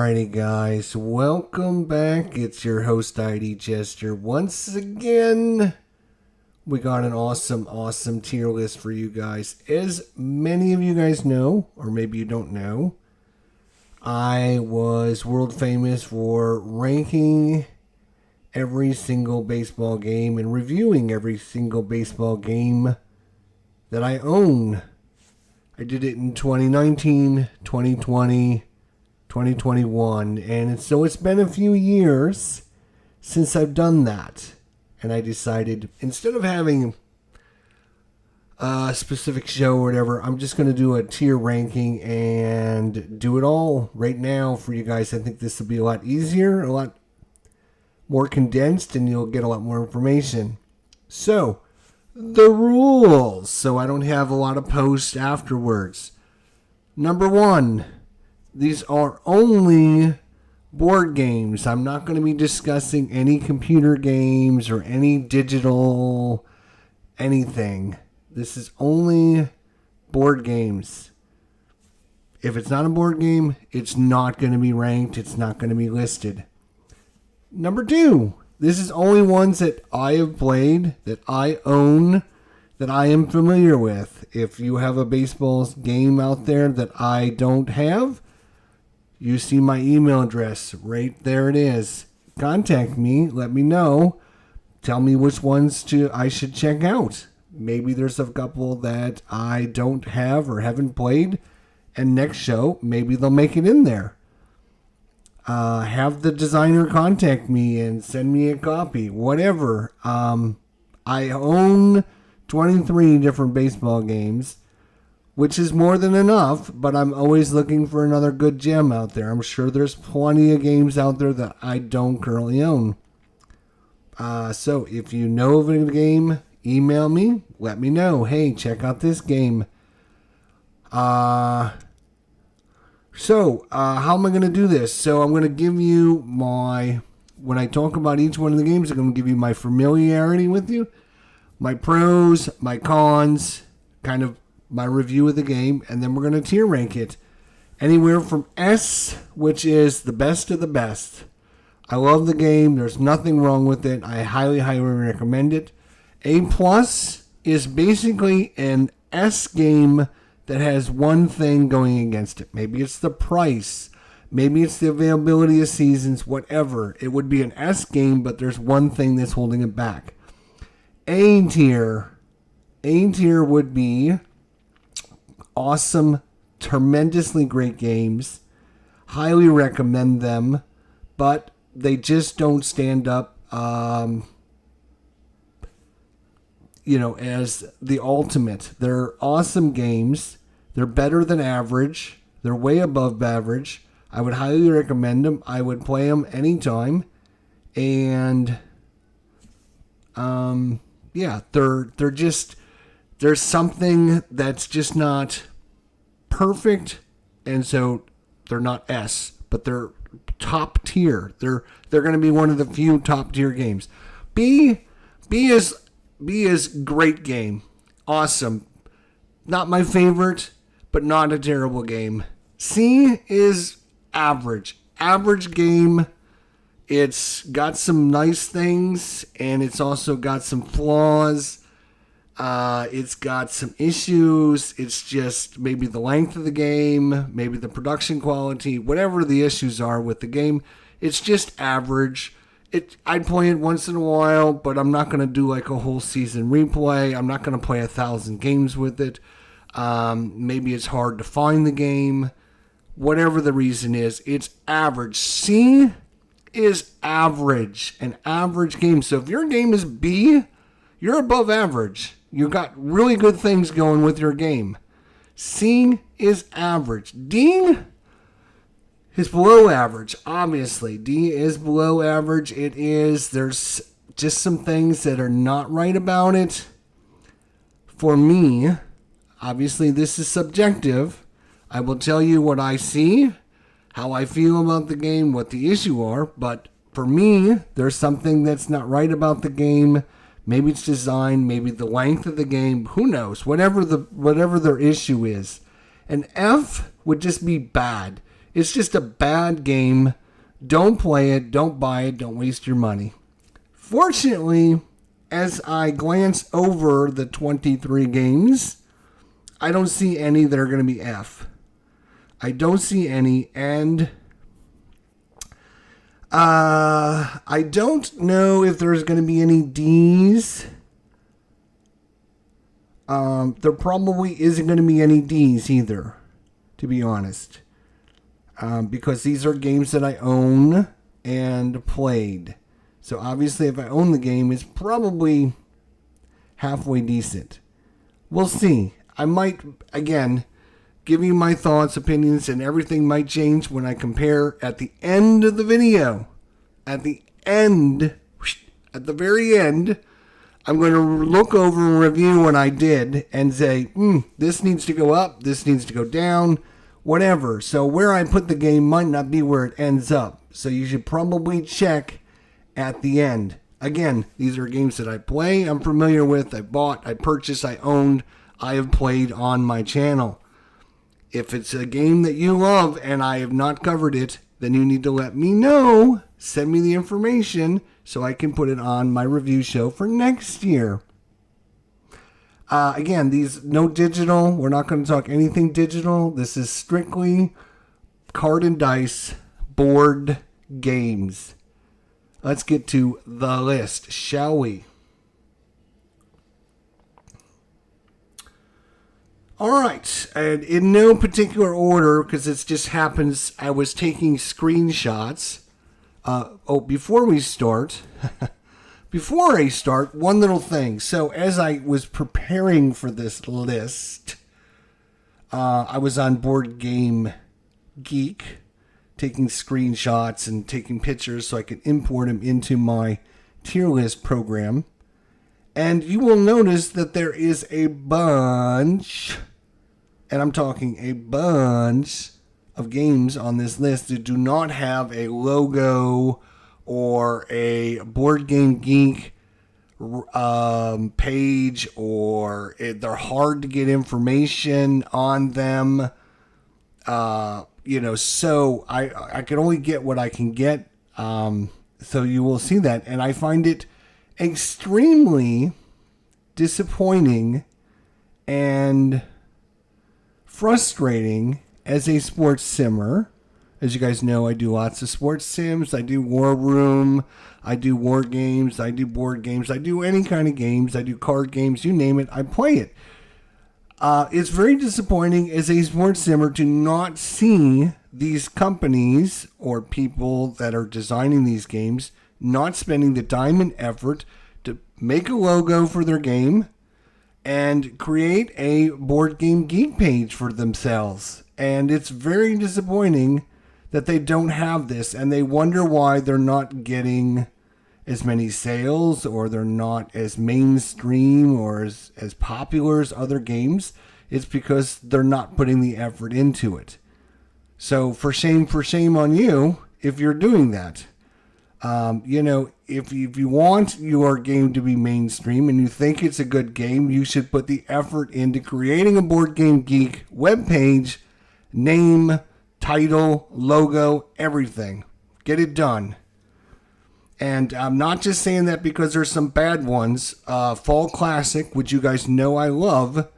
Alrighty guys, welcome back. It's your host ID Jester. Once again, we got an awesome tier list for you guys. As many of you guys know, or maybe you don't know, I was world famous for ranking every single baseball game and reviewing every single baseball game that I own. I did it in 2019, 2020, 2021, and so it's been a few years since I've done that. And I decided, instead of having a specific show or whatever, I'm just going to do a tier ranking and do it all right now for you guys. I think this will be a lot easier, a lot more condensed, and you'll get a lot more information. So, the rules, so I don't have a lot of posts afterwards. Number 1, these are only board games. I'm not going to be discussing any computer games or any digital anything. This is only board games. If it's not a board game, it's not going to be ranked. It's not going to be listed. Number 2, this is only ones that I have played, that I own, that I am familiar with. If you have a baseball game out there that I don't have, you see my email address. Right there it is. Contact me. Let me know. Tell me which ones I should check out. Maybe there's a couple that I don't have or haven't played. And next show, maybe they'll make it in there. Have the designer contact me and send me a copy. Whatever. I own 23 different baseball games, which is more than enough, but I'm always looking for another good gem out there. I'm sure there's plenty of games out there that I don't currently own. So if you know of a game, email me, let me know. Hey, check out this game. How am I going to do this? So I'm going to give you when I talk about each one of the games, I'm going to give you my familiarity with you, my pros, my cons, kind of my review of the game, and then we're going to tier rank it. Anywhere from S, which is the best of the best. I love the game. There's nothing wrong with it. I highly recommend it. A plus is basically an S game that has one thing going against it. Maybe it's the price. Maybe it's the availability of seasons, whatever. It would be an S game, but there's one thing that's holding it back. A tier would be awesome, tremendously great games. Highly recommend them, but they just don't stand up, as the ultimate. They're awesome games. They're better than average. They're way above average. I would highly recommend them. I would play them anytime. And, they're just, there's something that's just not perfect, and so they're not S, but they're top tier. They're going to be one of the few top tier games. B is great game. Awesome. Not my favorite, but not a terrible game. C is average. Average game. It's got some nice things, and it's also got some flaws. It's got some issues. It's just maybe the length of the game, maybe the production quality, whatever the issues are with the game. It's just average. I'd play it once in a while, but I'm not going to do like a whole season replay. I'm not going to play 1,000 games with it. Maybe it's hard to find the game. Whatever the reason is, it's average. C is average. An average game. So if your game is B, you're above average. You got really good things going with your game. C is average. D is below average, obviously. D is below average. There's just some things that are not right about it. For me, obviously this is subjective. I will tell you what I see, how I feel about the game, what the issue are, but for me, there's something that's not right about the game. Maybe it's design, maybe the length of the game, who knows, whatever their issue is. An F would just be bad. It's just a bad game. Don't play it. Don't buy it. Don't waste your money. Fortunately, as I glance over the 23 games, I don't see any that are going to be F. I don't see any, and I don't know if there's going to be any D's. There probably isn't going to be any D's either, to be honest. Because these are games that I own and played. So obviously if I own the game, it's probably halfway decent. We'll see. I might, again, give you my thoughts, opinions, and everything might change when I compare at the end of the video. At the very end, I'm going to look over and review what I did and say, this needs to go up, this needs to go down, whatever. So where I put the game might not be where it ends up. So you should probably check at the end. Again, these are games that I play, I'm familiar with, I bought, I purchased, I owned, I have played on my channel. If it's a game that you love and I have not covered it, then you need to let me know. Send me the information so I can put it on my review show for next year. Again, these no digital. We're not going to talk anything digital. This is strictly card and dice board games. Let's get to the list, shall we? All right, and in no particular order, because it just happens, I was taking screenshots. Before I start, one little thing. So as I was preparing for this list, I was on BoardGameGeek, taking screenshots and taking pictures so I could import them into my tier list program. And you will notice that there is a bunch, and I'm talking a bunch, of games on this list that do not have a logo or a BoardGameGeek page, or they're hard to get information on them. So I can only get what I can get. So you will see that, and I find it extremely disappointing and frustrating as a sports simmer. As you guys know, I do lots of sports sims. I do War Room. I do war games. I do board games. I do any kind of games. I do card games. You name it, I play it. It's very disappointing as a sports simmer to not see these companies or people that are designing these games not spending the time and effort to make a logo for their game and create a BoardGameGeek page for themselves. And it's very disappointing that they don't have this, and they wonder why they're not getting as many sales, or they're not as mainstream or as popular as other games. It's because they're not putting the effort into it. So for shame on you if you're doing that. If you want your game to be mainstream and you think it's a good game, you should put the effort into creating a BoardGameGeek webpage, name, title, logo, everything. Get it done. And I'm not just saying that because there's some bad ones. Fall Classic, which you guys know I love,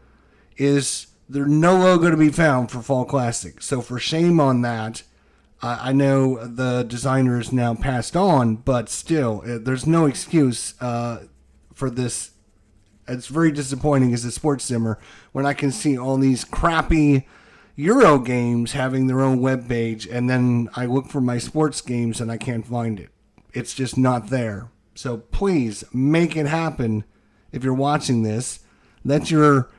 is there's no logo to be found for Fall Classic. So for shame on that. I know the designer is now passed on, but still, there's no excuse for this. It's very disappointing as a sports simmer when I can see all these crappy Euro games having their own webpage, and then I look for my sports games and I can't find it. It's just not there. So please make it happen. If you're watching this, let your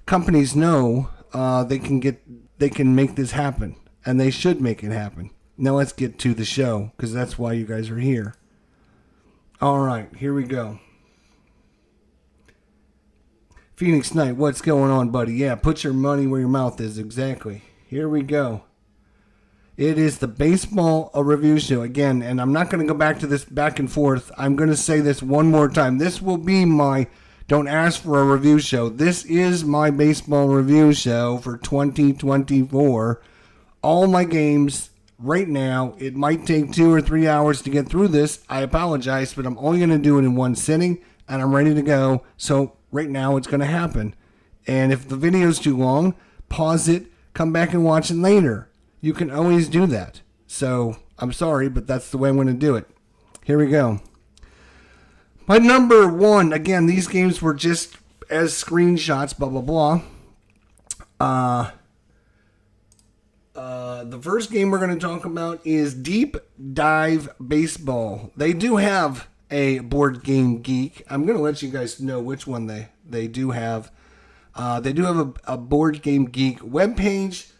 companies know they can make this happen. And they should make it happen. Now let's get to the show, because that's why you guys are here. All right, here we go. Phoenix Knight, what's going on, buddy? Yeah, put your money where your mouth is, exactly. Here we go. It is the baseball review show again, and I'm not going to go back to this back and forth. I'm going to say this one more time. This will be my Don't Ask for a Review show. This is my baseball review show for 2024. all my games right now. It might take 2 or 3 hours to get through this. I apologize, but I'm only going to do it in one sitting, and I'm ready to go. So right now it's going to happen. And if the video's too long, pause it, come back and watch it later. You can always do that. So I'm sorry, but that's the way I'm going to do it. Here we go. My number 1, again, these games were just as screenshots, blah, blah, blah. The first game we're going to talk about is Deep Dive Baseball. They do have a BoardGameGeek. I'm going to let you guys know which one they do have. They do have a BoardGameGeek webpage.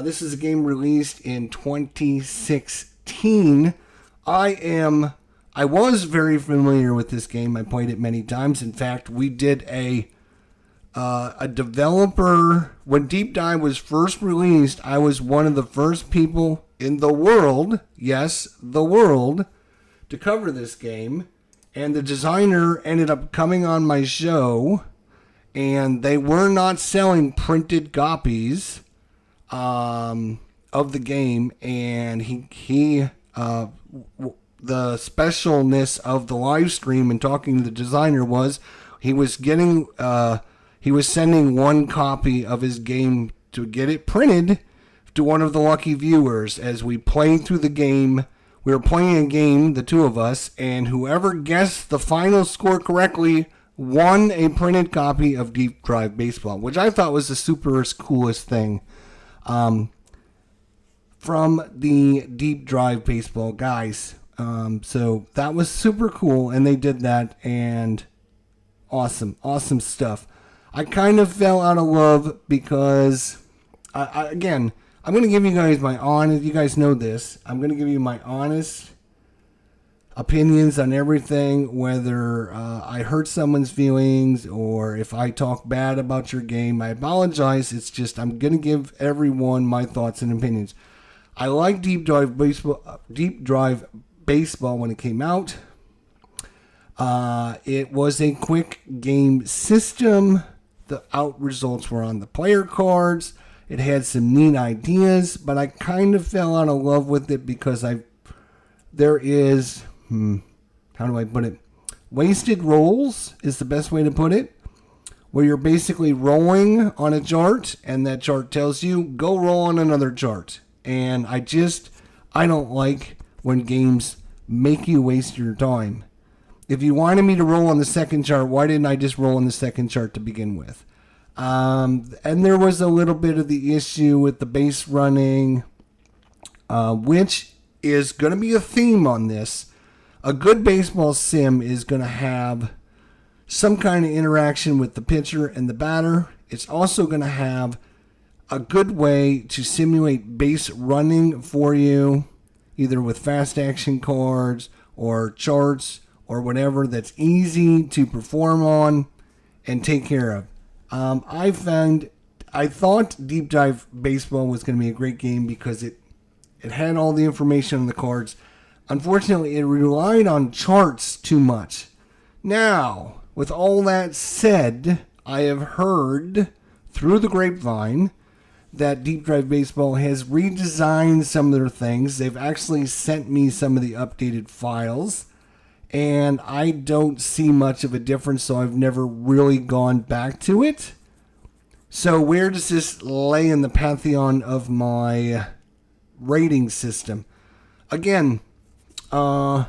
This is a game released in 2016. I was very familiar with this game. I played it many times. In fact, we did a developer, when Deep Dive was first released, I was one of the first people in the world, yes, the world, to cover this game. And the designer ended up coming on my show, and they were not selling printed copies of the game. And the specialness of the live stream and talking to the designer was he was sending one copy of his game to get it printed to one of the lucky viewers. As we played through the game, we were playing a game, the two of us, and whoever guessed the final score correctly won a printed copy of Deep Dive Baseball, which I thought was the super coolest thing from the Deep Dive Baseball guys. So that was super cool, and they did that, and awesome stuff. I kind of fell out of love because, again, I'm going to give you guys my honest, you guys know this, I'm going to give you my honest opinions on everything, whether I hurt someone's feelings or if I talk bad about your game. I apologize. It's just I'm going to give everyone my thoughts and opinions. I like Deep Dive Baseball when it came out. It was a quick game system. The out results were on the player cards. It had some neat ideas, but I kind of fell out of love with it because there is, how do I put it? Wasted rolls is the best way to put it, where you're basically rolling on a chart, and that chart tells you, go roll on another chart. And I don't like when games make you waste your time. If you wanted me to roll on the second chart, why didn't I just roll on the second chart to begin with? And there was a little bit of the issue with the base running, which is going to be a theme on this. A good baseball sim is going to have some kind of interaction with the pitcher and the batter. It's also going to have a good way to simulate base running for you, either with fast action cards or charts or whatever that's easy to perform on and take care of. I thought Deep Dive Baseball was going to be a great game because it had all the information on the cards. Unfortunately, it relied on charts too much. Now, with all that said, I have heard through the grapevine that Deep Dive Baseball has redesigned some of their things. They've actually sent me some of the updated files, and I don't see much of a difference, so I've never really gone back to it. So where does this lay in the pantheon of my rating system? Again, there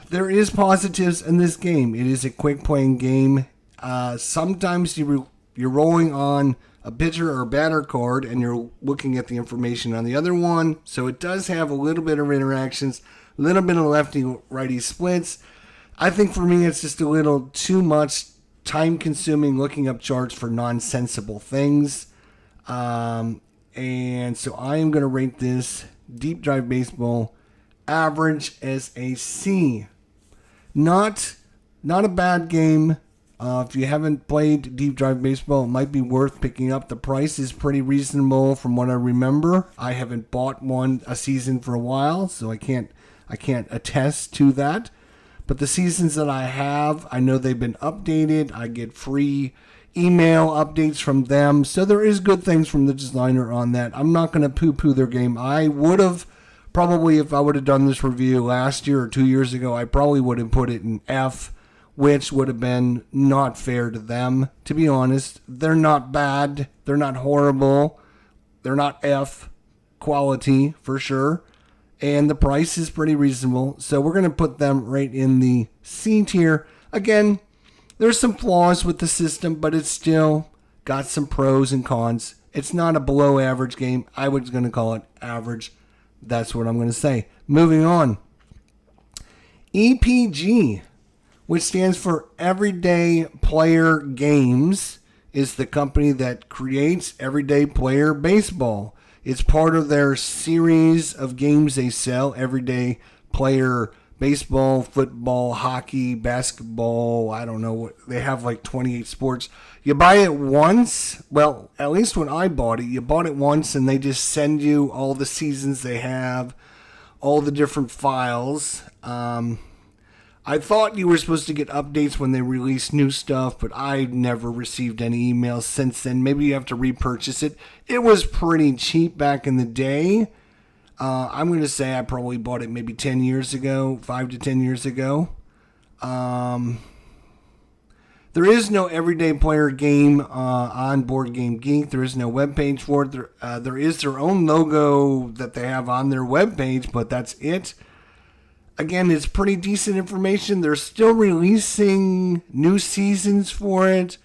is positives in this game. It is a quick playing game. Sometimes you're rolling on a pitcher or batter card and you're looking at the information on the other one. So it does have a little bit of interactions, a little bit of lefty-righty splits. I think for me it's just a little too much time-consuming looking up charts for nonsensical things. And so I am going to rate this Deep Dive Baseball average as a C. Not a bad game. If you haven't played Deep Dive Baseball, it might be worth picking up. The price is pretty reasonable from what I remember. I haven't bought a season for a while, so I can't attest to that. But the seasons that I have, I know they've been updated. I get free email updates from them. So there is good things from the designer on that. I'm not going to poo-poo their game. I would have probably, if I would have done this review last year or 2 years ago, I probably would have put it in F, which would have been not fair to them, to be honest. They're not bad. They're not horrible. They're not F quality, for sure. And the price is pretty reasonable. So we're going to put them right in the C tier. Again, there's some flaws with the system, but it's still got some pros and cons. It's not a below average game. I was going to call it average. That's what I'm going to say. Moving on. EPG, which stands for Everyday Player Games, is the company that creates Everyday Player Baseball. It's part of their series of games they sell, Everyday Player Baseball, football, hockey, basketball, I don't know what, they have like 28 sports. You buy it once, well, at least when I bought it, you bought it once and they just send you all the seasons they have, all the different files. I thought you were supposed to get updates when they release new stuff, but I never received any emails since then. Maybe you have to repurchase it. It was pretty cheap back in the day. I'm going to say I probably bought it maybe 10 years ago, 5 to 10 years ago. There is no everyday player game on BoardGameGeek. There is no webpage for it. There is their own logo that they have on their webpage, but that's it. Again, it's pretty decent information. They're still releasing new seasons for it.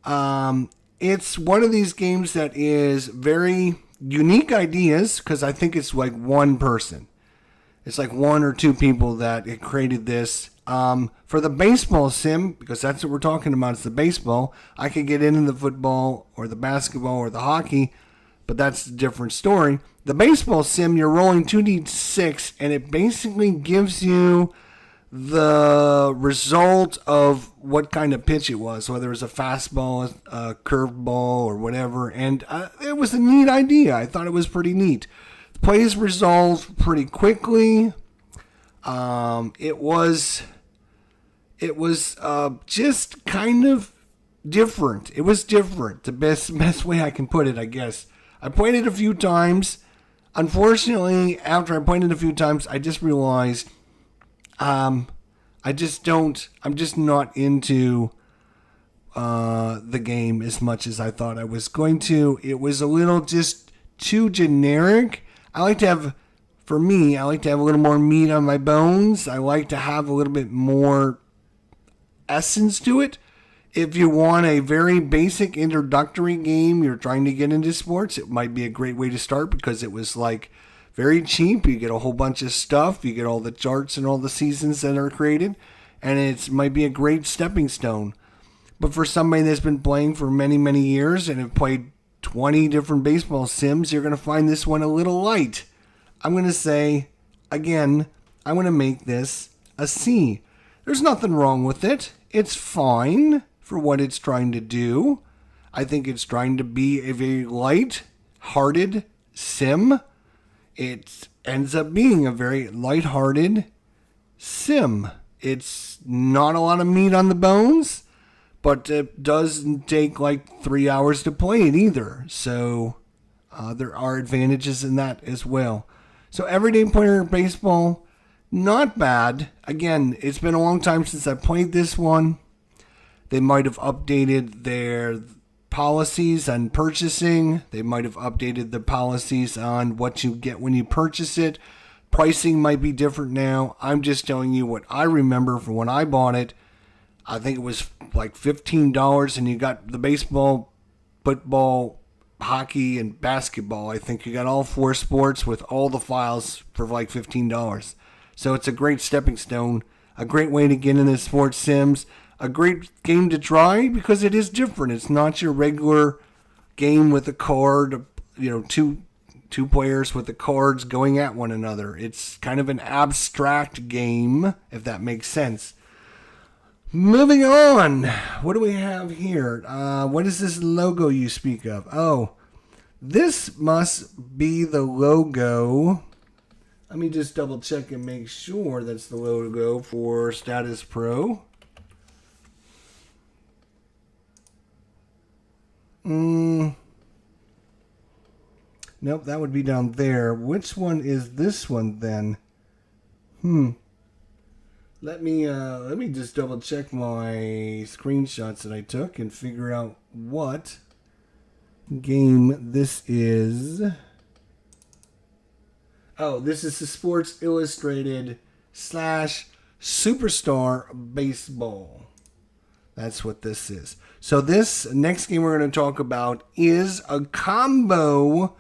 It's one of these games that is very unique ideas, because I think it's like one person. It's like one or two people that created this. For the baseball sim, because that's what we're talking about, it's the baseball. I could get into the football or the basketball or the hockey, but that's a different story. The baseball sim, you're rolling 2d6, and it basically gives you the result of what kind of pitch it was, whether it was a fastball, a curveball, or whatever. And it was a neat idea. I thought it was pretty neat. The plays resolved pretty quickly. It was just kind of different. It was different. The best way I can put it, I guess. I played it a few times. Unfortunately, after I played it a few times, I just realized I'm just not into the game as much as I thought I was going to. It was a little just too generic. I like to have a little more meat on my bones. I like to have a little bit more essence to it. If you want a very basic introductory game, you're trying to get into sports, it might be a great way to start, because it was like very cheap. You get a whole bunch of stuff. You get all the charts and all the seasons that are created, and it might be a great stepping stone. But for somebody that's been playing for many, many years and have played 20 different baseball sims, you're going to find this one a little light. I'm going to say, again, I'm going to make this a C. There's nothing wrong with it. It's fine for what it's trying to do. I think it's trying to be a very light-hearted sim. It ends up being a very light-hearted sim. It's not a lot of meat on the bones, but it doesn't take like 3 hours to play it either. So there are advantages in that as well. So Everyday Player Baseball, not bad. Again, it's been a long time since I played this one. They might have updated their policies on purchasing. They might have updated the policies on what you get when you purchase it. Pricing might be different now. I'm just telling you what I remember from when I bought it. I think it was like $15, and you got the baseball, football, hockey, and basketball. I think you got all 4 sports with all the files for like $15. So it's a great stepping stone, a great way to get into sports sims. A great game to try because it is different. It's not your regular game with a card, two players with the cards going at one another. It's kind of an abstract game, if that makes sense. Moving on. What do we have here? What is this logo you speak of? Oh, this must be the logo. Let me just double check and make sure that's the logo for Status Pro. Nope, that would be down there. Which one is this one then? Let me just double check my screenshots that I took and figure out what game this is. Oh, this is the Sports Illustrated / Superstar Baseball. That's what this is. So this next game we're going to talk about is a combo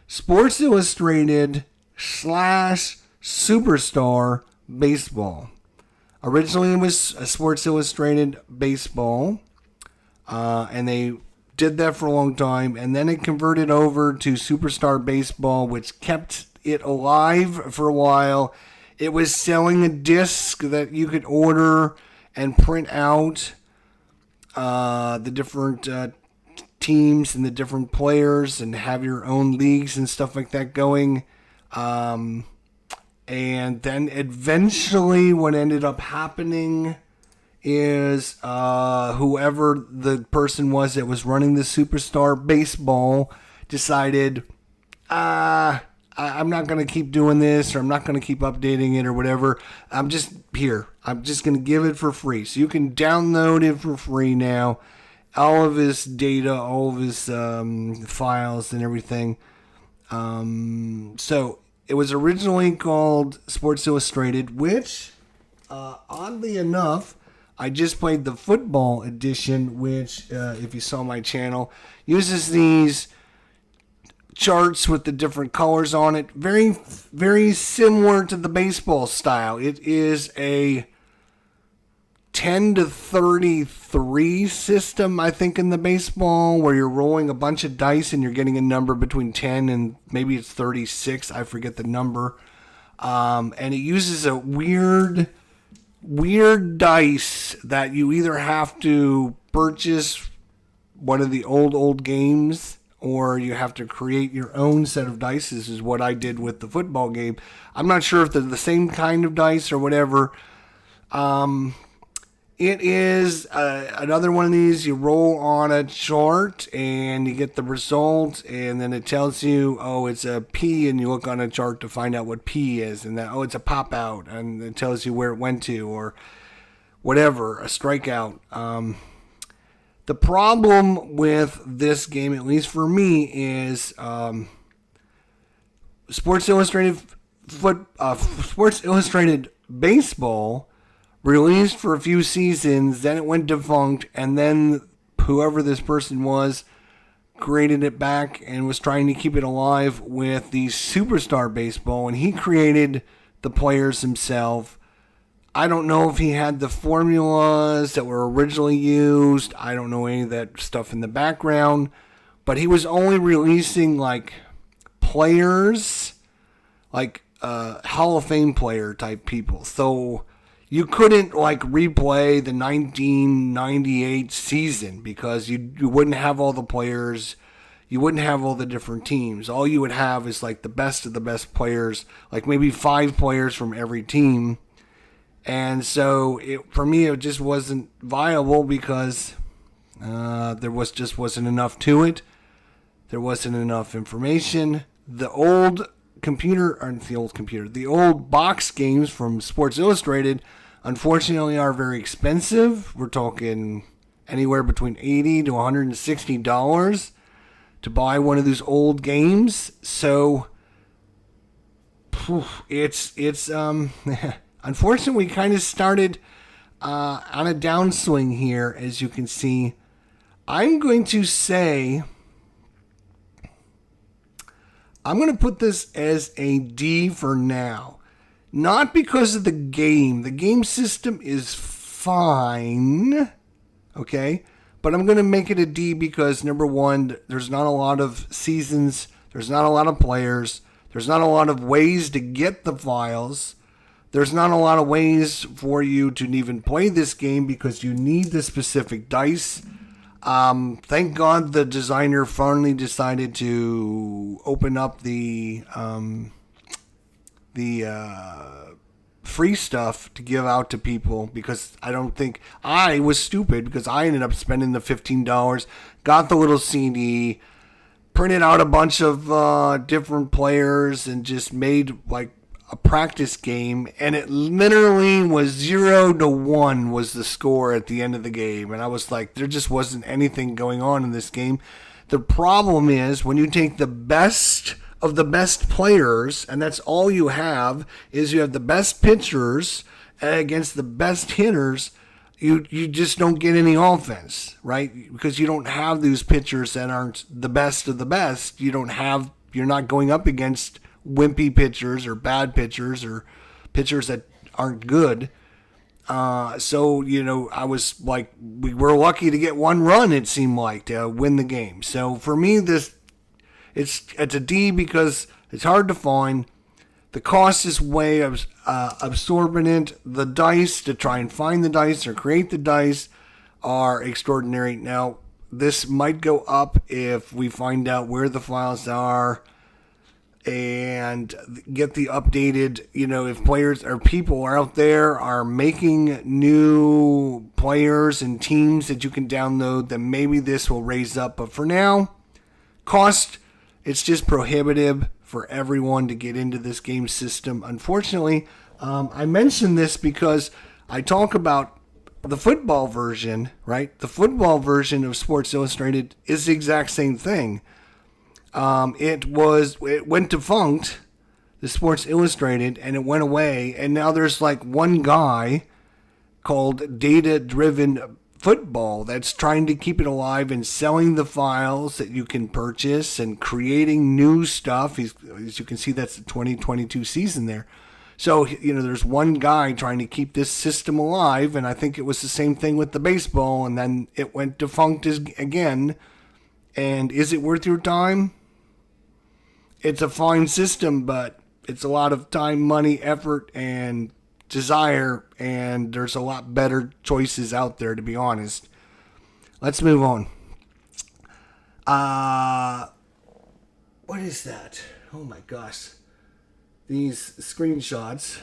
Sports Illustrated / Superstar Baseball. Originally it was a Sports Illustrated Baseball, and they did that for a long time, and then it converted over to Superstar Baseball, which kept it alive for a while. It was selling a disc that you could order and print out the different teams and the different players and have your own leagues and stuff like that going. And then eventually what ended up happening is whoever the person was that was running the Superstar Baseball decided, I'm not going to keep doing this, or I'm not going to keep updating it or whatever. I'm just going to give it for free. So you can download it for free now. All of his data, all of his files and everything. So it was originally called Sports Illustrated, which, oddly enough, I just played the football edition, which, if you saw my channel, uses these charts with the different colors on it. Very, very similar to the baseball style. It is a 10 to 33 system, I think, in the baseball, where you're rolling a bunch of dice and you're getting a number between 10 and maybe it's 36. I forget the number. And it uses a weird dice that you either have to purchase one of the old games, or you have to create your own set of dice. This is what I did with the football game. I'm not sure if they're the same kind of dice or whatever. It is another one of these. You roll on a chart and you get the result, and then it tells you, oh, it's a P, and you look on a chart to find out what P is, and then, oh, it's a pop out, and it tells you where it went to, or whatever, a strikeout. The problem with this game, at least for me, is Sports Illustrated Baseball released for a few seasons, then it went defunct, and then whoever this person was created it back and was trying to keep it alive with the Superstar Baseball, and he created the players himself. I don't know if he had the formulas that were originally used. I don't know any of that stuff in the background, but he was only releasing like players, like Hall of Fame player type people. So you couldn't like replay the 1998 season because you wouldn't have all the players. You wouldn't have all the different teams. All you would have is like the best of the best players, like maybe 5 players from every team. And so for me, it just wasn't viable because there wasn't enough to it. There wasn't enough information. The old box games from Sports Illustrated, unfortunately, are very expensive. We're talking anywhere between $80 to $160 to buy one of these old games. So it's unfortunately, we kind of started on a downswing here, as you can see. I'm going to say, I'm going to put this as a D for now. Not because of the game. The game system is fine, okay? But I'm going to make it a D because, number one, there's not a lot of seasons. There's not a lot of players. There's not a lot of ways to get the files. There's not a lot of ways for you to even play this game because you need the specific dice. Thank God the designer finally decided to open up the free stuff to give out to people because I don't think I was stupid because I ended up spending the $15, got the little CD, printed out a bunch of different players and just made like a practice game, and it literally was 0-1 was the score at the end of the game. And I was like, there just wasn't anything going on in this game. The problem is when you take the best of the best players, and that's all you have, is you have the best pitchers against the best hitters, you just don't get any offense, right? Because you don't have those pitchers that aren't the best of the best. You're not going up against wimpy pitchers or bad pitchers or pitchers that aren't good. So, I was like, we were lucky to get one run, it seemed like, to win the game. So for me, it's a D because it's hard to find. The cost is way absorbent. The dice, to try and find the dice or create the dice, are extraordinary. Now, this might go up if we find out where the files are and get the updated, if players or people are out there are making new players and teams that you can download, then maybe this will raise up. But for now, cost, it's just prohibitive for everyone to get into this game system. Unfortunately, I mention this because I talk about the football version, right? The football version of Sports Illustrated is the exact same thing. It went defunct, the Sports Illustrated, and it went away. And now there's like one guy called Data Driven Football that's trying to keep it alive and selling the files that you can purchase and creating new stuff. As you can see, that's the 2022 season there. So, there's one guy trying to keep this system alive, and I think it was the same thing with the baseball, and then it went defunct again. And is it worth your time? It's a fine system, but it's a lot of time, money, effort, and desire, and there's a lot better choices out there, to be honest. Let's move on. What is that? Oh my gosh. These screenshots.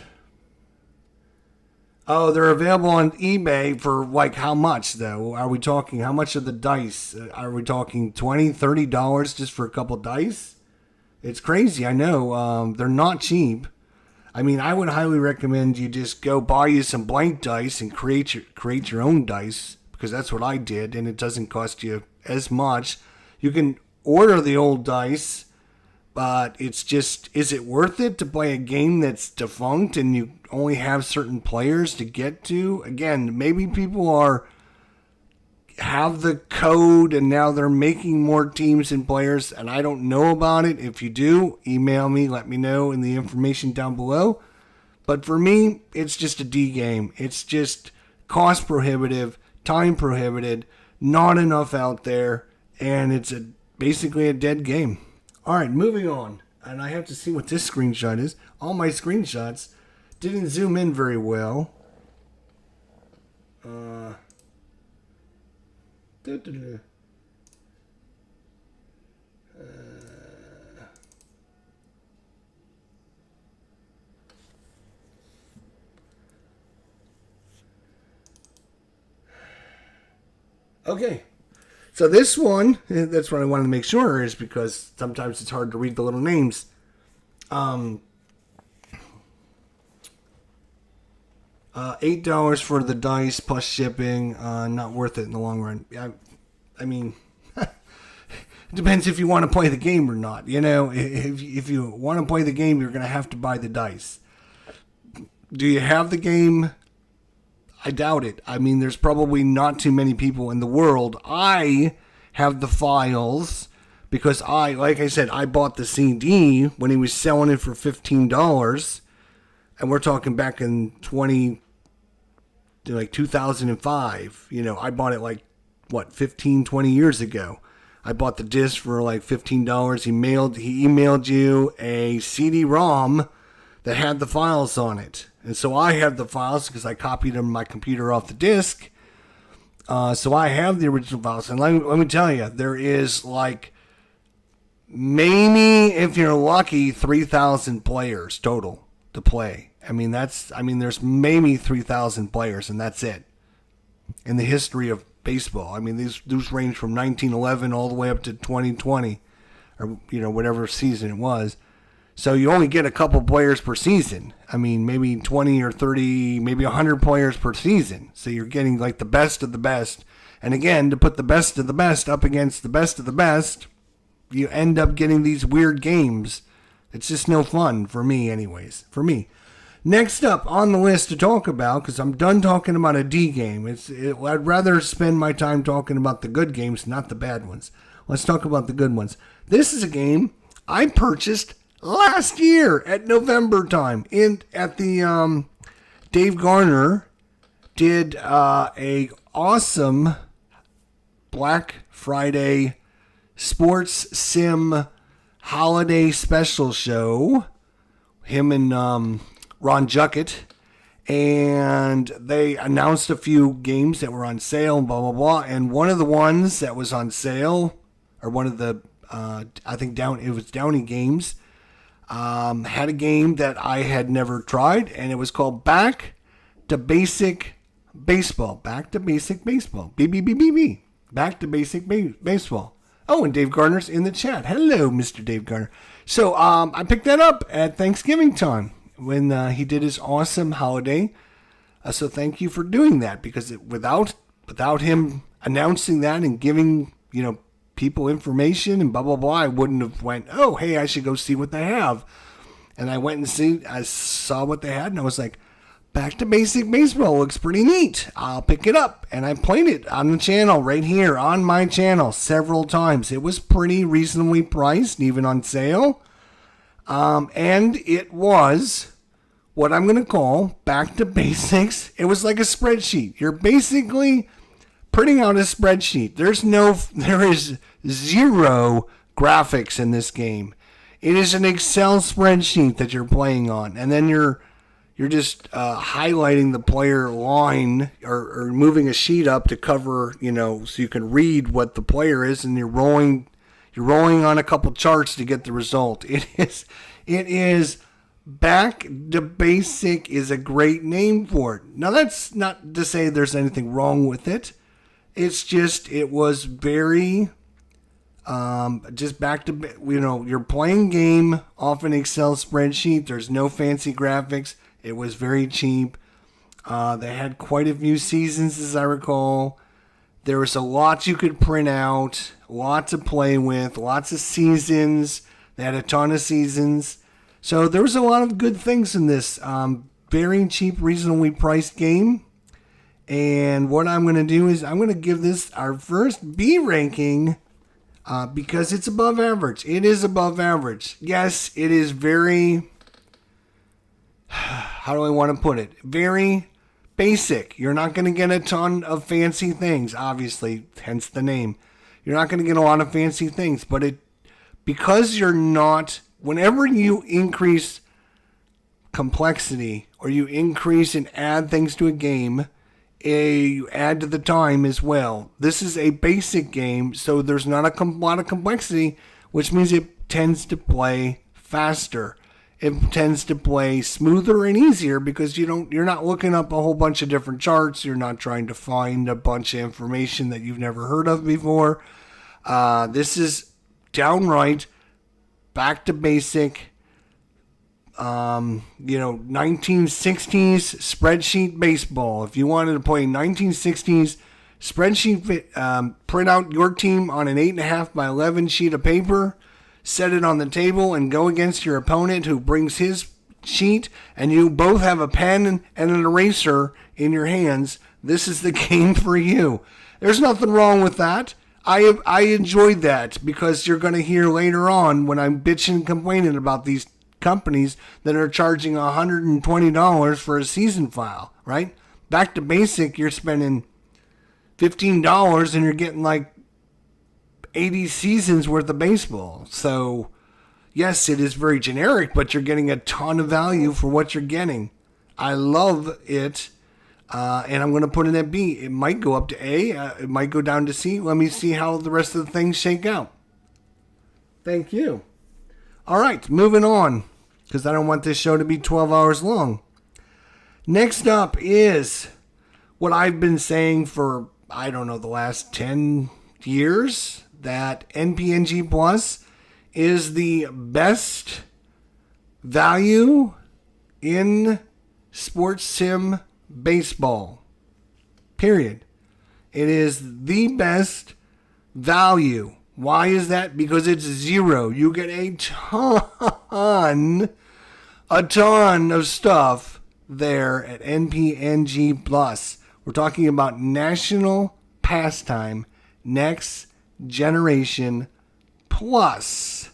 Oh, they're available on eBay for like how much though? Are we talking how much of the dice? Are we talking $20, $30 just for a couple dice? It's crazy, I know. They're not cheap. I mean, I would highly recommend you just go buy you some blank dice and create your own dice, because that's what I did, and it doesn't cost you as much. You can order the old dice, but it's just, is it worth it to play a game that's defunct and you only have certain players to get to? Again, maybe people have the code and now they're making more teams and players, and I don't know about it. If you do, email me, let me know in the information down below. But for me, it's just a D game. It's just cost prohibitive, time prohibited, not enough out there, and it's basically a dead game. All right, moving on. And I have to see what this screenshot is. All my screenshots didn't zoom in very well. Okay. So this one, that's what I wanted to make sure, is because sometimes it's hard to read the little names. $8 for the dice plus shipping. Not worth it in the long run. I mean, it depends if you want to play the game or not. If you want to play the game, you're going to have to buy the dice. Do you have the game? I doubt it. I mean, there's probably not too many people in the world. I have the files because like I said, I bought the CD when he was selling it for $15. And we're talking back in 2005. I bought it 15, 20 years ago. I bought the disc for $15. He emailed you a CD-ROM that had the files on it. And so I have the files because I copied them on my computer off the disc. So I have the original files. And let me tell you, there is maybe, if you're lucky, 3,000 players total to play. I mean, there's maybe 3,000 players, and that's it in the history of baseball. I mean, these range from 1911 all the way up to 2020, or whatever season it was. So you only get a couple players per season. I mean, maybe 20 or 30, maybe 100 players per season. So you're getting like the best of the best. And again, to put the best of the best up against the best of the best, you end up getting these weird games. It's just no fun for me anyways. For me. Next up on the list to talk about, because I'm done talking about a D game. I'd rather spend my time talking about the good games, not the bad ones. Let's talk about the good ones. This is a game I purchased last year at November time. At the Dave Garner did a awesome Black Friday sports sim holiday special show. Him and Ron Juckett, and they announced a few games that were on sale, blah, blah, blah. And one of the ones that was on sale, or one of the, I think it was Downey Games, had a game that I had never tried, and it was called Back to Basic Baseball. Back to Basic Baseball. BBBBB. Back to Basic Baseball. Oh, and Dave Garner's in the chat. Hello, Mr. Dave Garner. So I picked that up at Thanksgiving time, when he did his awesome holiday. So thank you for doing that, because without him announcing that and giving, people information and blah, blah, blah, I wouldn't have went, oh, hey, I should go see what they have. And I went and I saw what they had, and I was like, Back to Basic Baseball looks pretty neat. I'll pick it up. And I played it on the channel right here on my channel several times. It was pretty reasonably priced, even on sale. And it was what I'm going to call back to basics. It was like a spreadsheet. You're basically printing out a spreadsheet. There is zero graphics in this game. It is an Excel spreadsheet that you're playing on. And then you're just highlighting the player line or moving a sheet up to cover, so you can read what the player is, and you're rolling on a couple charts to get the result. It is Back to Basic is a great name for it. Now, that's not to say there's anything wrong with it. It's just, it was very, just back to, you're playing game off an Excel spreadsheet. There's no fancy graphics. It was very cheap. They had quite a few seasons, as I recall. There was a lot you could print out, lots to play with, lots of seasons. They had a ton of seasons. So there was a lot of good things in this very cheap, reasonably priced game. And what I'm going to do is I'm going to give this our first B ranking because it's above average. It is above average. Yes, it is very, how do I want to put it? Very basic. You're not going to get a ton of fancy things, obviously, hence the name. You're not going to get a lot of fancy things, but because you're not, whenever you increase complexity or you increase and add things to a game, you add to the time as well. This is a basic game, so there's not a lot of complexity, which means it tends to play faster. It tends to play smoother and easier because you're not looking up a whole bunch of different charts. You're not trying to find a bunch of information that you've never heard of before. This is downright back to basic, 1960s spreadsheet baseball. If you wanted to play 1960s spreadsheet, print out your team on an 8.5 by 11 sheet of paper, set it on the table, and go against your opponent who brings his sheet, and you both have a pen and an eraser in your hands. This is the game for you. There's nothing wrong with that. I enjoyed that because you're going to hear later on when I'm bitching and complaining about these companies that are charging $120 for a season file, right? Back to basic, you're spending $15 and you're getting like 80 seasons worth of baseball. So, yes, it is very generic, but you're getting a ton of value for what you're getting. I love it. And I'm going to put it at B. It might go up to A. It might go down to C. Let me see how the rest of the things shake out. Thank you. All right, moving on, because I don't want this show to be 12 hours long. Next up is what I've been saying for, I don't know, the last 10 years, that NPNG Plus is the best value in sports sim baseball. Period. It is the best value. Why is that? Because it's zero. You get a ton of stuff there at NPNG Plus. We're talking about National Pastime Next Generation Plus.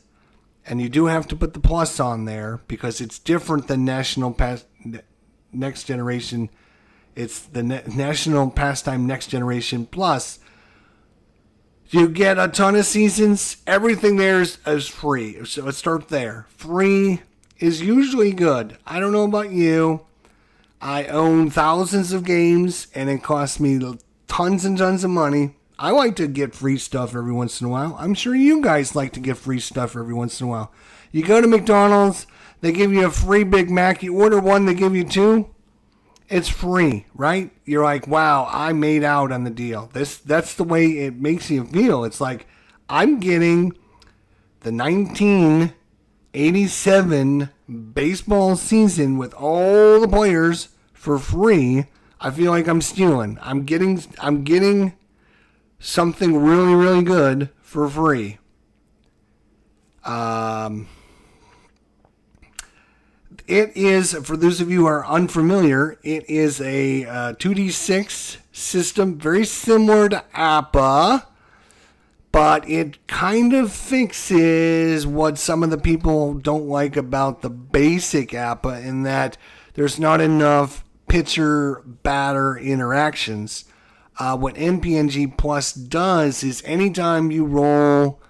And you do have to put the plus on there because it's different than Next Generation. It's the National Pastime Next Generation Plus. You get a ton of seasons. Everything there is free. So let's start there. Free is usually good. I don't know about you. I own thousands of games, and it costs me tons and tons of money. I like to get free stuff every once in a while. I'm sure you guys like to get free stuff every once in a while. You go to McDonald's, they give you a free Big Mac. You order one, they give you two. It's free, right? You're like, wow, I made out on the deal. That's the way it makes you feel. It's like, I'm getting the 1987 baseball season with all the players for free. I feel like I'm stealing. I'm getting something really, really good for free. It is, for those of you who are unfamiliar, it is a 2D6 system, very similar to Appa, but it kind of fixes what some of the people don't like about the basic Appa, in that there's not enough pitcher-batter interactions. What NPNG Plus does is anytime you roll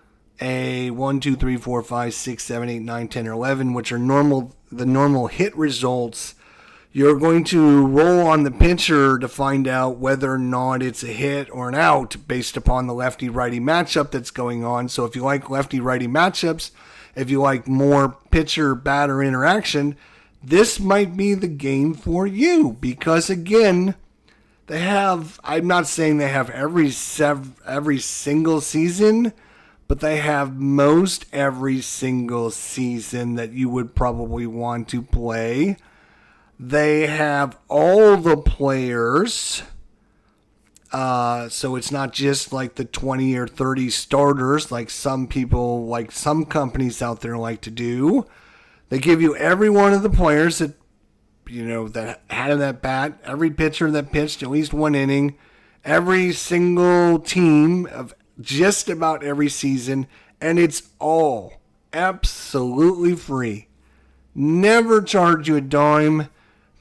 a 1, 2, 3, 4, 5, 6, 7, 8, 9, 10, or 11, which are the normal hit results, you're going to roll on the pitcher to find out whether or not it's a hit or an out based upon the lefty-righty matchup that's going on. So if you like lefty-righty matchups, if you like more pitcher-batter interaction, this might be the game for you. Because again, they have, I'm not saying they have every single season, but they have most every single season that you would probably want to play. They have all the players. So it's not just like the 20 or 30 starters like some people, like some companies out there like to do. They give you every one of the players that, you know, that had an at bat, every pitcher that pitched at least one inning, every single team of just about every season, and it's all absolutely free. Never charge you a dime.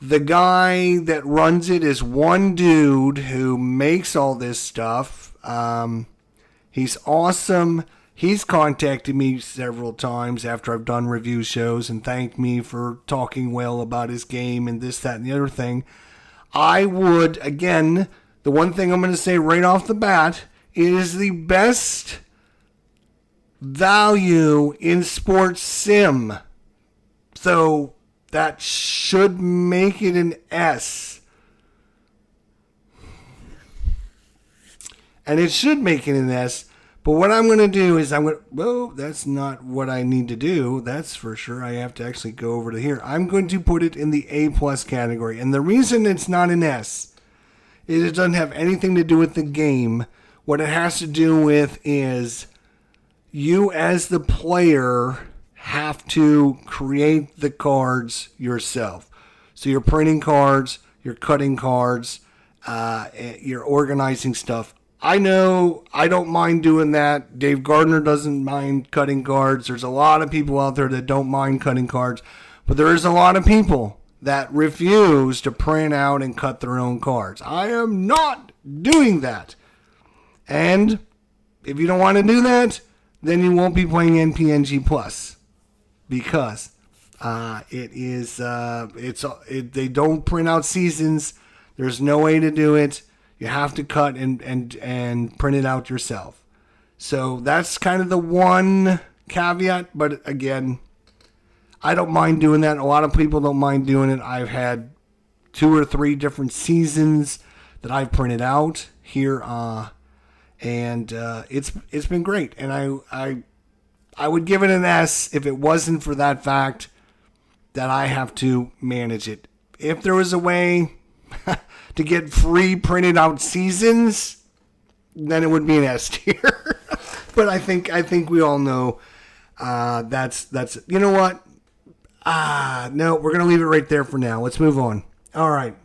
The guy that runs it is one dude who makes all this stuff. He's awesome. He's contacted me several times after I've done review shows and thanked me for talking well about his game and this, that, and the other thing. I would, again, the one thing I'm going to say right off the bat, it is the best value in sports sim. So that should make it an S. And it should make it an S. But what I'm going to do is that's not what I need to do. That's for sure. I have to actually go over to here. I'm going to put it in the A+ category. And the reason it's not an S is it doesn't have anything to do with the game. What it has to do with is you as the player have to create the cards yourself. So you're printing cards, you're cutting cards, you're organizing stuff. I know I don't mind doing that. Dave Gardner doesn't mind cutting cards. There's a lot of people out there that don't mind cutting cards. But there is a lot of people that refuse to print out and cut their own cards. I am not doing that. And if you don't want to do that, then you won't be playing NPNG Plus, because they don't print out seasons. There's no way to do it. You have to cut and print it out yourself. So that's kind of the one caveat. But again, I don't mind doing that. A lot of people don't mind doing it. I've had 2 or 3 different seasons that I've printed out here, and it's been great. And I would give it an S if it wasn't for that fact that I have to manage it. If there was a way to get free printed out seasons, then it would be an S tier. But I think we all know that's you know what? No, we're gonna leave it right there for now. Let's move on. All right.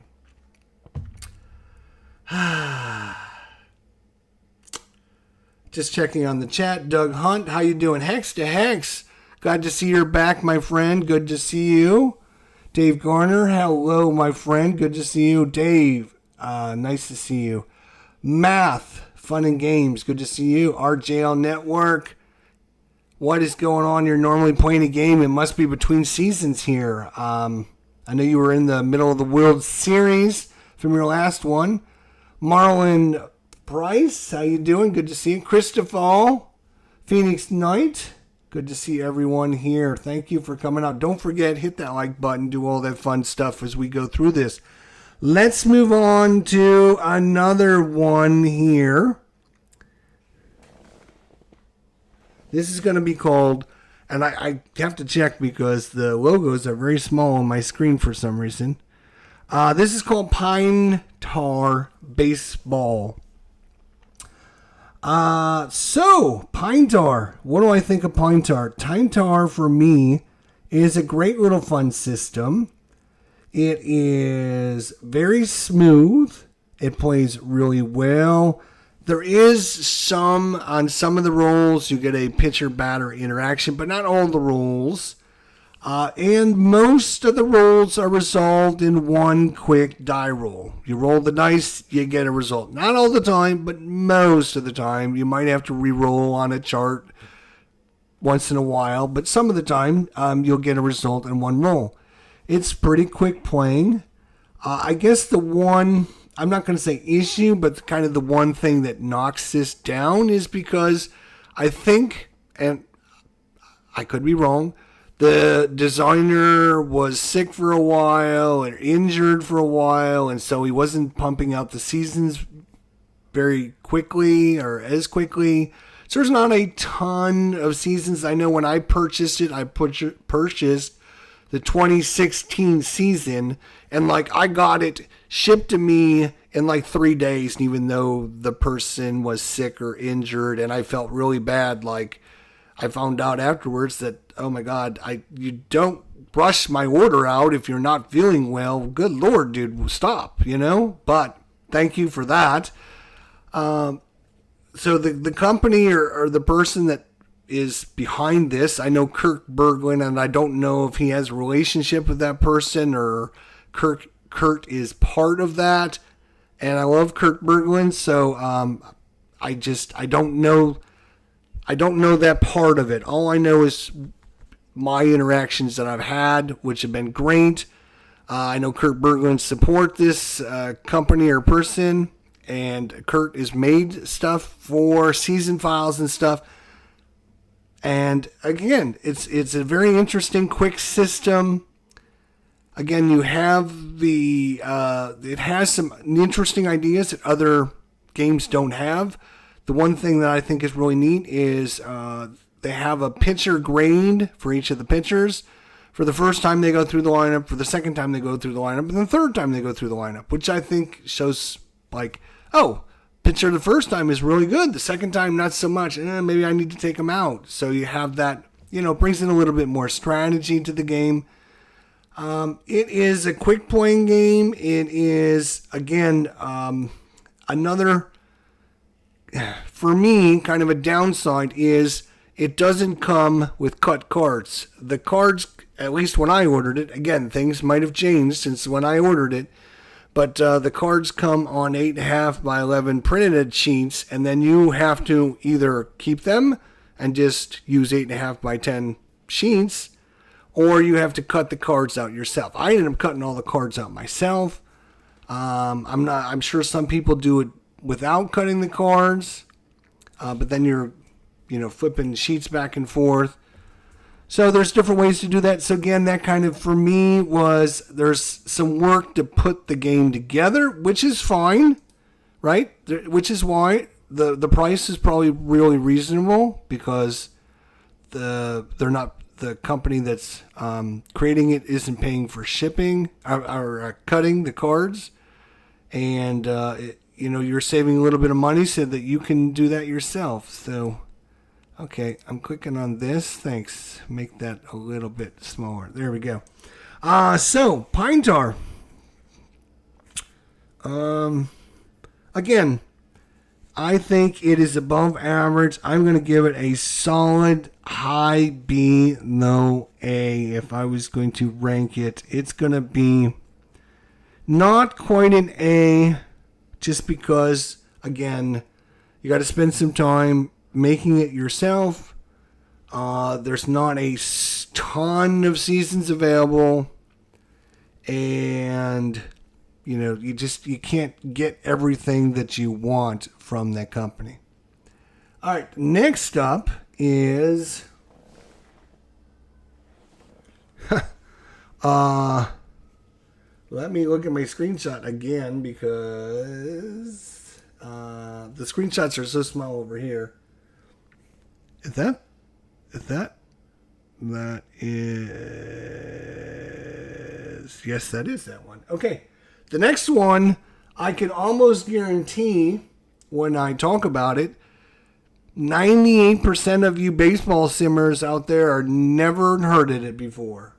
Just checking on the chat. Doug Hunt, how you doing? Hex to Hex. Glad to see you're back, my friend. Good to see you. Dave Garner, hello, my friend. Good to see you. Dave, nice to see you. Math, Fun and Games, good to see you. RJL Network, what is going on? You're normally playing a game. It must be between seasons here. I know you were in the middle of the World Series from your last one. Marlon Price, how you doing? Good to see you. Christopher, Phoenix Knight, good to see everyone here. Thank you for coming out. Don't forget, hit that like button, do all that fun stuff as we go through this. Let's move on to another one here. This is going to be called, and I have to check because the logos are very small on my screen for some reason. This is called Pinar Baseball. So, Pine Tar. What do I think of Pine Tar? Pine Tar, for me, is a great little fun system. It is very smooth. It plays really well. There is on some of the rolls, you get a pitcher-batter interaction, but not all the rolls. And most of the rolls are resolved in one quick die roll. You roll the dice, you get a result. Not all the time, but most of the time. You might have to re-roll on a chart once in a while, but some of the time you'll get a result in one roll. It's pretty quick playing. I guess the one, I'm not going to say issue, but kind of the one thing that knocks this down is because I think, and I could be wrong, the designer was sick for a while or injured for a while, and so he wasn't pumping out the seasons very quickly or as quickly. So there's not a ton of seasons. I know when I purchased it, I purchased the 2016 season, and I got it shipped to me in 3 days, and even though the person was sick or injured, and I felt really bad, I found out afterwards that, oh my God, you don't rush my order out if you're not feeling well. Good Lord, dude, stop, But thank you for that. So the company or the person that is behind this, I know Kurt Berglund, and I don't know if he has a relationship with that person or Kurt is part of that. And I love Kurt Berglund, so I don't know. I don't know that part of it. All I know is my interactions that I've had, which have been great. I know Kurt Berglund support this company or person, and Kurt has made stuff for season files and stuff. And again, it's a very interesting, quick system. Again, you have it has some interesting ideas that other games don't have. The one thing that I think is really neat is they have a pitcher grade for each of the pitchers. For the first time they go through the lineup, for the second time they go through the lineup, and the third time they go through the lineup, which I think shows pitcher the first time is really good. The second time, not so much. Maybe I need to take him out. So you have that, brings in a little bit more strategy to the game. It is a quick playing game. It is, again, another... For me, kind of a downside is it doesn't come with cut cards. The cards, at least when I ordered it, again, things might have changed since when I ordered it, but the cards come on 8.5 by 11 printed sheets, and then you have to either keep them and just use 8.5 by 10 sheets, or you have to cut the cards out yourself. I ended up cutting all the cards out myself. I'm sure some people do it without cutting the cards, but then you're, flipping sheets back and forth. So there's different ways to do that. So again, that kind of, for me, was there's some work to put the game together, which is fine, right? Which is why the price is probably really reasonable, because they're not, the company that's creating it isn't paying for shipping or cutting the cards, and you're saving a little bit of money so that you can do that yourself. So, okay, I'm clicking on this. Thanks. Make that a little bit smaller. There we go. So Pine Tar. Again, I think it is above average. I'm going to give it a solid high B, no A. If I was going to rank it, it's going to be not quite an A, just because, again, you got to spend some time making it yourself. There's not a ton of seasons available, and you can't get everything that you want from that company. All right, next up is let me look at my screenshot again, because the screenshots are so small over here. That is, yes, that is that one. Okay. The next one, I can almost guarantee when I talk about it, 98% of you baseball simmers out there are never heard of it before.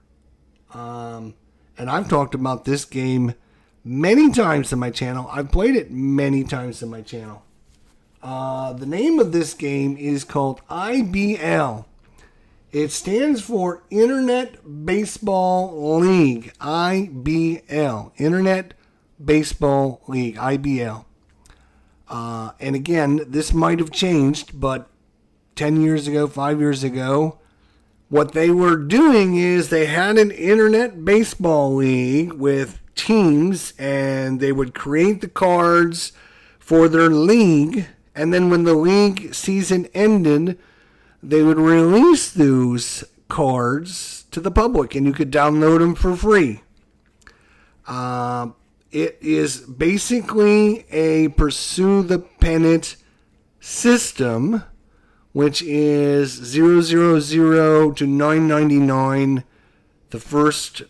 And I've talked about this game many times on my channel. I've played it many times on my channel. The name of this game is called IBL. It stands for Internet Baseball League. IBL. Internet Baseball League. IBL. And again, this might have changed, but 10 years ago, 5 years ago, what they were doing is they had an Internet Baseball League with teams, and they would create the cards for their league, and then when the league season ended, they would release those cards to the public, and you could download them for free. It is basically a pursue the pennant system, which is 000 to 999. The first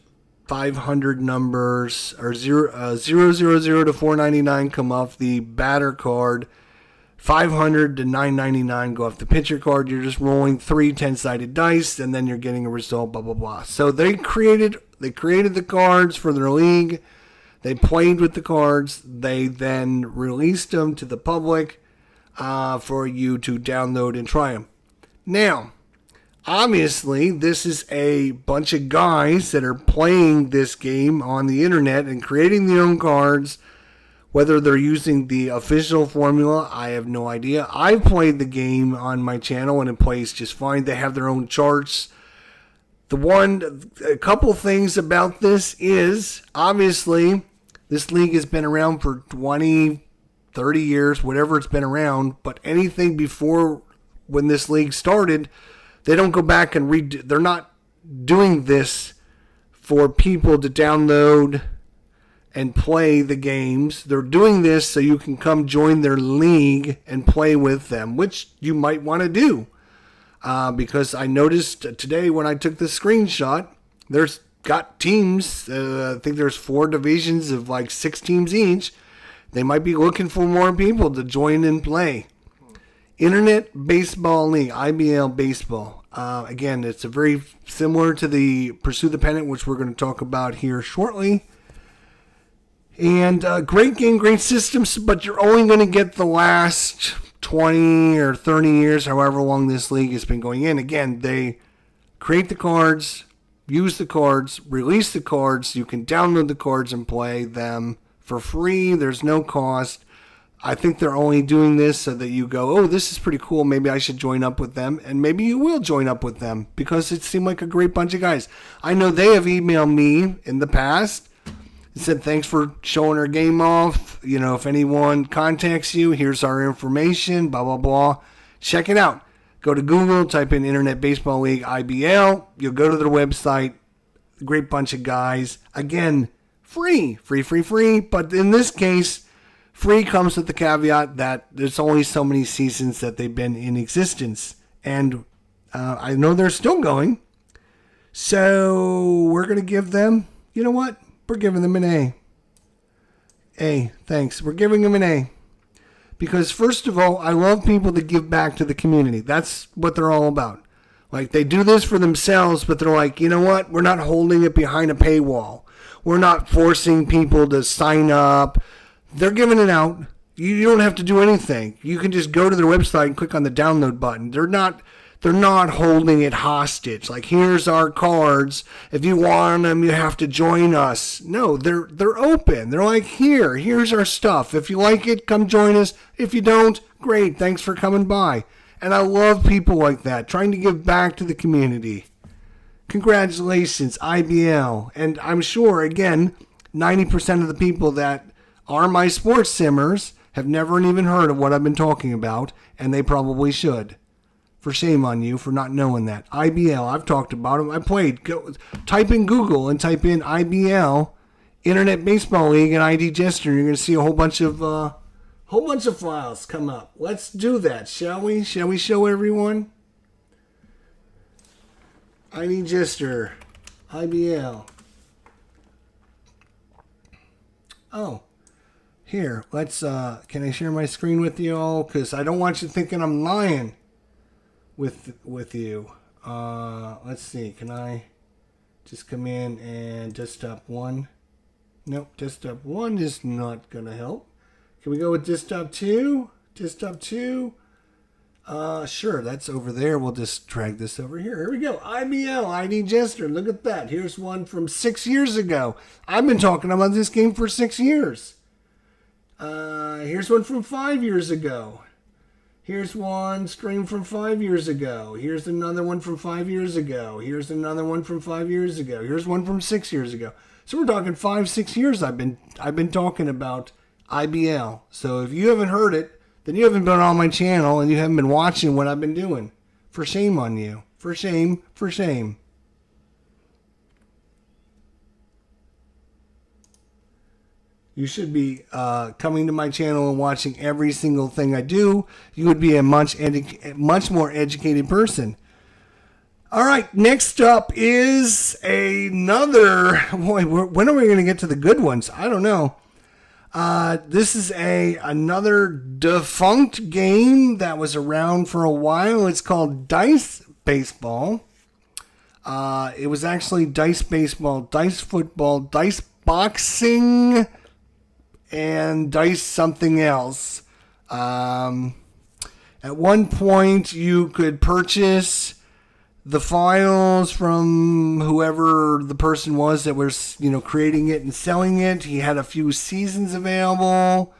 500 numbers, or 000 to 499 come off the batter card. 500 to 999 go off the pitcher card. You're just rolling 3 10-sided dice, and then you're getting a result, blah, blah, blah. So they created the cards for their league. They played with the cards. They then released them to the public for you to download and try them. Now, obviously, this is a bunch of guys that are playing this game on the internet and creating their own cards. Whether they're using the official formula, I have no idea. I've played the game on my channel and it plays just fine. They have their own charts. A couple things about this is, obviously, this league has been around for 20, 30 years, whatever it's been around. But anything before when this league started, they don't go back and read. They're not doing this for people to download and play the games. They're doing this so you can come join their league and play with them, which you might want to do. Because I noticed today when I took the screenshot, there's got teams. I think there's 4 divisions of like 6 teams each. They might be looking for more people to join and play. Internet Baseball League, IBL Baseball. Again, it's a very similar to the Pursue the Pennant, which we're going to talk about here shortly. And great game, great systems, but you're only going to get the last 20 or 30 years, however long this league has been going in. Again, they create the cards, use the cards, release the cards. You can download the cards and play them for free. There's no cost. I think they're only doing this so that you go, oh, this is pretty cool. Maybe I should join up with them. And maybe you will join up with them because it seemed like a great bunch of guys. I know they have emailed me in the past. It said, thanks for showing our game off. You know, if anyone contacts you, here's our information, blah, blah, blah. Check it out. Go to Google, type in Internet Baseball League IBL. You'll go to their website. Great bunch of guys. Again, free. But in this case, free comes with the caveat that there's only so many seasons that they've been in existence. And I know they're still going. So we're going to give them, you know what? We're giving them an A. A, thanks. We're giving them an A. Because first of all, I love people that give back to the community. That's what they're all about. Like, they do this for themselves, but they're like, you know what? We're not holding it behind a paywall. We're not forcing people to sign up. They're giving it out. You don't have to do anything. You can just go to their website and click on the download button. They're not holding it hostage. Like, here's our cards. If you want them, you have to join us. No, they're open. They're like, here's our stuff. If you like it, come join us. If you don't, great. Thanks for coming by. And I love people like that, trying to give back to the community. Congratulations, IBL. And I'm sure, again, 90% of the people that are my sports simmers have never even heard of what I've been talking about, and they probably should. For shame on you for not knowing that. IBL, I've talked about them. I played. Type in Google and type in IBL, Internet Baseball League, and ID Jester. You're going to see a whole bunch of files come up. Let's do that, shall we? Shall we show everyone? ID Jester, IBL. Oh, here. Let's. Can I share my screen with you all? Because I don't want you thinking I'm lying. With you. Let's see. Can I just come in and desktop 1? Nope, desktop 1 is not going to help. Can we go with desktop 2? Desktop 2? Sure, that's over there. We'll just drag this over here. Here we go. IBL, ID Jester. Look at that. Here's one from 6 years ago. I've been talking about this game for 6 years. Here's one from 5 years ago. Here's one stream from 5 years ago. Here's another one from 5 years ago. Here's another one from 5 years ago. Here's one from 6 years ago. So we're talking 5-6 years I've been talking about IBL. So if you haven't heard it, then you haven't been on my channel and you haven't been watching what I've been doing. For shame on you. For shame. For shame. You should be coming to my channel and watching every single thing I do. You would be a much more educated person. All right, next up is another... Boy, when are we going to get to the good ones? I don't know. This is another defunct game that was around for a while. It's called Dice Baseball. It was actually Dice Baseball, Dice Football, Dice Boxing, and Dice something else. At one point, you could purchase the files from whoever the person was that was, creating it and selling it. He had a few seasons available.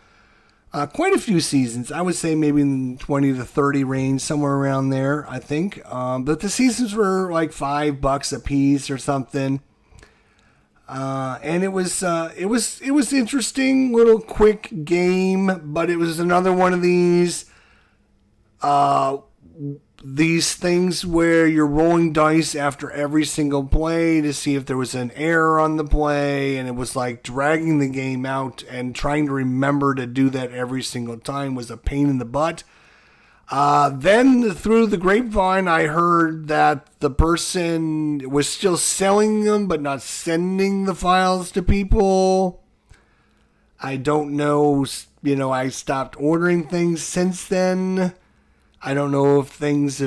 Quite a few seasons. I would say maybe in 20 to 30 range, somewhere around there, I think. But the seasons were like $5 a piece or something. And it was interesting, little quick game, but it was another one of these things where you're rolling dice after every single play to see if there was an error on the play, and it was like dragging the game out, and trying to remember to do that every single time was a pain in the butt. Then through the grapevine, I heard that the person was still selling them, but not sending the files to people. I don't know, I stopped ordering things since then. I don't know if things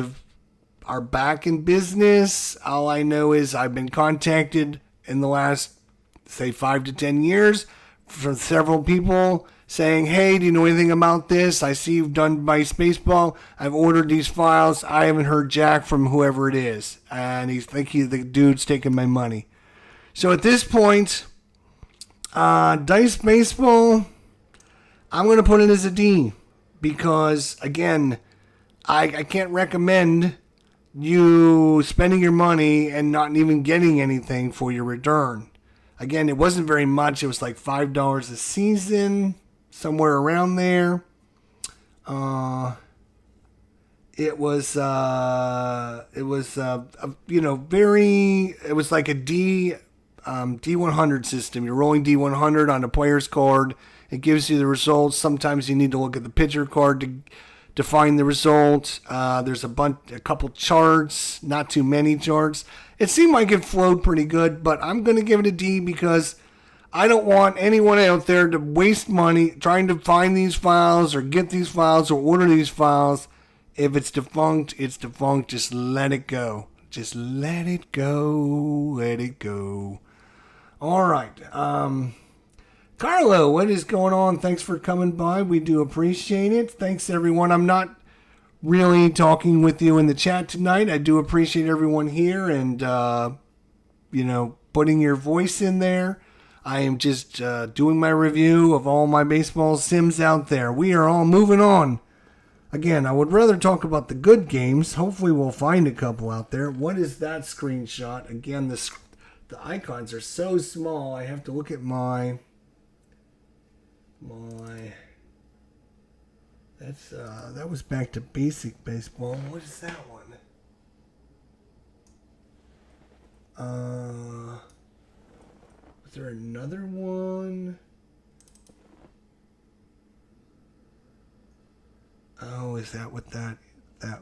are back in business. All I know is I've been contacted in the last, say, 5 to 10 years from several people saying, hey, do you know anything about this? I see you've done Dice Baseball. I've ordered these files. I haven't heard jack from whoever it is. And the dude's taking my money. So at this point, Dice Baseball, I'm going to put it as a D. Because, again, I can't recommend you spending your money and not even getting anything for your return. Again, it wasn't very much. It was like $5 a season, somewhere around there. It was like a D100 system. You're rolling D100 on a player's card. It gives you the results. Sometimes you need to look at the pitcher card to find the results. There's a couple charts, not too many charts. It seemed like it flowed pretty good, but I'm going to give it a D because I don't want anyone out there to waste money trying to find these files or get these files or order these files. If it's defunct, it's defunct. Just let it go. Just let it go. Let it go. All right. Carlo, what is going on? Thanks for coming by. We do appreciate it. Thanks, everyone. I'm not really talking with you in the chat tonight. I do appreciate everyone here and, putting your voice in there. I am just doing my review of all my baseball sims out there. We are all moving on. Again, I would rather talk about the good games. Hopefully we'll find a couple out there. What is that screenshot? Again, the icons are so small. I have to look at my that was back to basic baseball. What is that one? Was there another one? Oh, is that what that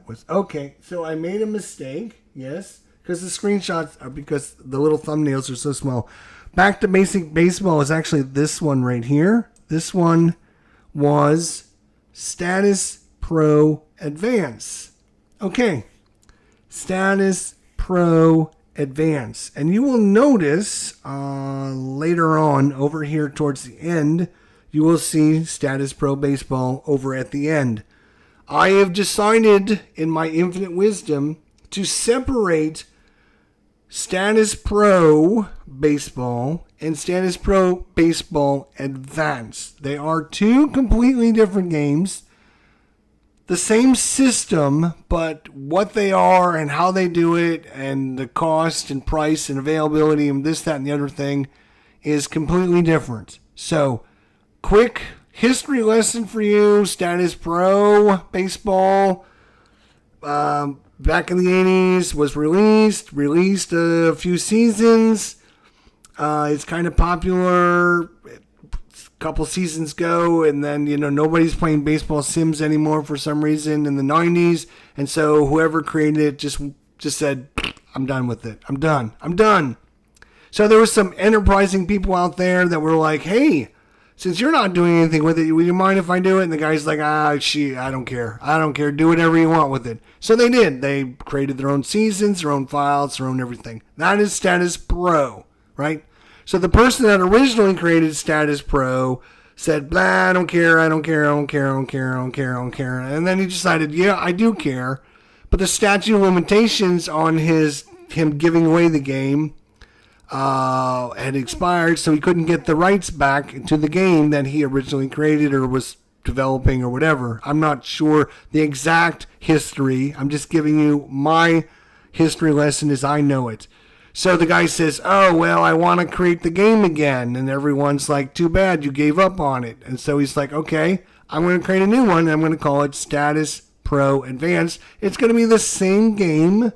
was? Okay, so I made a mistake. Yes, because the screenshots are because the little thumbnails are so small. Back to basic baseball is actually this one right here. This one was Status Pro Advance. Okay, Status Pro Advance. And you will notice later on over here towards the end, you will see Status Pro Baseball over at the end. I have decided in my infinite wisdom to separate Status Pro Baseball and Status Pro Baseball Advance. They are two completely different games. The same system, but what they are and how they do it and the cost and price and availability and this, that, and the other thing is completely different. So, quick history lesson for you. Status Pro Baseball back in the 80s was released a few seasons. It's kind of popular. A couple seasons go, and then nobody's playing baseball sims anymore for some reason in the 90s, and so whoever created it just said, I'm done with it. I'm done. So there was some enterprising people out there that were like, hey, since you're not doing anything with it, would you mind if I do it? And the guy's like, I don't care. Do whatever you want with it. So they did. They created their own seasons, their own files, their own everything. That is Status Pro, right? So the person that originally created Status Pro said, blah, I don't care. And then he decided, yeah, I do care. But the statute of limitations on him giving away the game had expired, so he couldn't get the rights back to the game that he originally created or was developing or whatever. I'm not sure the exact history. I'm just giving you my history lesson as I know it. So the guy says, oh, well, I want to create the game again. And everyone's like, too bad, you gave up on it. And so he's like, okay, I'm going to create a new one. And I'm going to call it Status Pro Advance. It's going to be the same game,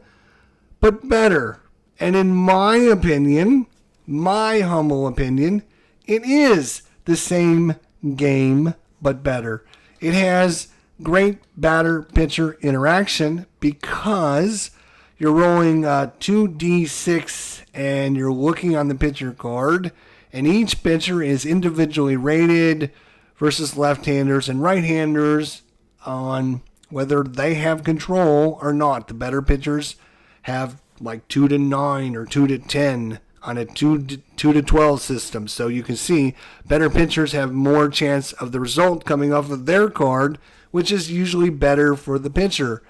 but better. And in my opinion, my humble opinion, it is the same game, but better. It has great batter-pitcher interaction because you're rolling 2d6 and you're looking on the pitcher card, and each pitcher is individually rated versus left-handers and right-handers on whether they have control or not. The better pitchers have like 2 to 9 or 2 to 10 on a 2 to 12 system. So you can see better pitchers have more chance of the result coming off of their card, which is usually better for the pitcher.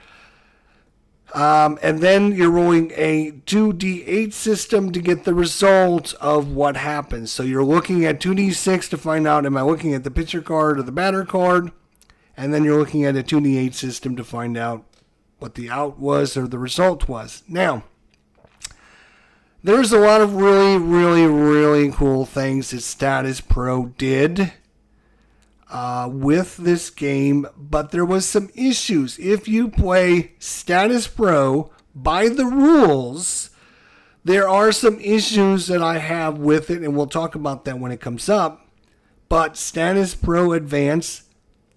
And then you're rolling a 2d8 system to get the result of what happens. So you're looking at 2d6 to find out, am I looking at the pitcher card or the batter card? And then you're looking at a 2d8 system to find out what the out was or the result was. Now, there's a lot of really, really, really cool things that Status Pro did. with this game, but there was some issues. If you play Status Pro by the rules, there are some issues that I have with it, and we'll talk about that when it comes up. But Status Pro Advance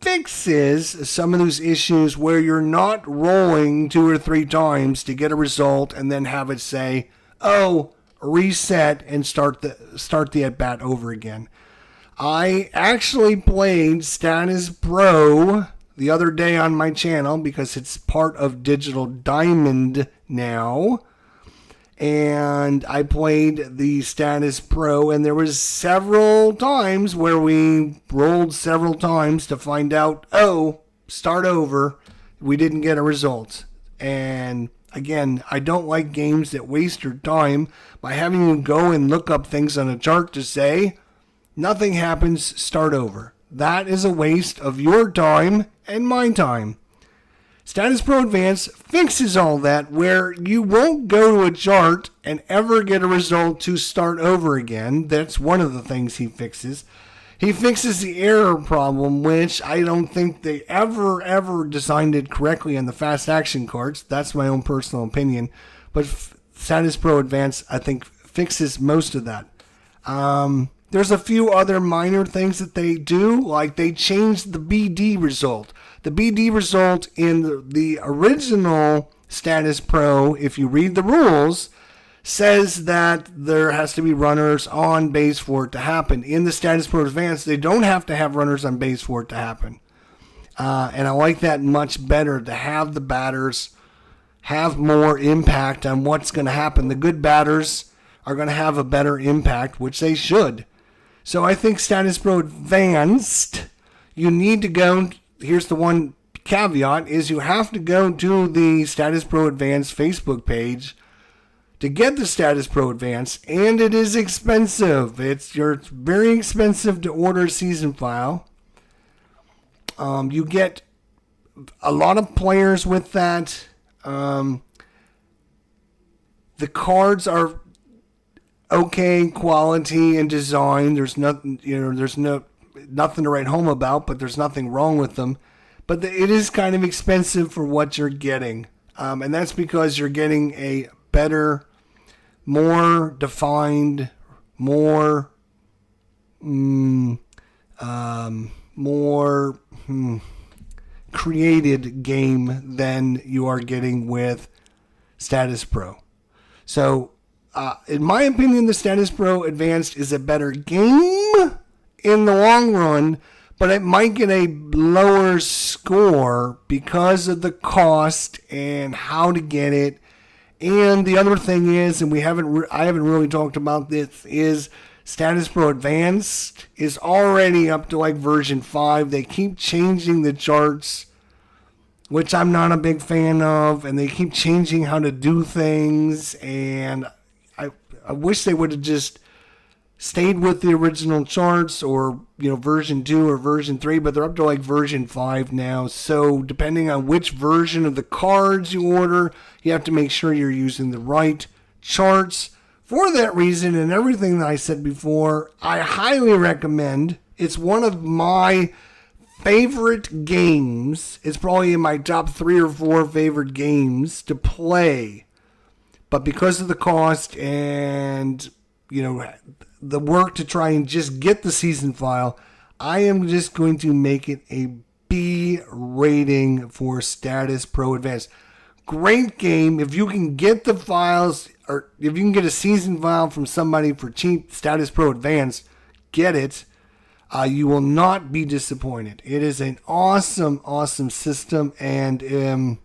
fixes some of those issues where you're not rolling 2 or 3 times to get a result and then have it say, oh, reset and start the at bat over again. I actually played Status Pro the other day on my channel because it's part of Digital Diamond now. And I played the Status Pro, and there was several times where we rolled several times to find out, oh, start over. We didn't get a result. And again, I don't like games that waste your time by having you go and look up things on a chart to say, nothing happens, start over. That is a waste of your time and my time. Status Pro Advance fixes all that where you won't go to a chart and ever get a result to start over again. That's one of the things he fixes. He fixes the error problem, which I don't think they ever designed it correctly on the fast action cards. That's my own personal opinion. But Status Pro Advance, I think, fixes most of that. There's a few other minor things that they do, like they changed the BD result. The BD result in the original Status Pro, if you read the rules, says that there has to be runners on base for it to happen. In the Status Pro Advance, they don't have to have runners on base for it to happen. And I like that much better, to have the batters have more impact on what's going to happen. The good batters are going to have a better impact, which they should. So I think Status Pro Advanced, you need to go, here's the one caveat, is you have to go to the Status Pro Advanced Facebook page to get the Status Pro Advance, and it is expensive. It's very expensive to order a season file. You get a lot of players with that. The cards are okay quality and design. There's nothing, nothing to write home about, but there's nothing wrong with them. But it is kind of expensive for what you're getting. And that's because you're getting a better, more defined, more created game than you are getting with Status Pro. So, in my opinion, the Status Pro Advanced is a better game in the long run, but it might get a lower score because of the cost and how to get it. And the other thing is, and I haven't really talked about this, is Status Pro Advanced is already up to like version 5. They keep changing the charts, which I'm not a big fan of, and they keep changing how to do things, and I wish they would have just stayed with the original charts, or version 2 or version 3, but they're up to like version 5 now. So depending on which version of the cards you order, you have to make sure you're using the right charts. For that reason and everything that I said before, I highly recommend. It's one of my favorite games. It's probably in my top 3 or 4 favorite games to play. But because of the cost and, the work to try and just get the season file, I am just going to make it a B rating for Status Pro Advanced. Great game. If you can get the files, or if you can get a season file from somebody for cheap, Status Pro Advanced, get it. You will not be disappointed. It is an awesome, awesome system. And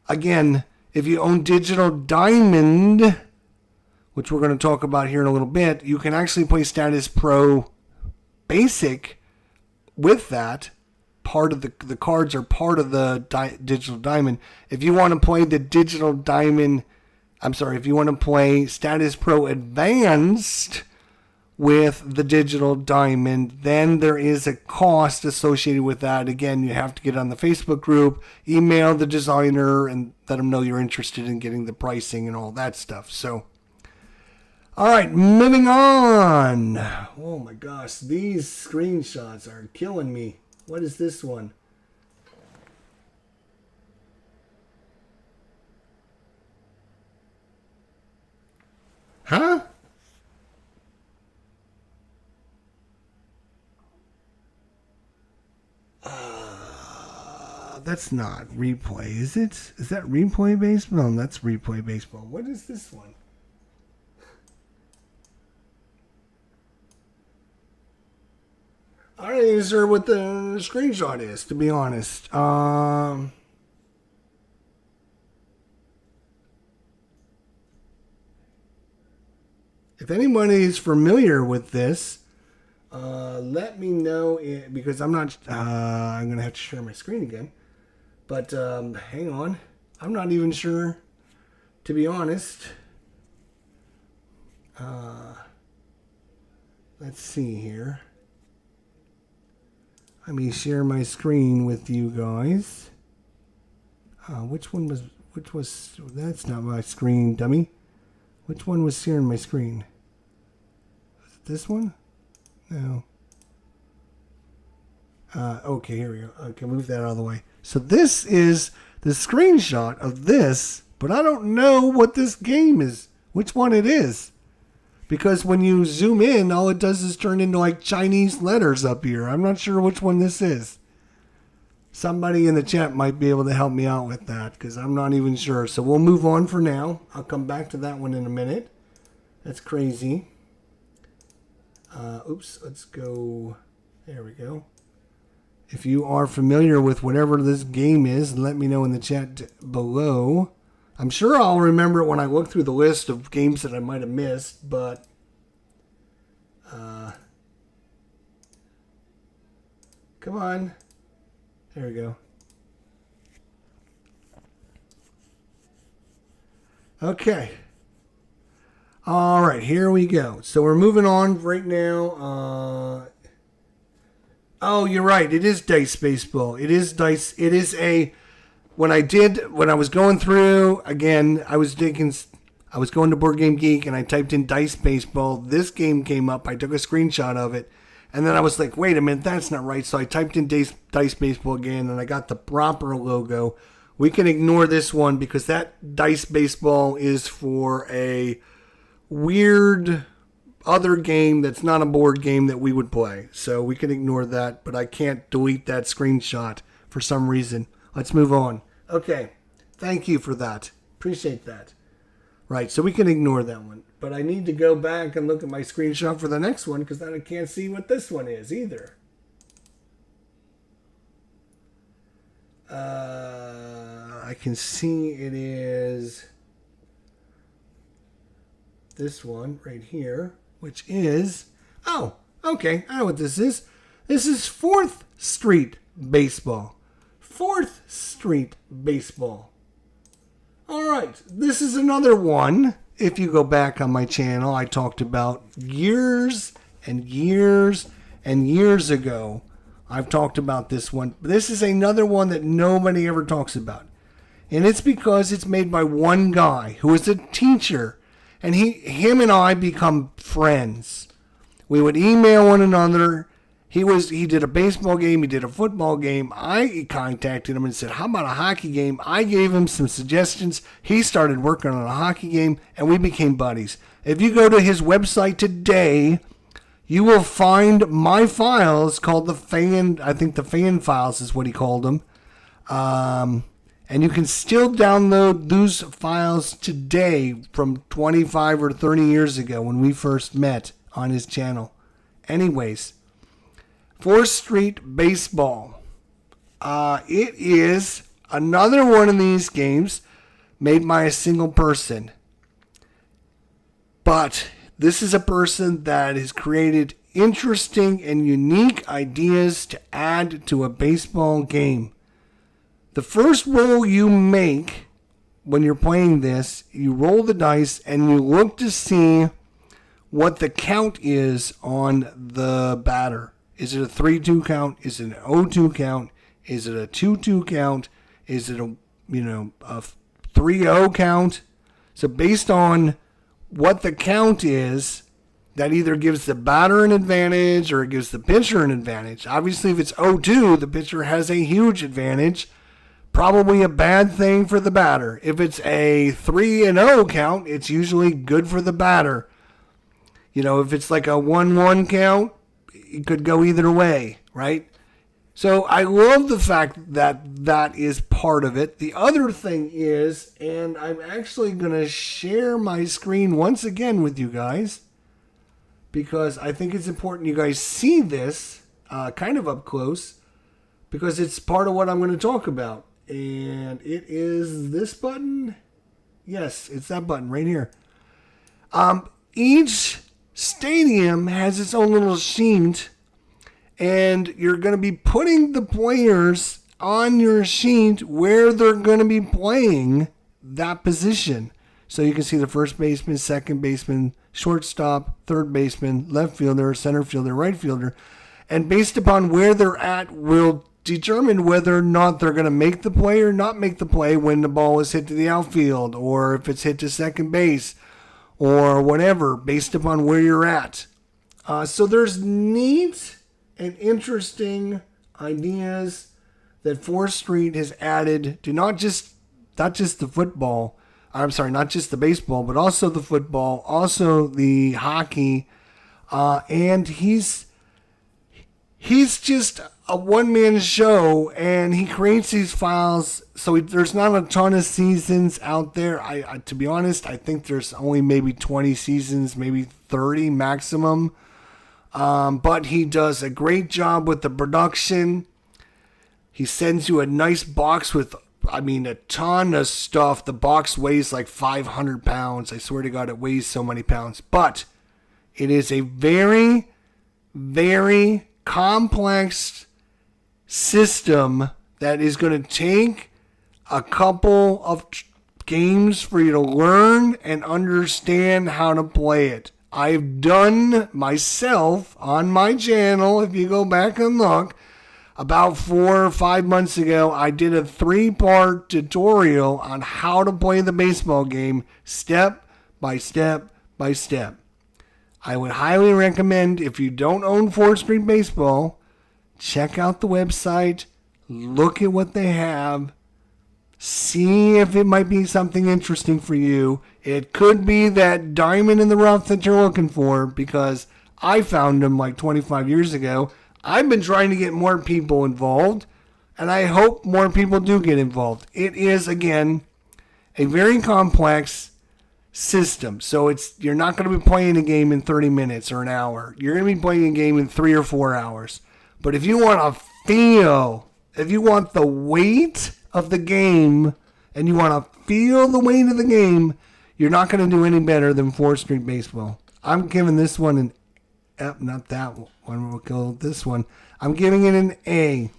again, if you own Digital Diamond, which we're going to talk about here in a little bit, you can actually play Status Pro Basic with that. Part of the cards are part of the Digital Diamond. If you want to play the Digital Diamond, if you want to play Status Pro Advanced with the Digital Diamond, then there is a cost associated with that. Again, you have to get on the Facebook group, email the designer, and let them know you're interested in getting the pricing and all that stuff. So, All right, moving on. Oh my gosh, these screenshots are killing me. What is this one? Huh? That's not replay, is it? Is that replay baseball? No, that's replay baseball. What is this one? I don't even sure what the screenshot is, to be honest. If anybody is familiar with this, let me know, because I'm not, I'm going to have to share my screen again. But hang on. I'm not even sure, to be honest. Let's see here. Let me share my screen with you guys. Which was, that's not my screen, dummy. Which one was sharing my screen? Was it this one? No. Okay, here we go. Okay, move that out of the way. So this is the screenshot of this, but I don't know what this game is, which one it is. Because when you zoom in, all it does is turn into like Chinese letters up here. I'm not sure which one this is. Somebody in the chat might be able to help me out with that, because I'm not even sure. So we'll move on for now. I'll come back to that one in a minute. That's crazy. Oops, let's go. There we go. If you are familiar with whatever this game is, let me know in the chat below. I'm sure I'll remember it when I look through the list of games that I might have missed, but come on. There we go. Okay. All right, here we go. So we're moving on right now. Oh, you're right. It is Dice Baseball. It is Dice. It is a... When I was going through, again, I was going to BoardGameGeek and I typed in Dice Baseball. This game came up. I took a screenshot of it. And then I was like, wait a minute, that's not right. So I typed in Dice Baseball again and I got the proper logo. We can ignore this one because that Dice Baseball is for a weird other game that's not a board game that we would play. So we can ignore that, but I can't delete that screenshot for some reason. Let's move on. Okay. Thank you for that. Appreciate that. Right, so we can ignore that one. But I need to go back and look at my screenshot for the next one because then I can't see what this one is either. I can see it is this one right here, which is... Oh, okay. I know what this is. This is 4th Street Baseball. 4th Street Baseball. All right, this is another one. If you go back on my channel, I talked about years and years and years ago. I've talked about this one. This is another one that nobody ever talks about. And it's because it's made by one guy who is a teacher. And him and I become friends. We would email one another. He did a baseball game. He did a football game. I contacted him and said, how about a hockey game? I gave him some suggestions. He started working on a hockey game, and we became buddies. If you go to his website today, you will find my files called the fan files is what he called them. And you can still download those files today from 25 or 30 years ago when we first met on his channel. Anyways, 4th Street Baseball. It is another one of these games made by a single person. But this is a person that has created interesting and unique ideas to add to a baseball game. The first roll you make when you're playing this, you roll the dice and you look to see what the count is on the batter. Is it a 3-2 count? Is it an 0-2 count? Is it a 2-2 count? Is it a 3-0 count? So based on what the count is that either gives the batter an advantage or it gives the pitcher an advantage. Obviously, if it's 0-2, the pitcher has a huge advantage. Probably a bad thing for the batter. If it's a 3-0 count, it's usually good for the batter. You know, if it's like a 1-1 count, it could go either way, right? So I love the fact that that is part of it. The other thing is, and I'm actually going to share my screen once again with you guys, because I think it's important you guys see this kind of up close, because it's part of what I'm going to talk about. And it is this button. Yes, it's that button right here. Each stadium has its own little sheet, and you're going to be putting the players on your sheet where they're going to be playing that position. So you can see the first baseman, second baseman, shortstop, third baseman, left fielder, center fielder, right fielder. And based upon where they're at will determine whether or not they're going to make the play or not make the play when the ball is hit to the outfield, or if it's hit to second base, or whatever, based upon where you're at. So there's neat and interesting ideas that 4th Street has added to not just the football, not just the baseball, but also the football, also the hockey, and he's just a one-man show, and he creates these files. So there's not a ton of seasons out there. I to be honest, I think there's only maybe 20 seasons, maybe 30 maximum. But he does a great job with the production. He sends you a nice box with, a ton of stuff. The box weighs like 500 pounds. I swear to God, it weighs so many pounds. But it is a very, very complex system that is going to take a couple of games for you to learn and understand how to play it. I've done myself on my channel, if you go back and look, about 4 or 5 months ago, I did a 3-part tutorial on how to play the baseball game step by step by step. I would highly recommend, if you don't own 4th Street Baseball, check out the website, look at what they have, see if it might be something interesting for you. It could be that diamond in the rough that you're looking for, because I found them like 25 years ago. I've been trying to get more people involved, and I hope more people do get involved. It is, again, a very complex system. So you're not going to be playing a game in 30 minutes or an hour. You're going to be playing a game in 3 or 4 hours. But if you want if you want the weight of the game, and you want to feel the weight of the game, you're not going to do any better than 4th Street Baseball. I'm giving this one not that one, we'll go with this one. I'm giving it an A.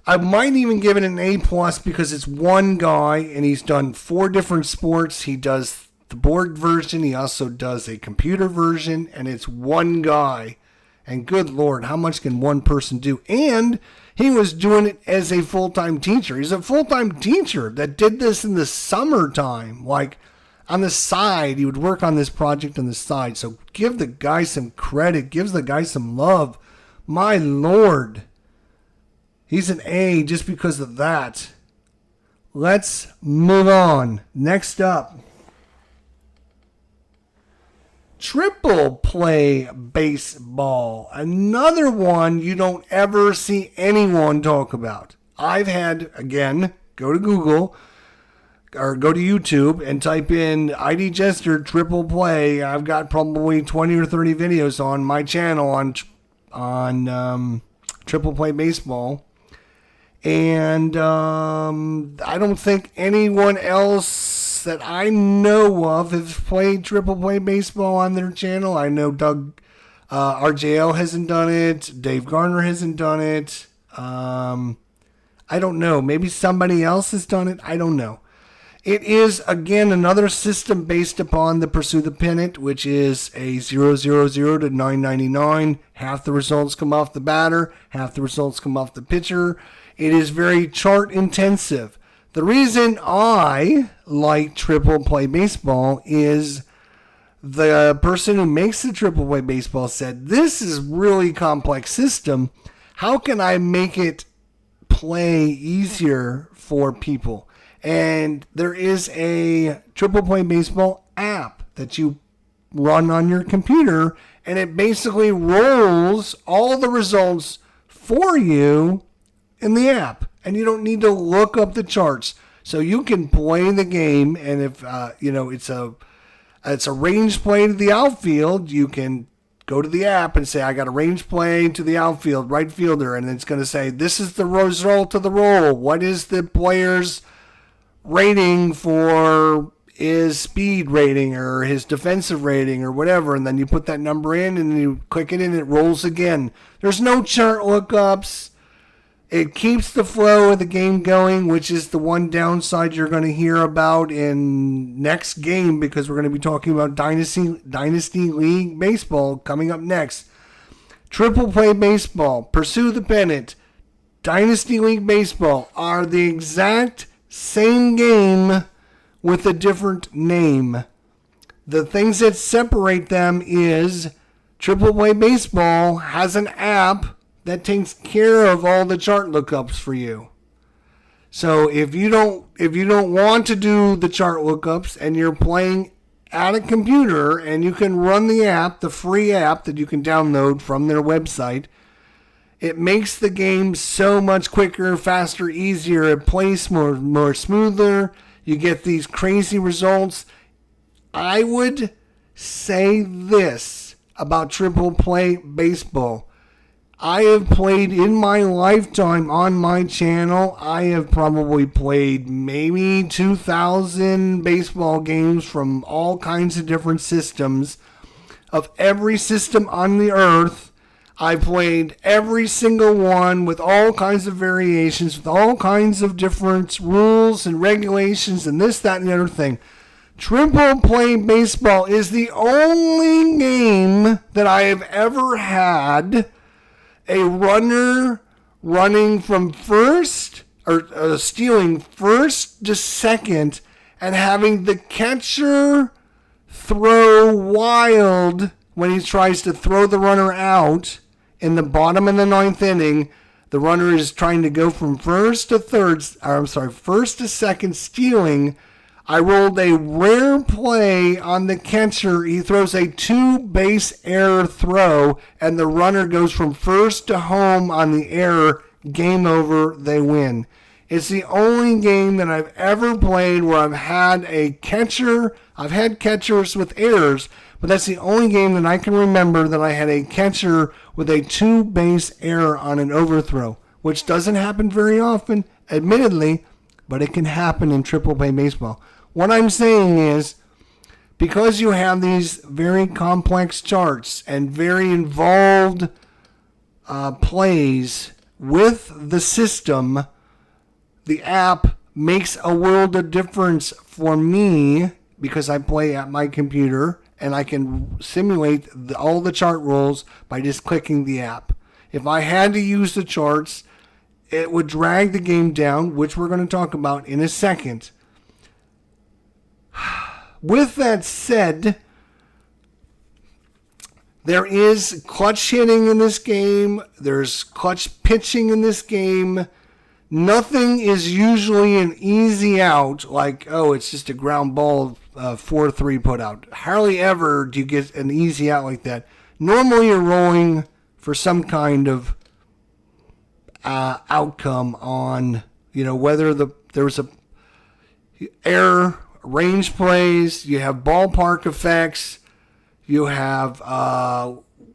I might even give it an A+, because it's one guy, and he's done 4 different sports. He does the board version, he also does a computer version, and it's one guy. And good Lord, how much can one person do? And he was doing it as a full-time teacher. He's a full-time teacher that did this in the summertime. Like, on the side, he would work on this project on the side. So give the guy some credit. Gives the guy some love. My Lord. He's an A just because of that. Let's move on. Next up. Triple Play Baseball. Another one you don't ever see anyone talk about. I've had, again, go to Google or go to YouTube and type in ID Jester Triple Play. I've got probably 20 or 30 videos on my channel on Triple Play Baseball. And I don't think anyone else that I know of has played Triple Play Baseball on their channel. I know Doug RJL hasn't done it. Dave Garner hasn't done it. I don't know. Maybe somebody else has done it. I don't know. It is, again, another system based upon the Pursue the Pennant, which is a 000 to 999. Half the results come off the batter, half the results come off the pitcher. It is very chart intensive. The reason I like Triple Play Baseball is the person who makes the Triple Play Baseball said, this is really complex system. How can I make it play easier for people? And there is a Triple Play Baseball app that you run on your computer, and it basically rolls all the results for you in the app, and you don't need to look up the charts. So you can play the game, and if it's a range play to the outfield, you can go to the app and say, I got a range play to the outfield, right fielder, and it's going to say, this is the result of the roll. What is the player's rating for his speed rating or his defensive rating or whatever? And then you put that number in and you click it in and it rolls again. There's no chart lookups. It keeps the flow of the game going, which is the one downside you're going to hear about in next game, because we're going to be talking about Dynasty League Baseball coming up next. Triple Play Baseball, Pursue the Pennant, Dynasty League Baseball are the exact same game with a different name. The things that separate them is Triple Play Baseball has an app that takes care of all the chart lookups for you. So if you don't want to do the chart lookups and you're playing at a computer and you can run the app, the free app that you can download from their website, it makes the game so much quicker, faster, easier. It plays more smoother. You get these crazy results. I would say this about Triple Play Baseball. I have played in my lifetime on my channel, I have probably played maybe 2,000 baseball games from all kinds of different systems. Of every system on the earth, I played every single one with all kinds of variations, with all kinds of different rules and regulations and this, that, and the other thing. Triple Play Baseball is the only game that I have ever had a runner running from first, or stealing first to second, and having the catcher throw wild when he tries to throw the runner out in the bottom of the ninth inning. The runner is trying to go from first to second, stealing. I rolled a rare play on the catcher. He throws a 2-base error throw, and the runner goes from first to home on the error. Game over, they win. It's the only game that I've ever played where I've had a catcher. I've had catchers with errors, but that's the only game that I can remember that I had a catcher with a 2-base error on an overthrow, which doesn't happen very often, admittedly, but it can happen in Triple Play Baseball. What I'm saying is, because you have these very complex charts and very involved plays with the system, the app makes a world of difference for me, because I play at my computer and I can simulate all the chart rolls by just clicking the app. If I had to use the charts, it would drag the game down, which we're going to talk about in a second. With that said, there is clutch hitting in this game. There's clutch pitching in this game. Nothing is usually an easy out, like, oh, it's just a ground ball 4-3 put out. Hardly ever do you get an easy out like that. Normally you're rolling for some kind of outcome on, whether there was a error, range plays, you have ballpark effects, you have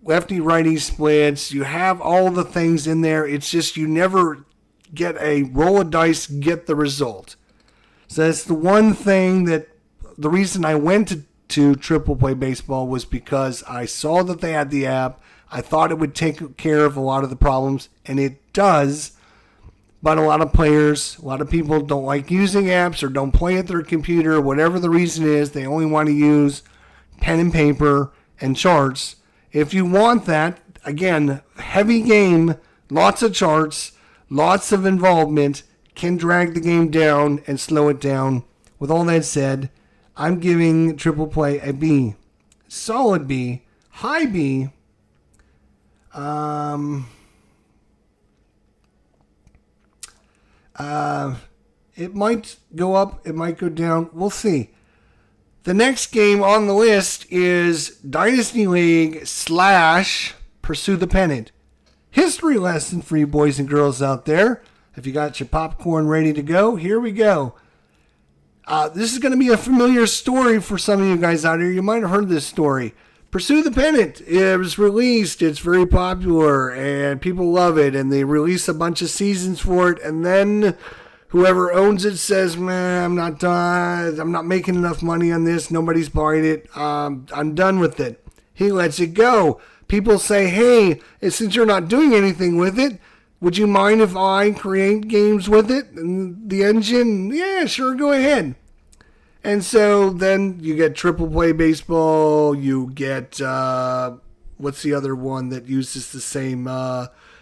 lefty-righty splits, you have all the things in there. It's just you never get a roll of dice, get the result. So that's the one thing that, the reason I went to Triple Play Baseball was because I saw that they had the app. I thought it would take care of a lot of the problems, and it does. But a lot of people don't like using apps or don't play at their computer, whatever the reason is. They only want to use pen and paper and charts. If you want that, again, heavy game, lots of charts, lots of involvement, can drag the game down and slow it down. With all that said, I'm giving Triple Play a B. Solid B. High B. It might go up, it might go down. We'll see. The next game on the list is Dynasty League / Pursue the Pennant. History lesson for you boys and girls out there. If you got your popcorn ready to go, here we go. This is going to be a familiar story for some of you guys out here. You might have heard this story. Pursue the Pennant. It was released. It's very popular, and people love it. And they release a bunch of seasons for it, and then whoever owns it says, "Man, I'm not done. I'm not making enough money on this. Nobody's buying it. I'm done with it." He lets it go. People say, "Hey, since you're not doing anything with it, would you mind if I create games with it?" And the engine, yeah, sure, go ahead. And so then you get Triple Play Baseball. You get, what's the other one that uses the same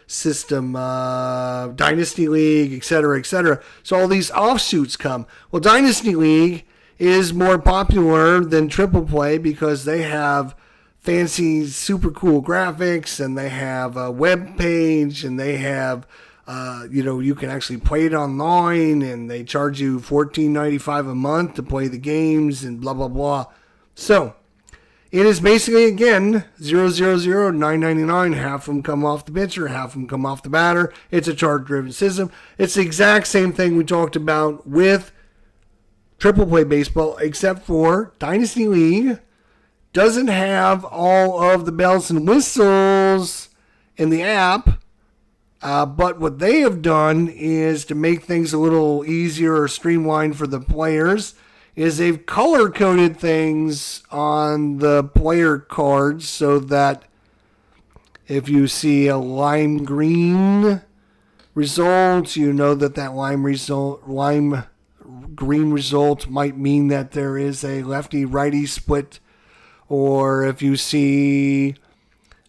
system? Dynasty League, etc., etc. So all these offshoots come. Well, Dynasty League is more popular than Triple Play because they have fancy, super cool graphics, and they have a web page, and they have, you can actually play it online, and they charge you $14.95 a month to play the games, and blah, blah, blah. So it is basically, again, 0, 0, 0, $9.99. Half of them come off the pitcher, half of them come off the batter. It's a chart-driven system. It's the exact same thing we talked about with Triple Play Baseball, except for Dynasty League doesn't have all of the bells and whistles in the app, but what they have done is to make things a little easier or streamlined for the players is they've color-coded things on the player cards so that if you see a lime green result, you know that lime green result might mean that there is a lefty-righty split. Or if you see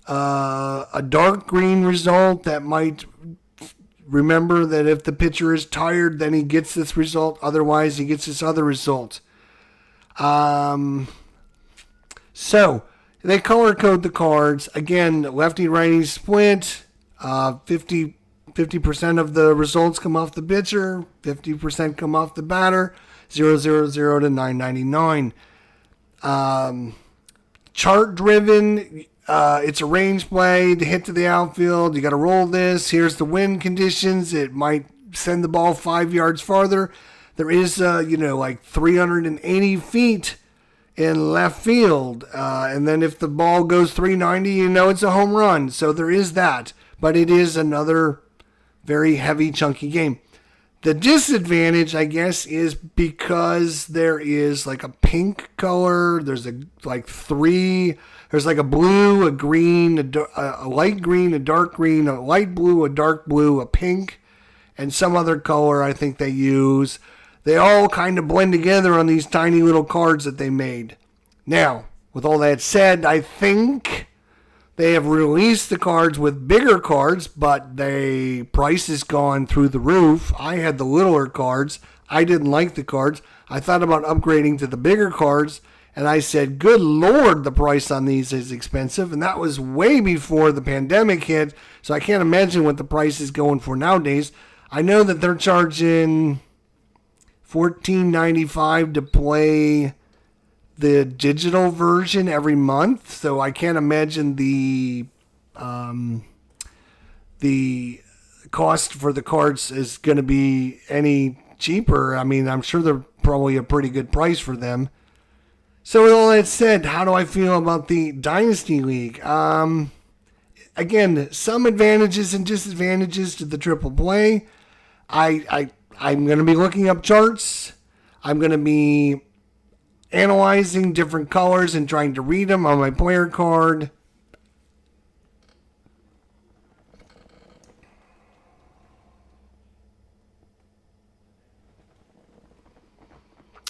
a dark green result, that might remember that if the pitcher is tired, then he gets this result. Otherwise, he gets this other result. So they color code the cards. Again, lefty-righty split. 50% of the results come off the pitcher. 50% come off the batter. 0, 0, 0 to $9.99. Chart driven, it's a range play to hit to the outfield. You got to roll this. Here's the wind conditions. It might send the ball 5 yards farther. There is, like 380 feet in left field. And then if the ball goes 390, it's a home run. So there is that. But it is another very heavy, chunky game. The disadvantage, I guess, is because there is like a pink color. There's three. There's like a blue, a green, a light green, a dark green, a light blue, a dark blue, a pink, and some other color I think they use. They all kind of blend together on these tiny little cards that they made. Now, with all that said, I think they have released the cards with bigger cards, but the price has gone through the roof. I had the littler cards. I didn't like the cards. I thought about upgrading to the bigger cards, and I said, good Lord, the price on these is expensive. And that was way before the pandemic hit, so I can't imagine what the price is going for nowadays. I know that they're charging $14.95 to play the digital version every month, so I can't imagine the cost for the cards is going to be any cheaper. I mean, I'm sure they're probably a pretty good price for them. So with all that said, how do I feel about the Dynasty League? Again, some advantages and disadvantages to the Triple Play. I'm going to be looking up charts. I'm going to be analyzing different colors and trying to read them on my player card.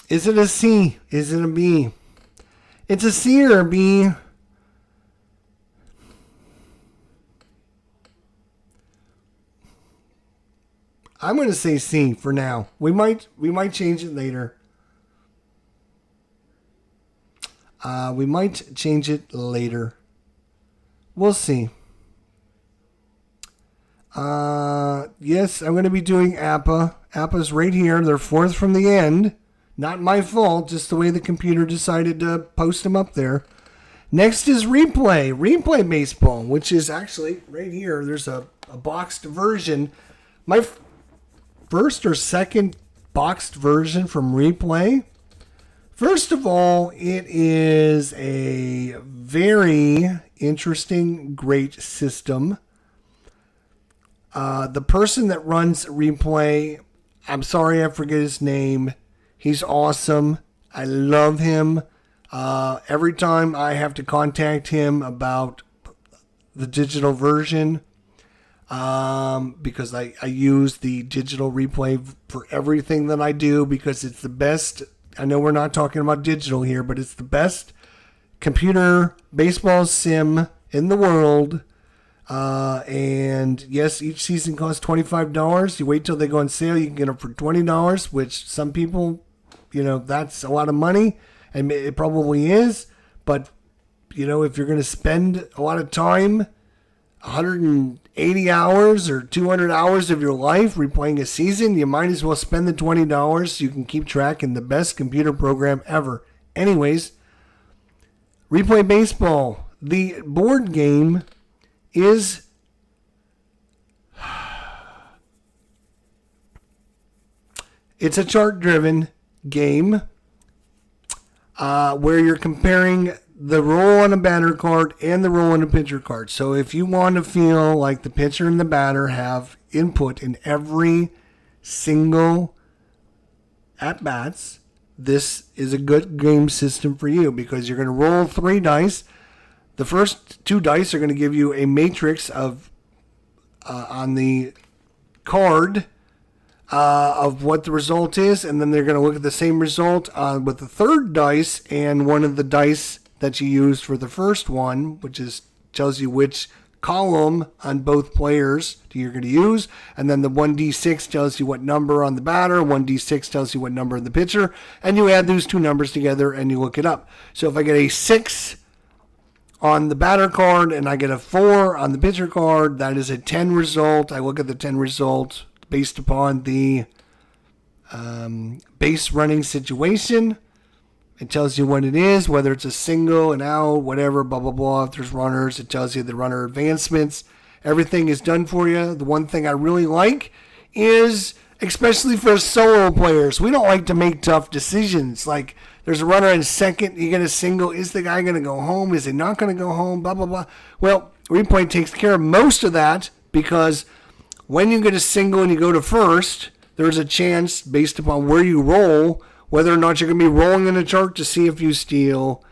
Is it a C? Is it a B? It's a C or a B. I'm going to say C for now. We might change it later. We might change it later. We'll see. Yes, I'm going to be doing Appa. Appa's right here. They're fourth from the end. Not my fault, just the way the computer decided to post them up there. Next is Replay Baseball, which is actually right here. There's a boxed version. My first or second boxed version from Replay. First of all, it is a very interesting, great system. The person that runs Replay, I'm sorry I forget his name. He's awesome. I love him. Every time I have to contact him about the digital version, because I use the digital Replay for everything that I do, because it's the best. I know we're not talking about digital here, but it's the best computer baseball sim in the world. And yes, each season costs $25. You wait till they go on sale, you can get them for $20, which some people, that's a lot of money, and it probably is. But, if you're going to spend a lot of time, 180 hours or 200 hours of your life replaying a season, you might as well spend the $20 so you can keep track in the best computer program ever. Anyways, Replay Baseball, the board game is it's a chart-driven game where you're comparing the roll on a batter card and the roll on a pitcher card. So if you want to feel like the pitcher and the batter have input in every single at-bats, this is a good game system for you, because you're going to roll 3 dice. The first 2 dice are going to give you a matrix of on the card of what the result is, and then they're going to look at the same result with the third dice and one of the dice that you used for the first one, which tells you which column on both players you're going to use, and then the 1d6 tells you what number on the batter, 1d6 tells you what number on the pitcher, and you add those 2 numbers together and you look it up. So if I get a 6 on the batter card and I get a 4 on the pitcher card, that is a 10 result. I look at the 10 result based upon the base running situation. It tells you what it is, whether it's a single, an out, whatever, blah, blah, blah. If there's runners, it tells you the runner advancements. Everything is done for you. The one thing I really like is, especially for solo players, we don't like to make tough decisions. Like, there's a runner in second, you get a single. Is the guy going to go home? Is he not going to go home? Blah, blah, blah. Well, Replay takes care of most of that, because when you get a single and you go to first, there's a chance, based upon where you roll, whether or not you're going to be rolling in a chart to see if you steal,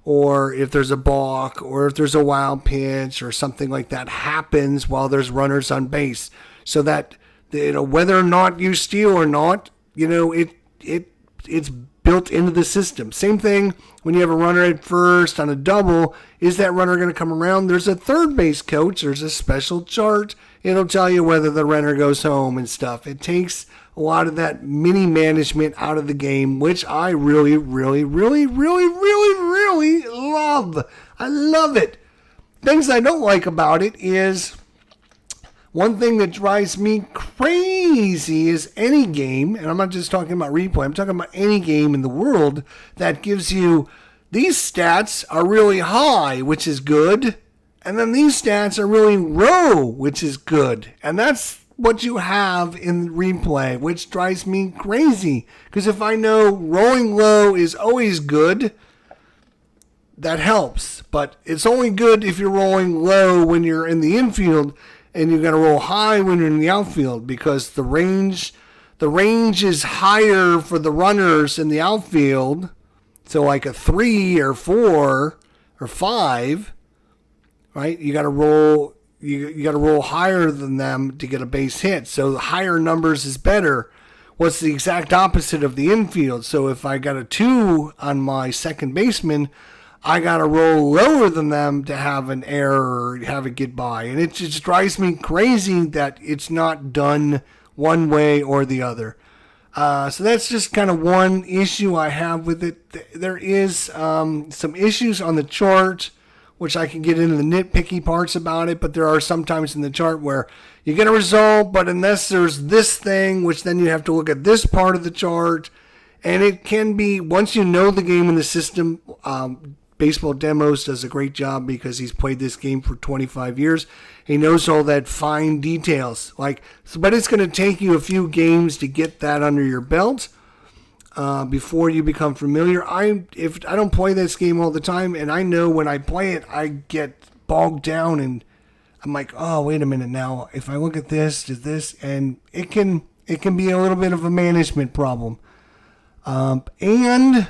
or if there's a balk, or if there's a wild pitch, or something like that happens while there's runners on base. So that, whether or not you steal or not, it's built into the system. Same thing when you have a runner at first on a double. Is that runner going to come around? There's a third base coach. There's a special chart. It'll tell you whether the runner goes home and stuff. It takes a lot of that mini management out of the game, which I really, really, really, really, really, really love. I love it. Things I don't like about it is, one thing that drives me crazy is any game, and I'm not just talking about Replay, I'm talking about any game in the world that gives you, these stats are really high, which is good, and then these stats are really low, which is good. And that's what you have in Replay, which drives me crazy. Because if I know rolling low is always good, that helps. But it's only good if you're rolling low when you're in the infield, and you got to roll high when you're in the outfield, because the range is higher for the runners in the outfield. So like a 3 or 4 or 5, right? You got to roll. You got to roll higher than them to get a base hit. So the higher numbers is better. What's the exact opposite of the infield? So if I got a 2 on my second baseman, I got to roll lower than them to have an error or have it get by. And it just drives me crazy that it's not done one way or the other. So that's just kind of one issue I have with it. There is some issues on the chart, which I can get into the nitpicky parts about it, but there are some times in the chart where you get a result, but unless there's this thing, which then you have to look at this part of the chart, and it can be, once you know the game and the system, Baseball Demos does a great job because he's played this game for 25 years. He knows all that fine details. But it's going to take you a few games to get that under your belt before you become familiar. If I don't play this game all the time, and I know when I play it, I get bogged down, and I'm like, oh, wait a minute now. If I look at this, and it can be a little bit of a management problem. And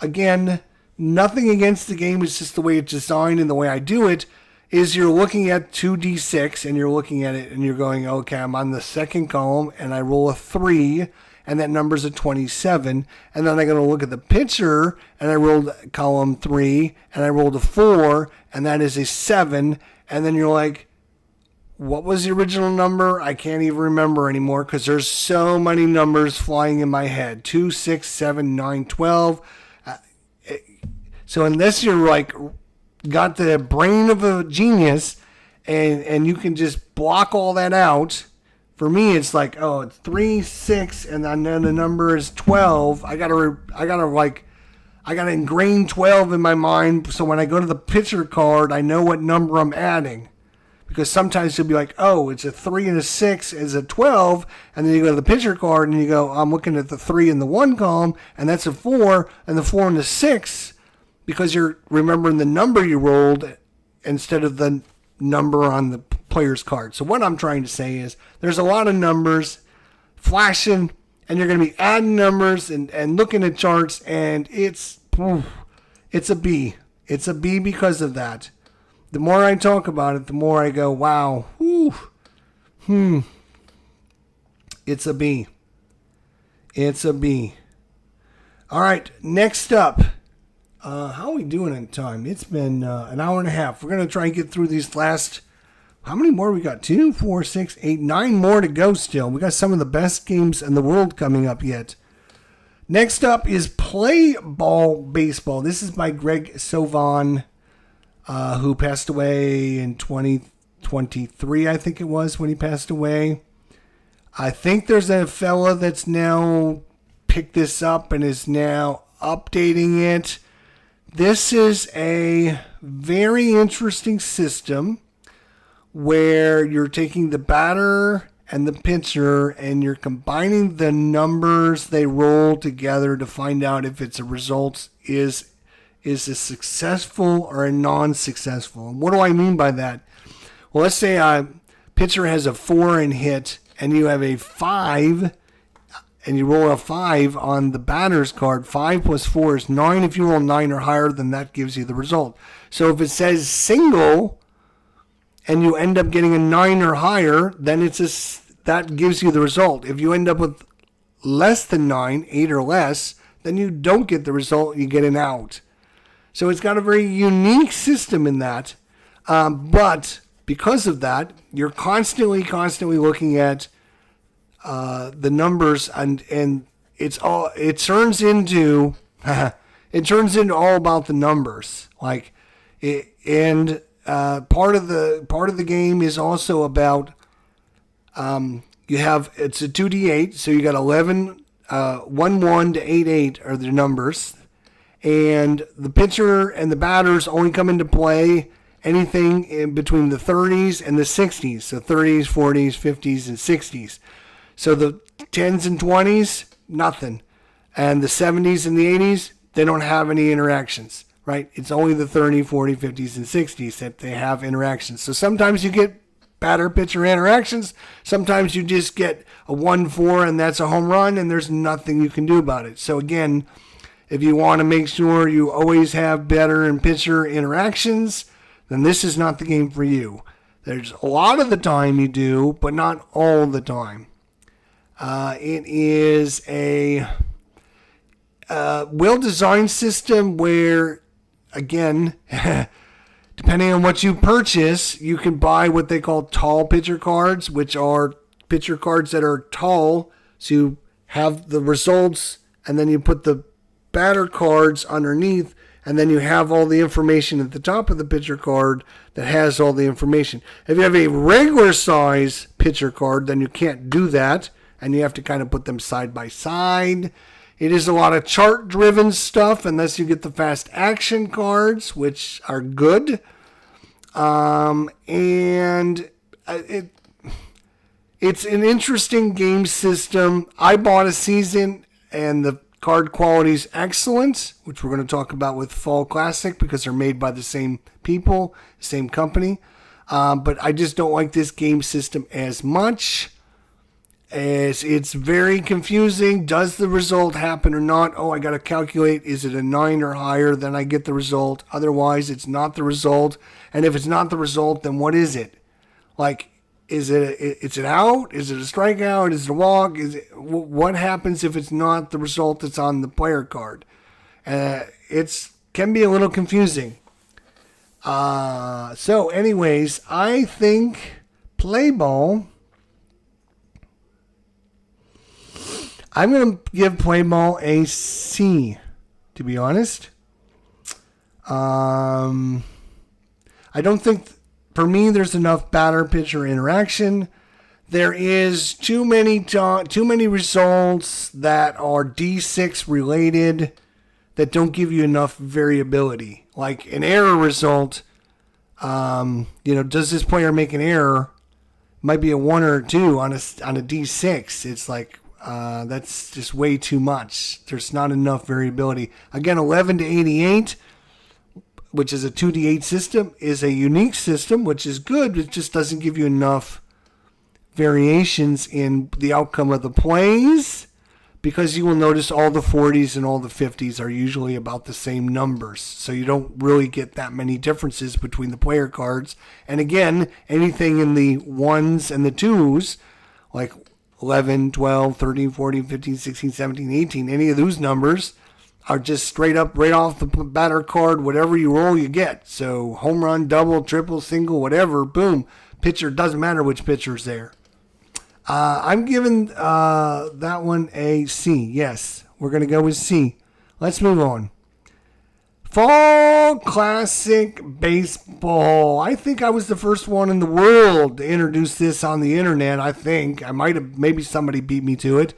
again, nothing against the game. It's just the way it's designed and the way I do it. Is you're looking at 2d6 and you're looking at it and you're going, okay, I'm on the second column and I roll a 3 and that number's a 27. And then I'm going to look at the pitcher and I rolled column 3 and I rolled a 4 and that is a 7. And then you're like, what was the original number? I can't even remember anymore because there's so many numbers flying in my head. 2, 6, 7, 9, 12. So unless you're got the brain of a genius and you can just block all that out, for me it's like, oh, it's 3, 6, and then the number is 12. I gotta ingrain 12 in my mind, so when I go to the pitcher card, I know what number I'm adding. Because sometimes you'll be like, oh, it's a 3 and a 6, it's a 12, and then you go to the pitcher card and you go, I'm looking at the 3 in the 1 column, and that's a 4, and the 4 and the 6, because you're remembering the number you rolled instead of the number on the player's card. So what I'm trying to say is there's a lot of numbers flashing, and you're going to be adding numbers and looking at charts, and it's a B. It's a B because of that. The more I talk about it, the more I go, wow, it's a B. It's a B. All right, next up. How are we doing in time? It's been an hour and a half. We're going to try and get through these last... How many more we got? 2, 4, 6, 8, 9 more to go still. We got some of the best games in the world coming up yet. Next up is Play Ball Baseball. This is by Greg Sovan, who passed away in 2023, I think it was, when he passed away. I think there's a fella that's now picked this up and is now updating it. This is a very interesting system where you're taking the batter and the pitcher and you're combining the numbers they roll together to find out if it's a result is a successful or a non-successful. And what do I mean by that? Well, let's say a pitcher has a 4 in hit and you have a 5 and you roll a 5 on the batter's card. 5 plus 4 is 9. If you roll 9 or higher, then that gives you the result. So if it says single and you end up getting a 9 or higher, then that gives you the result. If you end up with less than 9, 8 or less, then you don't get the result. You get an out. So it's got a very unique system in that. But because of that, you're constantly looking at the numbers, and it turns into all about the numbers. Part of the game is also about it's a 2d8, so you got 11, 1 to 8 are the numbers, and the pitcher and the batters only come into play anything in between the 30s and the 60s, so 30s, 40s, 50s, and 60s. So the 10s and 20s, nothing. And the 70s and the 80s, they don't have any interactions, right? It's only the 30, 40, 50s, and 60s that they have interactions. So sometimes you get batter-pitcher interactions. Sometimes you just get a 1-4 and that's a home run and there's nothing you can do about it. So again, if you want to make sure you always have batter and pitcher interactions, then this is not the game for you. There's a lot of the time you do, but not all the time. It is a well-designed system where, again, depending on what you purchase, you can buy what they call tall pitcher cards, which are pitcher cards that are tall. So you have the results, and then you put the batter cards underneath, and then you have all the information at the top of the pitcher card that has all the information. If you have a regular size pitcher card, then you can't do that, and you have to kind of put them side by side. It is a lot of chart-driven stuff, unless you get the fast action cards, which are good. It's an interesting game system. I bought a season, and the card quality is excellent, which we're going to talk about with Fall Classic because they're made by the same people, same company. But I just don't like this game system as much. As it's very confusing. Does the result happen or not? Oh, I got to calculate. Is it a 9 or higher? Then I get the result. Otherwise, it's not the result. And if it's not the result, then what is it? Like, is it an out? Is it a strikeout? Is it a walk? What happens if it's not the result that's on the player card? It can be a little confusing. So anyways, I think Play Ball. I'm going to give Play Ball a C, to be honest. I don't think, for me, there's enough batter-pitcher interaction. There is too many results that are D6 related that don't give you enough variability. Like an error result, does this player make an error? Might be a 1 or a 2 on a D6. It's like, that's just way too much. There's not enough variability. Again, 11 to 88, which is a 2D8 system, is a unique system, which is good. It just doesn't give you enough variations in the outcome of the plays, because you will notice all the 40s and all the 50s are usually about the same numbers. So you don't really get that many differences between the player cards. And again, anything in the 1s and the 2s, like 11, 12, 13, 14, 15, 16, 17, 18, any of those numbers are just straight up right off the batter card. Whatever you roll, you get. So home run, double, triple, single, whatever, boom. Pitcher, doesn't matter which pitcher's there. I'm giving that one a C. Yes, we're going to go with C. Let's move on. Fall Classic Baseball. I think I was the first one in the world to introduce this on the internet. I think I might have, maybe somebody beat me to it,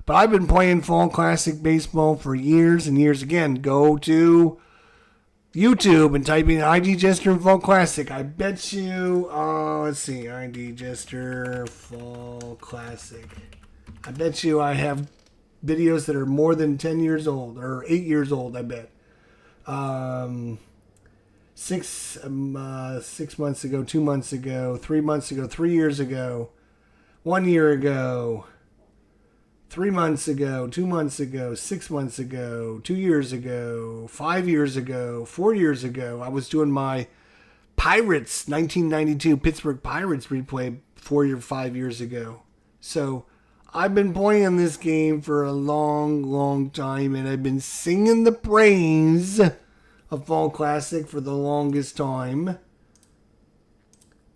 but I've been playing Fall Classic Baseball for years and years. Again, go to YouTube and type in ID Jester and Fall Classic. I bet you, let's see, ID Jester Fall Classic. I bet you I have videos that are more than 10 years old or 8 years old, I bet. 6 months ago, 2 months ago, 3 months ago, 3 years ago, 1 year ago, 3 months ago, 2 months ago, 6 months ago, 2 years ago, 5 years ago, 4 years ago. I was doing my Pirates 1992 Pittsburgh Pirates replay 4 or 5 years ago. So I've been playing this game for a long, long time, and I've been singing the praise of Fall Classic for the longest time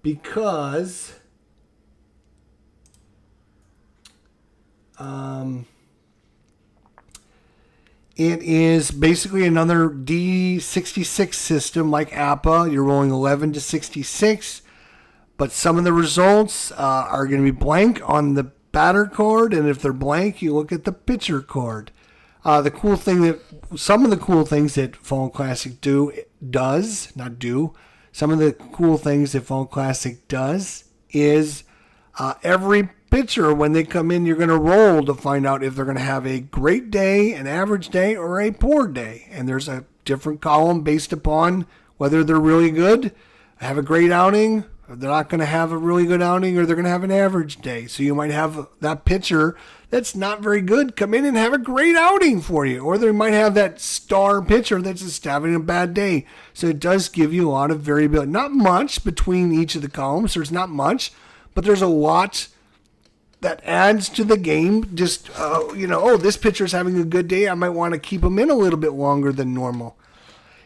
because it is basically another D66 system like Appa. You're rolling 11 to 66, but some of the results are going to be blank on the batter card, and if they're blank, you look at the pitcher card. Some of the cool things that Fall Classic does is every pitcher, when they come in, you're going to roll to find out if they're going to have a great day, an average day, or a poor day. And there's a different column based upon whether they're really good, have a great outing, or they're not going to have a really good outing, or they're going to have an average day. So you might have that pitcher that's not very good come in and have a great outing for you. Or they might have that star pitcher that's just having a bad day. So it does give you a lot of variability. Not much between each of the columns. There's not much, but there's a lot that adds to the game. Just, this pitcher's having a good day. I might want to keep him in a little bit longer than normal.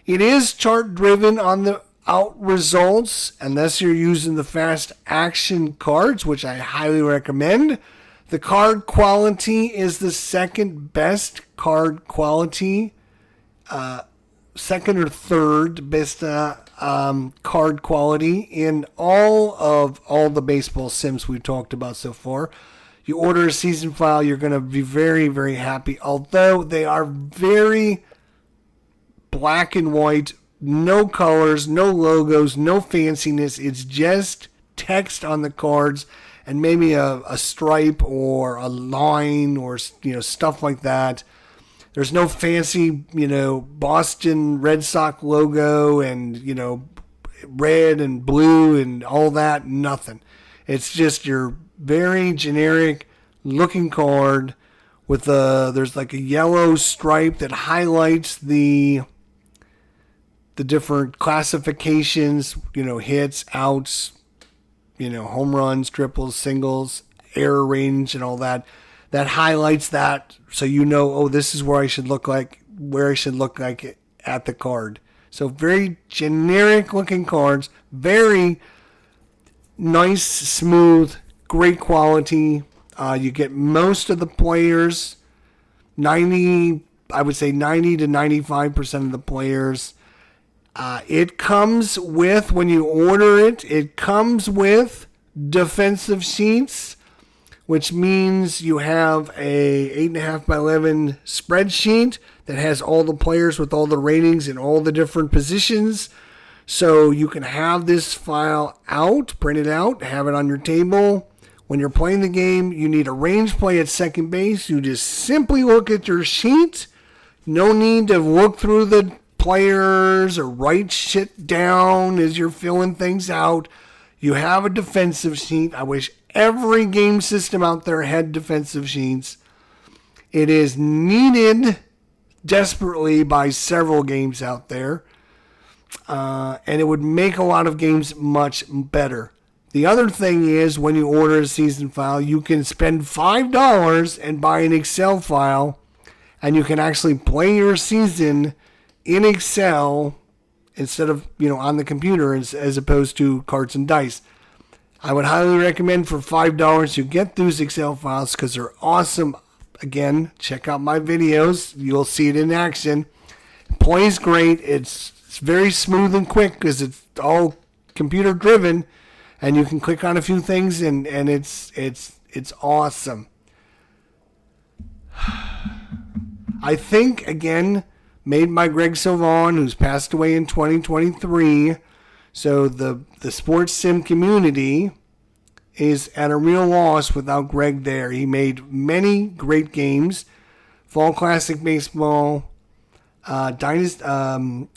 It is chart driven on the out results unless you're using the fast action cards, which I highly recommend. The card quality is the second best card quality, second or third best card quality in all the baseball sims we've talked about so far. You order a season file, you're going to be very, very happy. Although they are very black and white, no colors, no logos, no fanciness. It's just text on the cards and maybe a stripe or a line or stuff like that. There's no fancy, Boston Red Sox logo and, red and blue and all that. Nothing. It's just your very generic looking card with there's like a yellow stripe that highlights the different classifications, hits, outs, home runs, triples, singles, error range and all that. That highlights that so this is where I should look like at the card. So very generic looking cards, very nice, smooth, great quality. You get most of the players, I would say 90 to 95% of the players. It comes with, when you order it comes with defensive sheets, which means you have a 8.5 by 11 spreadsheet that has all the players with all the ratings in all the different positions. So you can have this file printed out, have it on your table. When you're playing the game, you need a range play at second base. You just simply look at your sheet. No need to look through the players or write shit down as you're filling things out. You have a defensive sheet. I wish every game system out there had defensive sheets. It is needed desperately by several games out there. And it would make a lot of games much better. The other thing is, when you order a season file, you can spend $5 and buy an Excel file, and you can actually play your season in Excel instead of, on the computer as opposed to cards and dice. I would highly recommend for $5 you get those Excel files because they're awesome. Again, check out my videos. You'll see it in action. It plays great. It's very smooth and quick because it's all computer driven, and you can click on a few things and it's awesome. I think, again, made by Greg Sylvan, who's passed away in 2023. So the sports sim community is at a real loss without Greg there. He made many great games. Fall Classic Baseball, Dynasty,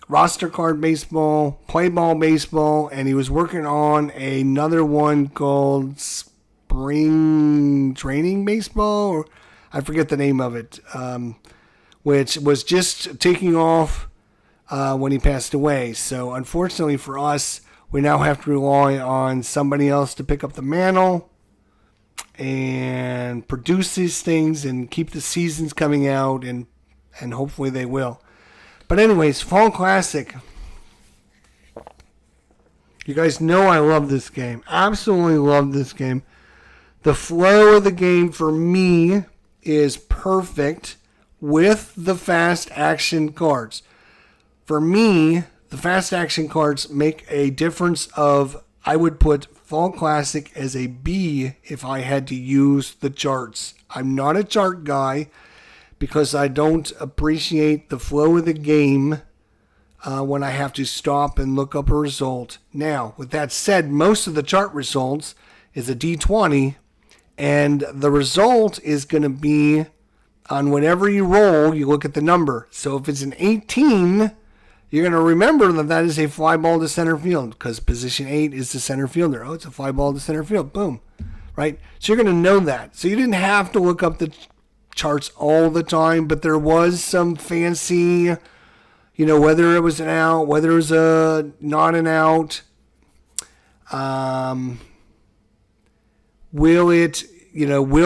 Roster Card Baseball, Play Ball Baseball, and he was working on another one called Spring Training Baseball, or I forget the name of it, which was just taking off when he passed away. So unfortunately for us, we now have to rely on somebody else to pick up the mantle and produce these things and keep the seasons coming out, and hopefully they will. But anyways, Fall Classic. You guys know I love this game. Absolutely love this game. The flow of the game for me is perfect with the fast action cards. For me, the fast action cards make a difference of, I would put Fall Classic as a B if I had to use the charts. I'm not a chart guy because I don't appreciate the flow of the game when I have to stop and look up a result. Now, with that said, most of the chart results is a D20, and the result is going to be on whenever you roll, you look at the number. So if it's an 18, you're going to remember that is a fly ball to center field because position 8 is the center fielder. Oh, it's a fly ball to center field. Boom. Right? So you're going to know that. So you didn't have to look up the charts all the time, but there was some fancy, whether it was an out, whether it was not an out. Will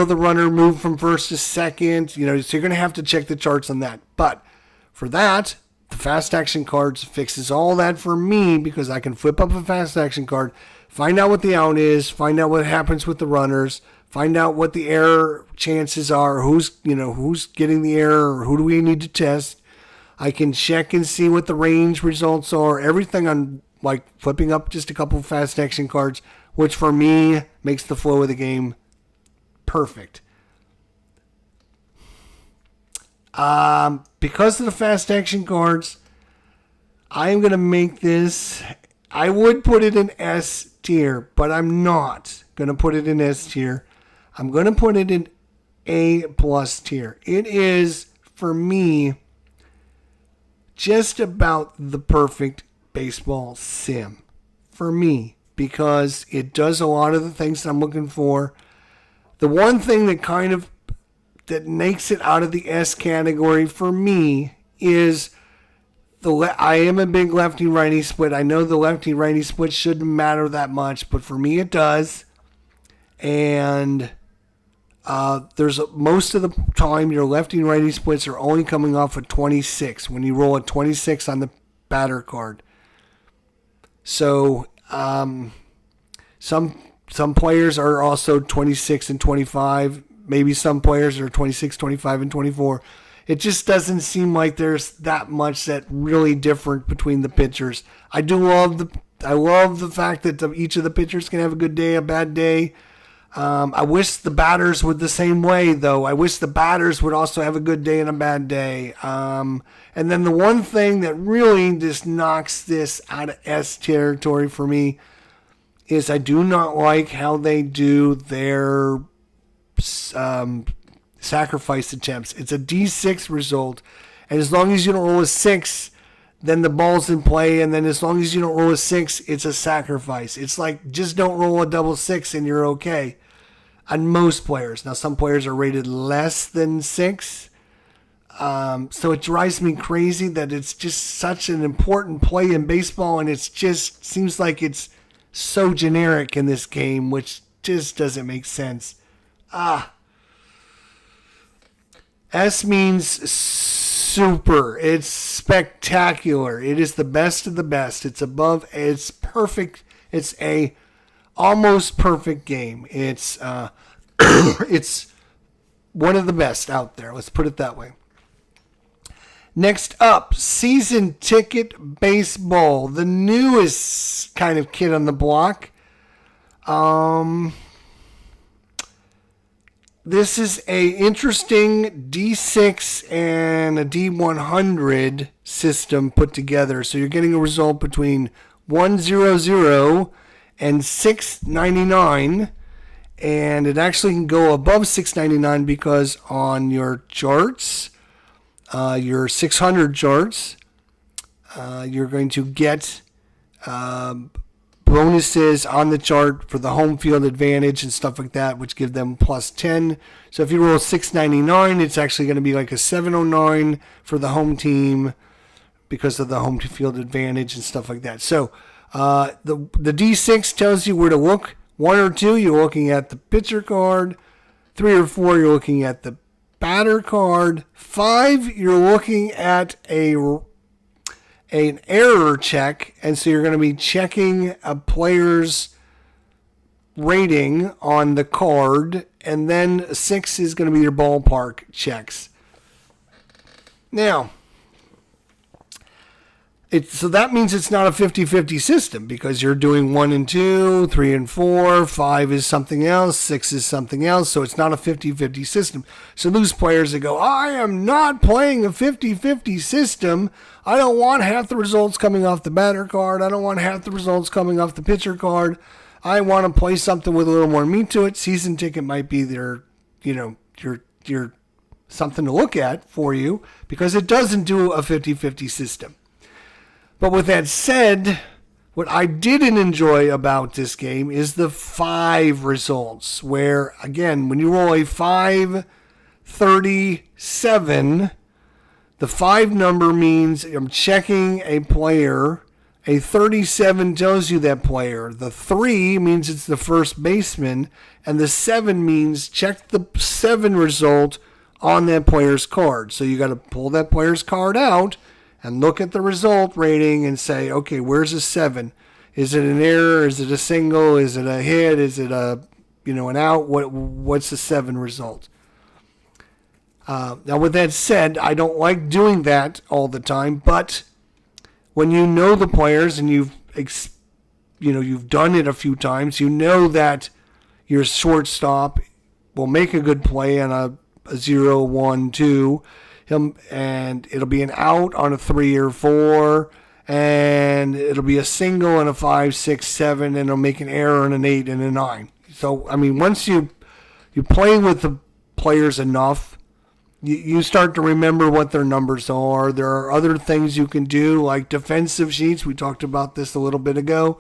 the runner move from first to second? So you're going to have to check the charts on that. But for that, the fast action cards fixes all that for me because I can flip up a fast action card, find out what the out is, find out what happens with the runners, find out what the error chances are, who's getting the error, or who do we need to test. I can check and see what the range results are, everything on like flipping up just a couple of fast action cards, which for me makes the flow of the game perfect. Because of the fast action cards, I am going to make this, I would put it in S tier, but I'm not going to put it in S tier. I'm going to put it in A+ tier. It is, for me, just about the perfect baseball sim for me because it does a lot of the things that I'm looking for. The one thing that makes it out of the S category for me is I am a big lefty-righty split. I know the lefty-righty split shouldn't matter that much, but for me it does. And there's most of the time your lefty-righty splits are only coming off a 26 when you roll a 26 on the batter card. So some players are also 26 and 25. Maybe some players are 26, 25, and 24. It just doesn't seem like there's that much that really different between the pitchers. I love the fact that each of the pitchers can have a good day, a bad day. I wish the batters were the same way, though. I wish the batters would also have a good day and a bad day. And then the one thing that really just knocks this out of S territory for me is I do not like how they do their sacrifice attempts. It's a D6 result, and as long as you don't roll a 6, then the ball's in play, and then as long as you don't roll a 6, it's a sacrifice. It's like, just don't roll a double 6 and you're okay. On most players. Now, some players are rated less than 6, so it drives me crazy that it's just such an important play in baseball, and it's just seems like it's so generic in this game, which just doesn't make sense. S means super. It's spectacular. It is the best of the best. It's perfect. It's a almost perfect game. It's it's one of the best out there. Let's put it that way. Next up, Season Ticket Baseball, the newest kind of kid on the block. This is a interesting D6 and a D100 system put together. So you're getting a result between 100 and 699, and it actually can go above 699 because on your charts, your 600 charts, you're going to get bonuses on the chart for the home field advantage and stuff like that, which give them plus 10. So if you roll 699, it's actually going to be like a 709 for the home team because of the home field advantage and stuff like that. So the D6 tells you where to look. 1 or 2, you're looking at the pitcher card. 3 or 4, you're looking at the batter card. 5, you're looking at an error check, and so you're going to be checking a player's rating on the card, and then 6 is going to be your ballpark checks. Now, so that means it's not a 50-50 system because you're doing 1 and 2, 3 and 4, 5 is something else, 6 is something else, so it's not a 50-50 system. So those players that go, I am not playing a 50-50 system, I don't want half the results coming off the batter card, I don't want half the results coming off the pitcher card, I want to play something with a little more meat to it. Season Ticket might be your something to look at for you because it doesn't do a 50-50 system. But with that said, what I didn't enjoy about this game is the 5 results, where, again, when you roll a 537, the 5 number means I'm checking a player. A 37 tells you that player. The 3 means it's the first baseman, and the 7 means check the 7 result on that player's card. So you got to pull that player's card out, and look at the result rating and say, okay, where's a 7? Is it an error? Is it a single? Is it a hit? Is it a, an out? What's the 7 result? Now, with that said, I don't like doing that all the time, but when you know the players and you've done it a few times, you know that your shortstop will make a good play on a 0, 1, 2, and it'll be an out on a 3 or 4, and it'll be a single on a 5, 6, 7, and it'll make an error on an 8 and a 9. So, I mean, once you play with the players enough, you start to remember what their numbers are. There are other things you can do, like defensive sheets. We talked about this a little bit ago,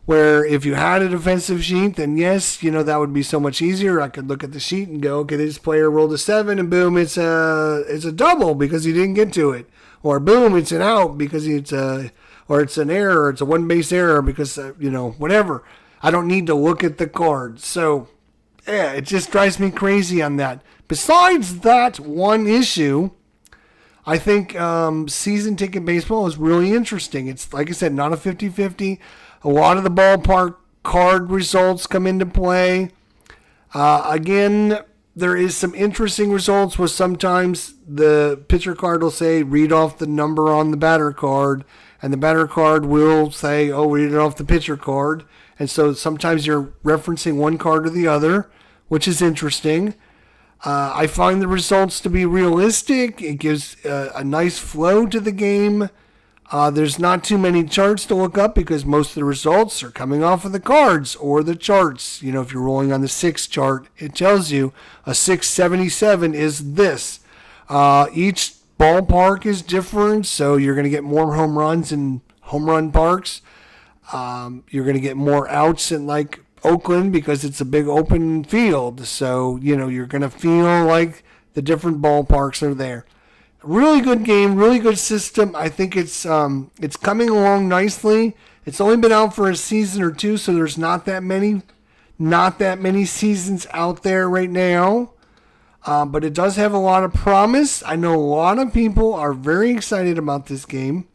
where if you had a defensive sheet, then yes, that would be so much easier. I could look at the sheet and go, okay, this player rolled a 7, and boom, it's a double because he didn't get to it. Or boom, it's an out because it's an error. It's a one-base error because, whatever. I don't need to look at the card. So, yeah, it just drives me crazy on that. Besides that one issue, I think season ticket baseball is really interesting. It's, like I said, not a 50-50. A lot of the ballpark card results come into play. Again, there is some interesting results where sometimes the pitcher card will say, read off the number on the batter card, and the batter card will say, oh, read it off the pitcher card. And so sometimes you're referencing one card or the other, which is interesting. I find the results to be realistic. It gives a nice flow to the game. There's not too many charts to look up because most of the results are coming off of the cards or the charts. If you're rolling on the 6 chart, it tells you a 677 is this. Each ballpark is different, so you're going to get more home runs in home run parks. You're going to get more outs in like Oakland because it's a big open field. So, you're going to feel like the different ballparks are there. Really good game, really good system. I think it's coming along nicely. It's only been out for a season or two, so there's not that many seasons out there right now. But it does have a lot of promise. I know a lot of people are very excited about this game.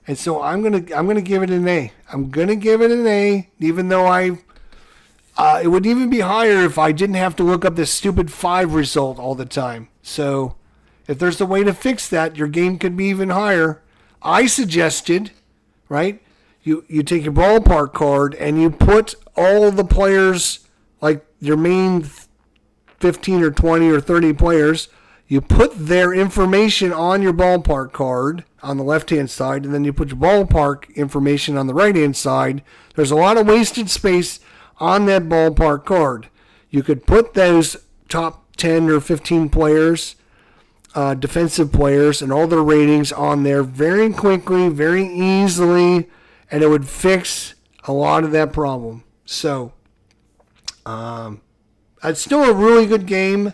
And so I'm gonna give it an A. I'm gonna give it an A, even though it would even be higher if I didn't have to look up this stupid 5 result all the time. So if there's a way to fix that, your game could be even higher. I suggested, right? You take your ballpark card and you put all the players, like your main 15 or 20 or 30 players, you put their information on your ballpark card on the left-hand side, and then you put your ballpark information on the right-hand side. There's a lot of wasted space on that ballpark card. You could put those top 10 or 15 players, defensive players, and all their ratings on there very quickly, very easily, and it would fix a lot of that problem. So, it's still a really good game.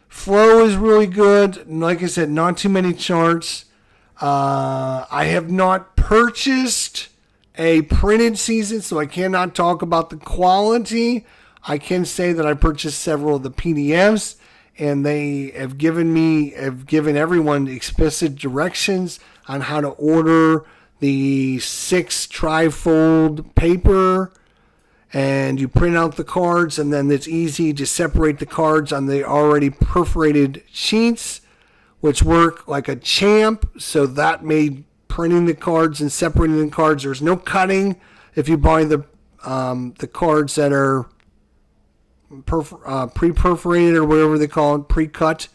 Flow is really good. Like I said, not too many charts. I have not purchased a printed season, so I cannot talk about the quality. I can say that I purchased several of the PDFs, and they have given everyone explicit directions on how to order the 6 trifold paper, and you print out the cards, and then it's easy to separate the cards on the already perforated sheets, which work like a champ. So that made printing the cards and separating the cards. There's no cutting if you buy the cards that are pre-perforated or whatever they call it, pre-cut.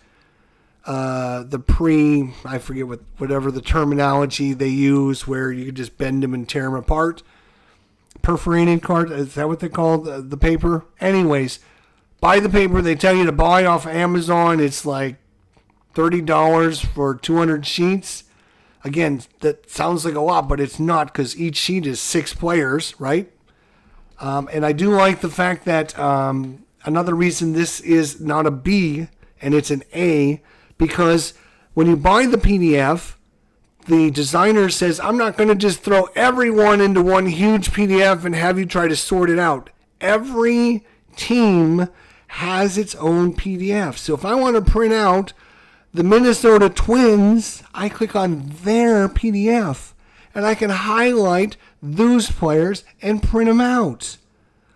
I forget whatever the terminology they use, where you could just bend them and tear them apart. Perforated card, is that what they call the paper? Anyways, buy the paper. They tell you to buy off Amazon. It's like $30 for 200 sheets. Again, that sounds like a lot, but it's not, because each sheet is 6 players, right? And I do like the fact that another reason this is not a B and it's an A, because when you buy the PDF, the designer says, I'm not going to just throw everyone into one huge PDF and have you try to sort it out. Every team has its own PDF. So if I want to print out the Minnesota Twins, I click on their PDF, and I can highlight those players and print them out.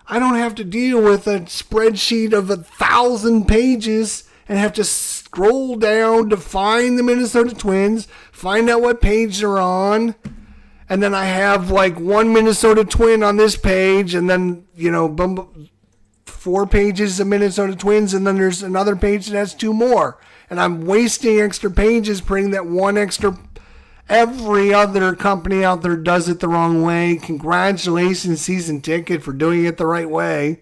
I don't have to deal with a spreadsheet of 1,000 pages and have to scroll down to find the Minnesota Twins, find out what page they're on, and then I have like one Minnesota Twin on this page, and then, 4 pages of Minnesota Twins, and then there's another page that has 2 more. And I'm wasting extra pages printing that one extra. Every other company out there does it the wrong way. Congratulations, Season Ticket, for doing it the right way.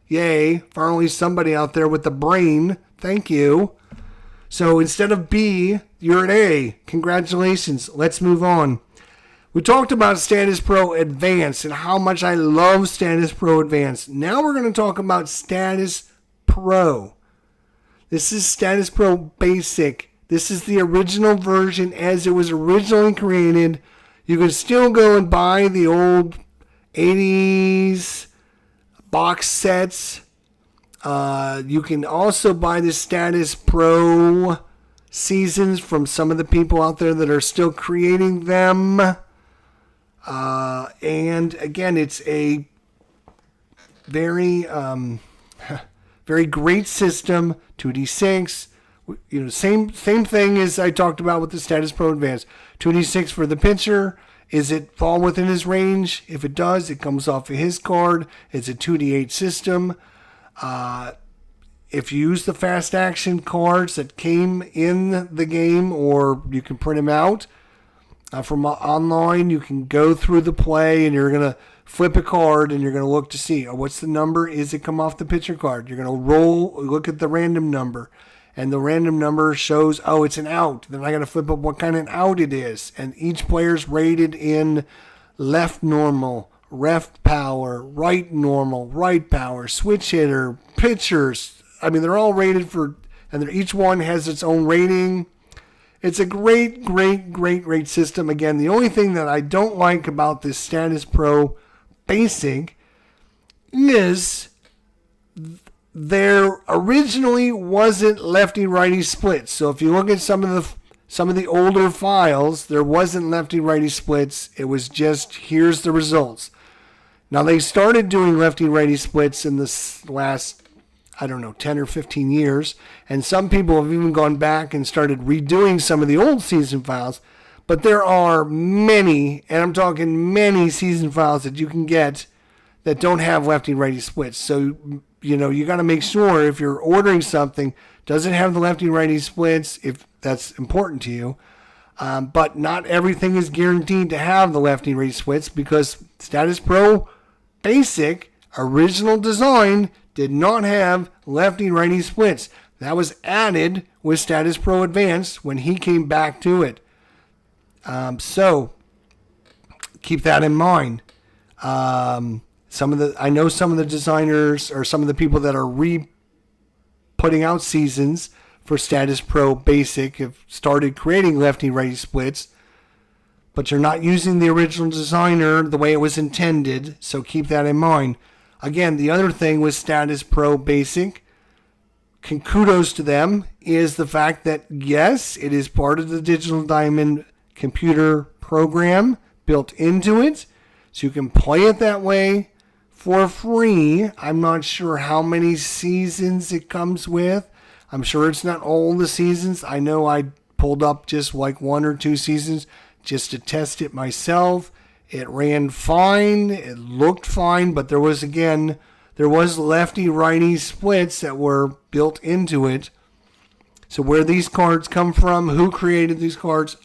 Yay. Finally, somebody out there with the brain. Thank you. So instead of B, you're an A. Congratulations. Let's move on. We talked about Status Pro Advanced and how much I love Status Pro Advanced. Now we're going to talk about Status Pro. This is Status Pro Basic. This is the original version as it was originally created. You can still go and buy the old 80s box sets. You can also buy the Status Pro seasons from some of the people out there that are still creating them. And again, it's a very, very great system. 2D6. Same thing as I talked about with the Status Pro Advanced. 2D6 for the pitcher. Is it fall within his range? If it does, it comes off of his card. It's a 2D8 system. If you use the fast action cards that came in the game, or you can print them out from online, you can go through the play and you're going to flip a card and you're going to look to see, what's the number? Is it come off the pitcher card? You're going to look at the random number. And the random number shows, it's an out. Then I got to flip up what kind of out it is. And each player's rated in left normal, left power, right normal, right power, switch hitter, pitchers. I mean, they're all rated for, and each one has its own rating. It's a great, great, great, great system. Again, the only thing that I don't like about this Status Pro Basic is there originally wasn't lefty-righty splits. So if you look at some of the older files, there wasn't lefty-righty splits. It was just, here's the results. Now they started doing lefty-righty splits in the last, 10 or 15 years. And some people have even gone back and started redoing some of the old season files. But there are many, and I'm talking many season files that you can get that don't have lefty-righty splits. So you got to make sure if you're ordering something, does it have the lefty-righty splits, if that's important to you. But not everything is guaranteed to have the lefty-righty splits, because Status Pro Basic original design did not have lefty-righty splits. That was added with Status Pro Advanced when he came back to it. So keep that in mind. I know some of the designers or some of the people that are putting out seasons for Status Pro Basic have started creating lefty-righty splits, but you're not using the original designer the way it was intended, so keep that in mind. Again, the other thing with Status Pro Basic, kudos to them, is the fact that, yes, it is part of the Digital Diamond computer program built into it, so you can play it that way for free. I'm not sure how many seasons it comes with. I'm sure it's not all the seasons. I know I pulled up just like 1 or 2 seasons just to test it myself. It ran fine. It looked fine, but there was lefty-righty splits that were built into it. So where these cards come from, who created these cards,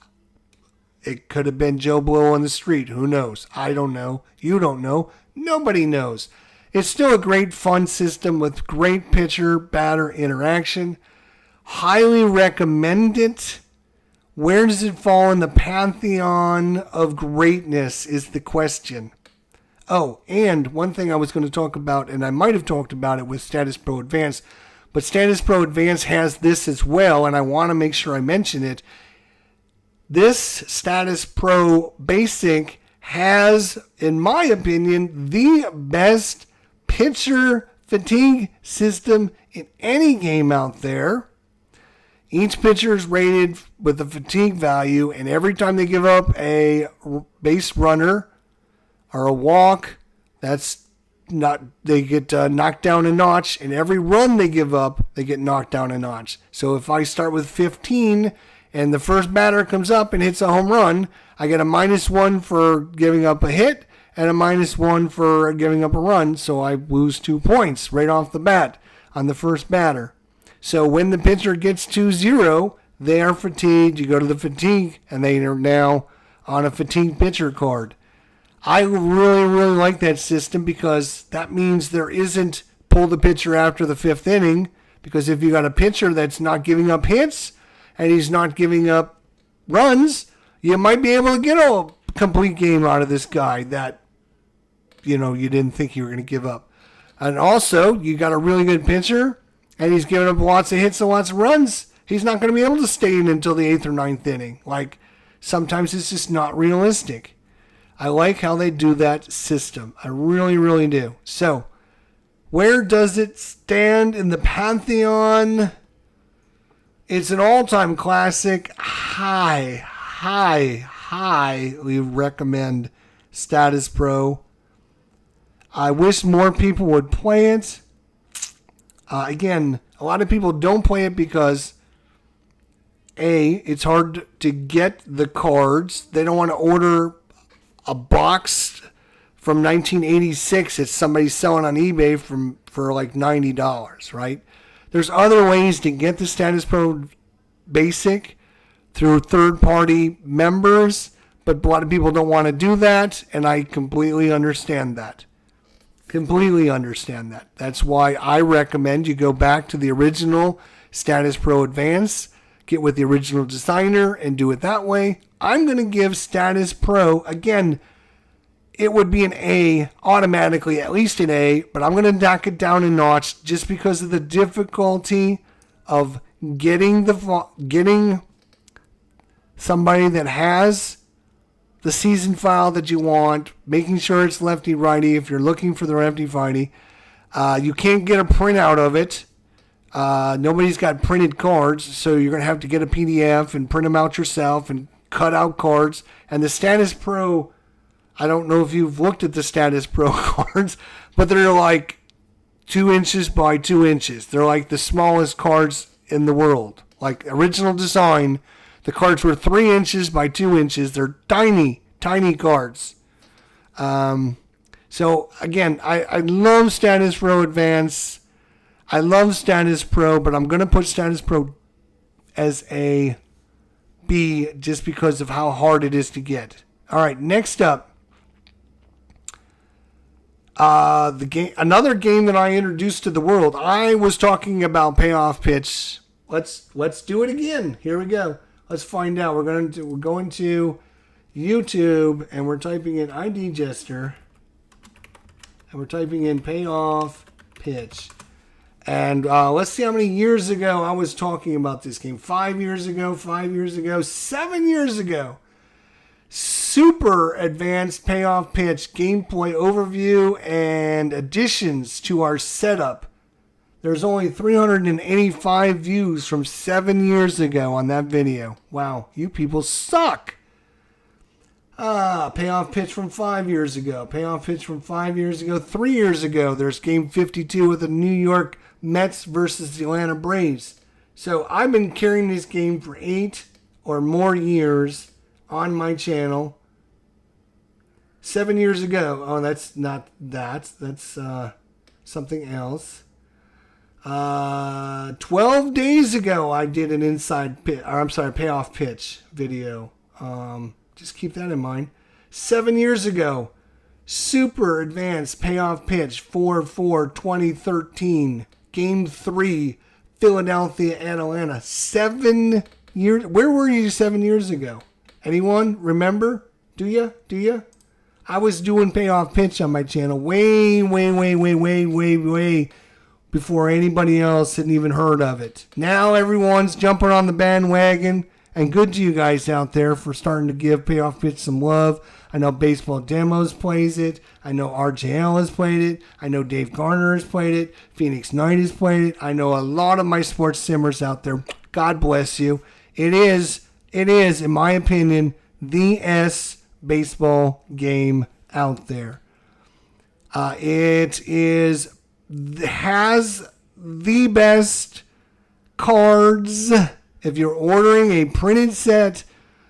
it could have been Joe Blow on the street. Who knows? I don't know. You don't know. Nobody knows. It's still a great fun system with great pitcher-batter interaction. Highly recommend it. Where does it fall in the pantheon of greatness is the question. Oh, and one thing I was going to talk about, and I might have talked about it with Status Pro Advanced, but Status Pro Advanced has this as well, and I want to make sure I mention it. This Status Pro Basic has, in my opinion, the best pitcher fatigue system in any game out there. Each pitcher is rated with a fatigue value, and every time they give up a base runner or a walk, they get knocked down a notch, and every run they give up, they get knocked down a notch. So if I start with 15 and the first batter comes up and hits a home run, I get a -1 for giving up a hit and a -1 for giving up a run, so I lose 2 points right off the bat on the first batter. So when the pitcher gets to 0, they are fatigued. You go to the fatigue, and they are now on a fatigue pitcher card. I really, really like that system because that means there isn't pull the pitcher after the 5th inning, because if you got a pitcher that's not giving up hits and he's not giving up runs, you might be able to get a complete game out of this guy that, you didn't think you were going to give up. And also, you got a really good pitcher and he's giving up lots of hits and lots of runs. He's not going to be able to stay in until the 8th or 9th inning. Like, sometimes it's just not realistic. I like how they do that system. I really, really do. So, where does it stand in the pantheon? It's an all-time classic. Highly recommend Status Pro. I wish more people would play it. Again, a lot of people don't play it because it's hard to get the cards. They don't want to order a box from 1986 that somebody's selling on eBay for like $90, right? There's other ways to get the Status Pro Basic through third-party members, but a lot of people don't want to do that, and I completely understand that. That's why I recommend you go back to the original Status Pro Advance, get with the original designer, and do it that way. I'm going to give Status Pro, again, it would be an A, automatically, at least an A, but I'm going to knock it down a notch just because of the difficulty of getting somebody that has the season file that you want, making sure it's lefty-righty if you're looking for the lefty-righty. You can't get a printout of it. Nobody's got printed cards, so you're going to have to get a PDF and print them out yourself and cut out cards. And the Status Pro, I don't know if you've looked at the Status Pro cards, but they're like 2 inches by 2 inches. They're like the smallest cards in the world. Like original design, the cards were 3 inches by 2 inches. They're tiny cards. So again, I love Status Pro Advance. I love Status Pro, but I'm going to put Status Pro as a B just because of how hard it is to get. All right, next up, another game that I introduced to the world. I was talking about Payoff Pitch. Let's do it again. Here we go. Let's find out. We're going to YouTube, and we're typing in ID Jester, and we're typing in Payoff Pitch. And let's see how many years ago I was talking about this game. 5 years ago, 7 years ago. Super advanced Payoff Pitch gameplay overview and additions to our setup. There's only 385 views from 7 years ago on that video. Wow, you people suck. Payoff Pitch from 5 years ago. Payoff Pitch from 5 years ago. 3 years ago, there's game 52 with the New York Mets versus the Atlanta Braves. So I've been carrying this game for 8 or more years on my channel. 7 years ago. Oh, that's not that. That's something else. 12 days ago, I did an Payoff Pitch video. Just keep that in mind. 7 years ago, super advanced Payoff Pitch 4/4/2013. Game 3, Philadelphia and Atlanta. 7 years. Where were you 7 years ago? Anyone remember? Do you? I was doing Payoff Pitch on my channel way before anybody else had even heard of it. Now everyone's jumping on the bandwagon, and good to you guys out there for starting to give Payoff Pitch some love. I know Baseball Demos plays it. I know RJL has played it. I know Dave Garner has played it. Phoenix Knight has played it. I know a lot of my sports simmers out there God bless you. It is, in my opinion, the S baseball game out there. It has the best cards. If you're ordering a printed set,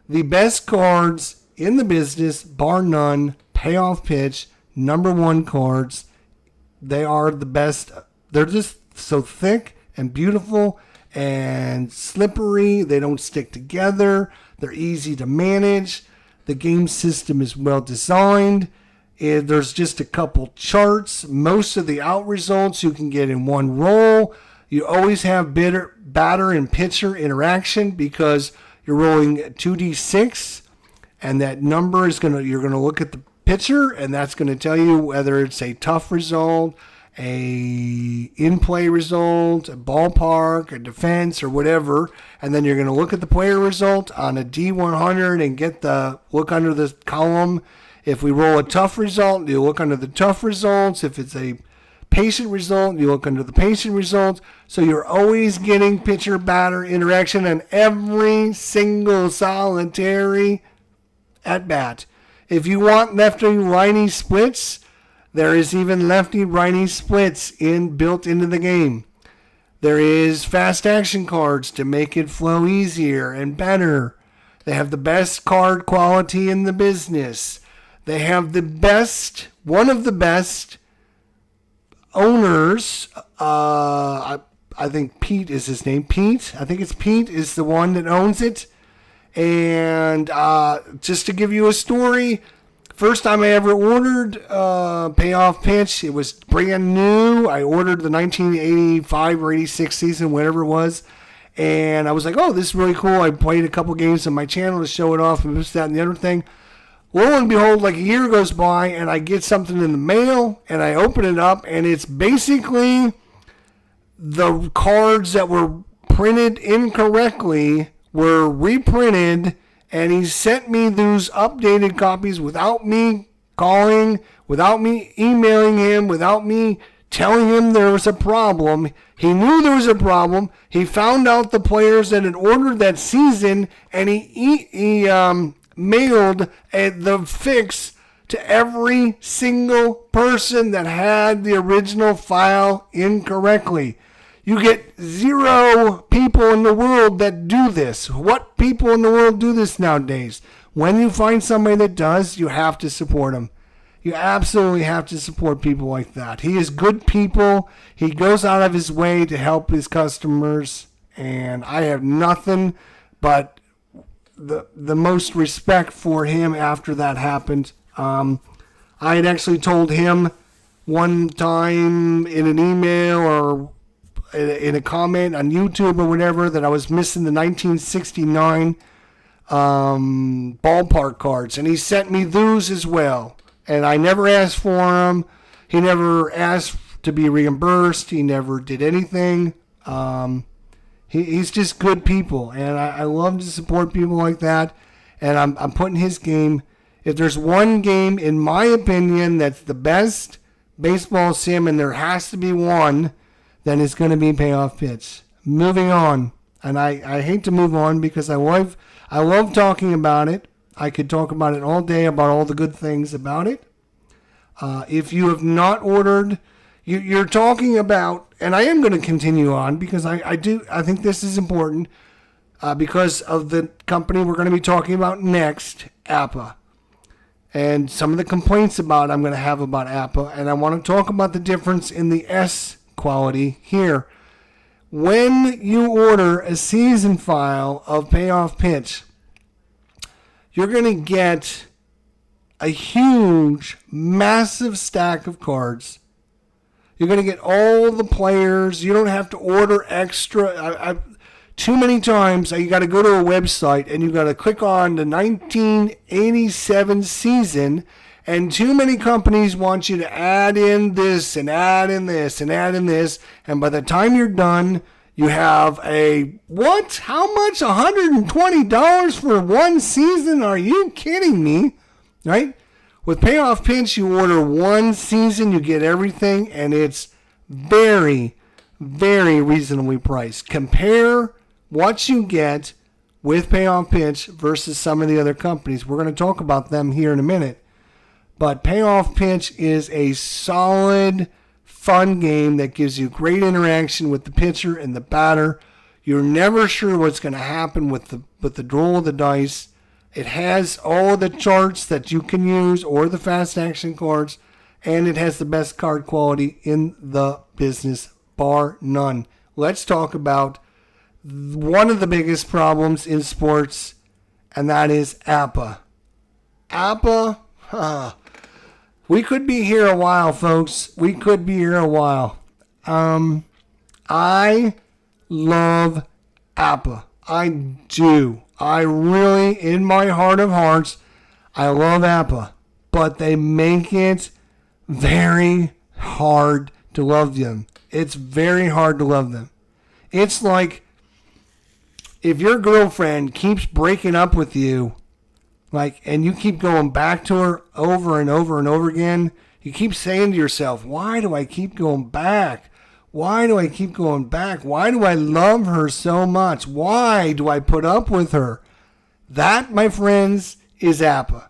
the best cards in the business, bar none. Payoff pitch, #1 cards. They are the best. They're just so thick and beautiful and slippery. They don't stick together. They're easy to manage. The game system is well designed. There's just a couple charts. Most of the out results you can get in one roll. You always have batter and pitcher interaction because you're rolling 2d6, and that number is you're gonna look at the pitcher, and that's going to tell you whether it's a tough result, a in-play result, a ballpark, a defense, or whatever. And then you're going to look at the player result on a D100 and look under the column. If we roll a tough result, you look under the tough results. If it's a patient result, you look under the patient results. So you're always getting pitcher-batter interaction on every single solitary at-bat. If you want lefty-righty splits, there is even lefty-righty splits built into the game. There is fast action cards to make it flow easier and better. They have the best card quality in the business. They have one of the best owners. I think Pete is his name. I think it's Pete is the one that owns it. And just to give you a story, first time I ever ordered Payoff Pitch, it was brand new. I ordered the 1985 or 86 season, whatever it was. And I was like, oh, this is really cool. I played a couple games on my channel to show it off and this, that, and the other thing. Lo and behold, like a year goes by and I get something in the mail and I open it up and it's basically the cards that were printed incorrectly were reprinted, and he sent me those updated copies without me calling, without me emailing him, without me telling him there was a problem. He knew there was a problem. He found out the players that had ordered that season, and he mailed the fix to every single person that had the original file incorrectly. You get 0 people in the world that do this. What people in the world do this nowadays? When you find somebody that does, you have to support them. You absolutely have to support people like that. He is good people. He goes out of his way to help his customers. And I have nothing but the most respect for him after that happened. I had actually told him one time in an email or in a comment on YouTube or whatever that I was missing the 1969 ballpark cards, and he sent me those as well. And I never asked for them. He never asked to be reimbursed. He never did anything. He's just good people, and I love to support people like that. And I'm putting his game. If there's one game, in my opinion, that's the best baseball sim, and there has to be one, then it's going to be Payoff Pitch. Moving on. And I hate to move on because I love talking about it. I could talk about it all day, about all the good things about it. If you have not ordered, you're talking about, and I am going to continue on because I think this is important because of the company we're going to be talking about next, Appa. And some of the complaints I'm going to have about Appa, and I want to talk about the difference in the S quality here. When you order a season file of Payoff Pitch, you're going to get a huge, massive stack of cards. You're going to get all the players. You don't have to order extra. Too many times you got to go to a website and you got to click on the 1987 season, and too many companies want you to add in this and add in this and add in this, and by the time you're done, you have a, what? How much? $120 for one season? Are you kidding me? Right? With Payoff Pitch, you order one season, you get everything, and it's very, very reasonably priced. Compare what you get with Payoff Pitch versus some of the other companies. We're going to talk about them here in a minute. But Payoff Pitch is a solid, fun game that gives you great interaction with the pitcher and the batter. You're never sure what's going to happen with the roll of the dice. It has all the charts that you can use or the fast action cards, and it has the best card quality in the business, bar none. Let's talk about one of the biggest problems in sports, and that is Appa. Appa, we could be here a while, folks. We could be here a while. I love Appa. I do. I really, in my heart of hearts, I love Appa. But they make it very hard to love them. It's very hard to love them. It's like if your girlfriend keeps breaking up with you, and you keep going back to her over and over and over again, you keep saying to yourself, why do I keep going back? Why do I keep going back? Why do I love her so much? Why do I put up with her? That, my friends, is Appa.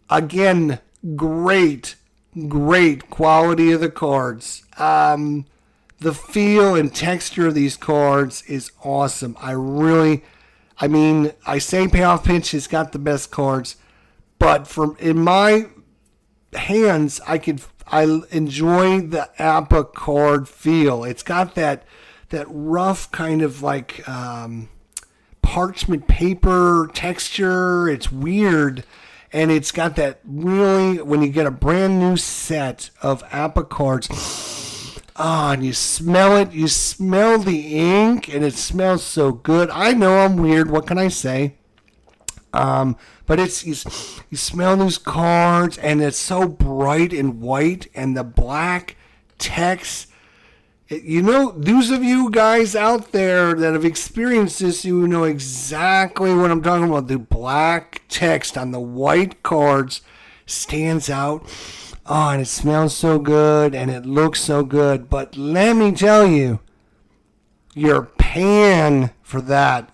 Again, great quality of the cards. The feel and texture of these cards is awesome. I say Payoff Pitch has got the best cards, but in my hands, I enjoy the Appa card feel. It's got that rough kind of parchment paper texture. It's weird. And it's got that really, when you get a brand new set of Appa cards, and you smell it, you smell the ink, and it smells so good. I know I'm weird, what can I say? But you smell those cards, and it's so bright and white, and the black text. Those of you guys out there that have experienced this, you know exactly what I'm talking about. The black text on the white cards stands out. Oh, and it smells so good, and it looks so good. But let me tell you, you're paying for that.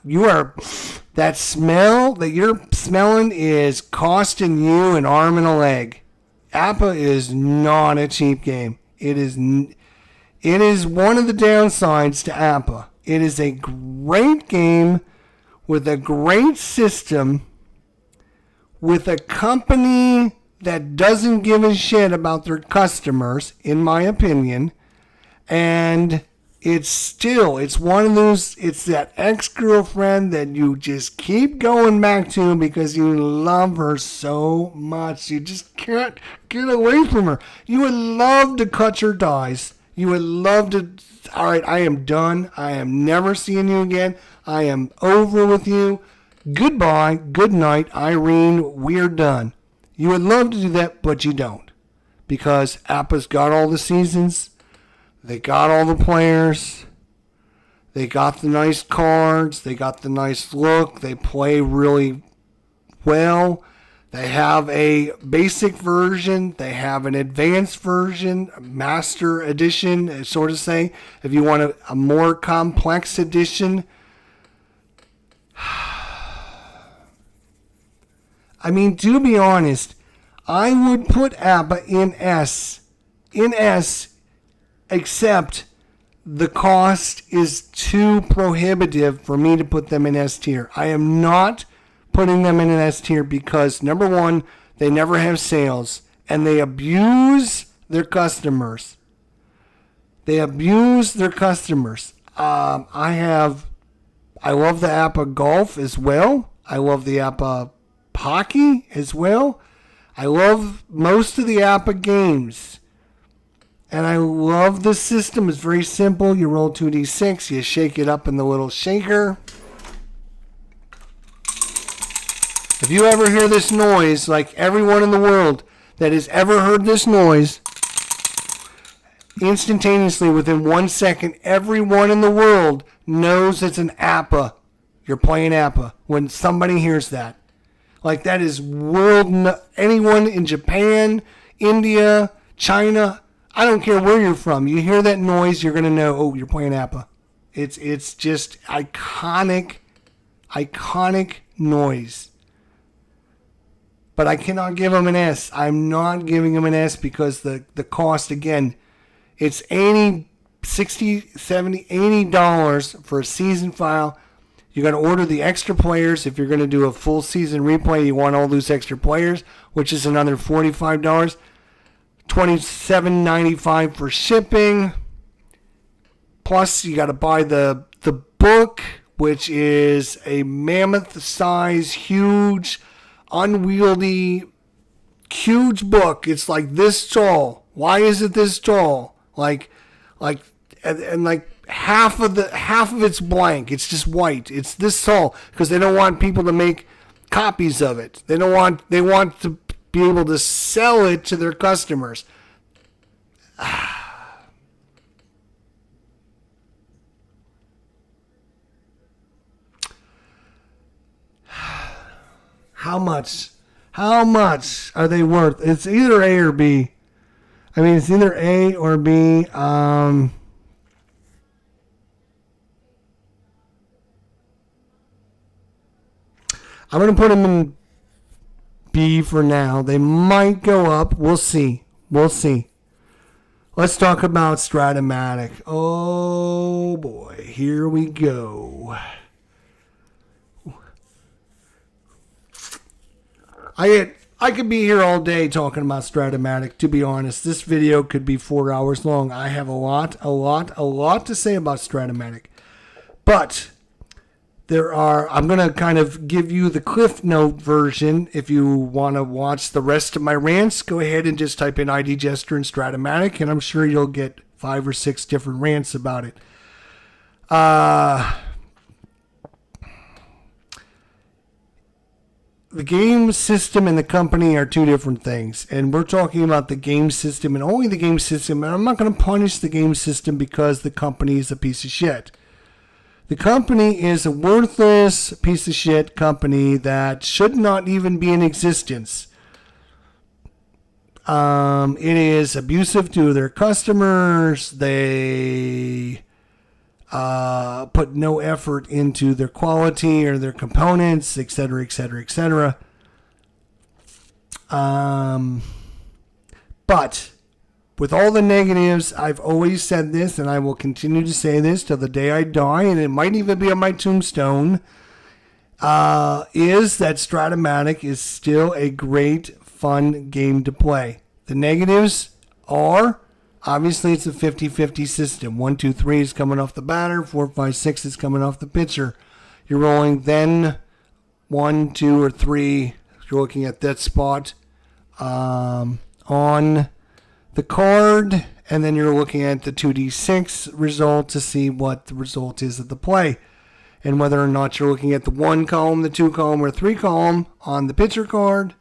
That smell that you're smelling is costing you an arm and a leg. Appa is not a cheap game. It is one of the downsides to Appa. It is a great game with a great system, with a company that doesn't give a shit about their customers, in my opinion. And it's one of those, it's that ex-girlfriend that you just keep going back to because you love her so much. You just can't get away from her. You would love to cut your ties. You would love to, all right, I am done. I am never seeing you again. I am over with you. Goodbye. Good night, Irene. We're done. You would love to do that, but you don't. Because Appa's got all the seasons. They got all the players. They got the nice cards. They got the nice look. They play really well. They have a basic version. They have an advanced version, master edition, sort of say. If you want a more complex edition. I mean, to be honest, I would put Appa in S, except the cost is too prohibitive for me to put them in S tier. I am not putting them in an S tier because, number one, they never have sales, and they abuse their customers. I love the Appa Golf as well. I love the Appa Hockey as well. I love most of the Appa games. And I love the system. It's very simple. You roll 2d6. You shake it up in the little shaker. If you ever hear this noise, like everyone in the world that has ever heard this noise, instantaneously, within 1 second, everyone in the world knows it's an Appa. You're playing Appa when somebody hears that. Like, that is anyone in Japan, India, China, I don't care where you're from. You hear that noise, you're going to know, oh, you're playing Appa. It's just iconic noise. But I cannot give them an S. I'm not giving them an S because the cost, again, it's $60, $70, $80 for a season file. You got to order the extra players. If you're going to do a full season replay, you want all those extra players, which is another $45. $27.95 for shipping. Plus, you got to buy the book, which is a mammoth size, huge, unwieldy, huge book. It's like this tall. Why is it this tall? And half of it's blank. It's just white. It's this tall because they don't want people to make copies of it. They want to be able to sell it to their customers. How much are they worth? It's either A or B. I mean, it's either A or B. I'm going to put them in B for now. They might go up. We'll see. Let's talk about Stratomatic. Oh, boy. Here we go. I could be here all day talking about Stratomatic, to be honest. This video could be 4 hours long. I have a lot to say about Stratomatic. But I'm going to kind of give you the Cliff Note version. If you want to watch the rest of my rants, go ahead and just type in ID Jester and Stratomatic, and I'm sure you'll get 5 or 6 different rants about it. The game system and the company are two different things. And we're talking about the game system and only the game system. And I'm not going to punish the game system because the company is a piece of shit. The company is a worthless piece of shit company that should not even be in existence. It is abusive to their customers. They put no effort into their quality or their components, etc., etc., etc. But with all the negatives, I've always said this, and I will continue to say this till the day I die, and it might even be on my tombstone, is that Stratomatic is still a great, fun game to play. The negatives are, obviously, it's a 50-50 system. 1, 2, 3 is coming off the batter. 4, 5, 6 is coming off the pitcher. You're rolling then 1, 2, or 3. You're looking at that spot on the card, and then you're looking at the 2d6 result to see what the result is of the play, and whether or not you're looking at the 1 column, the 2 column, or 3 column on the pitcher card.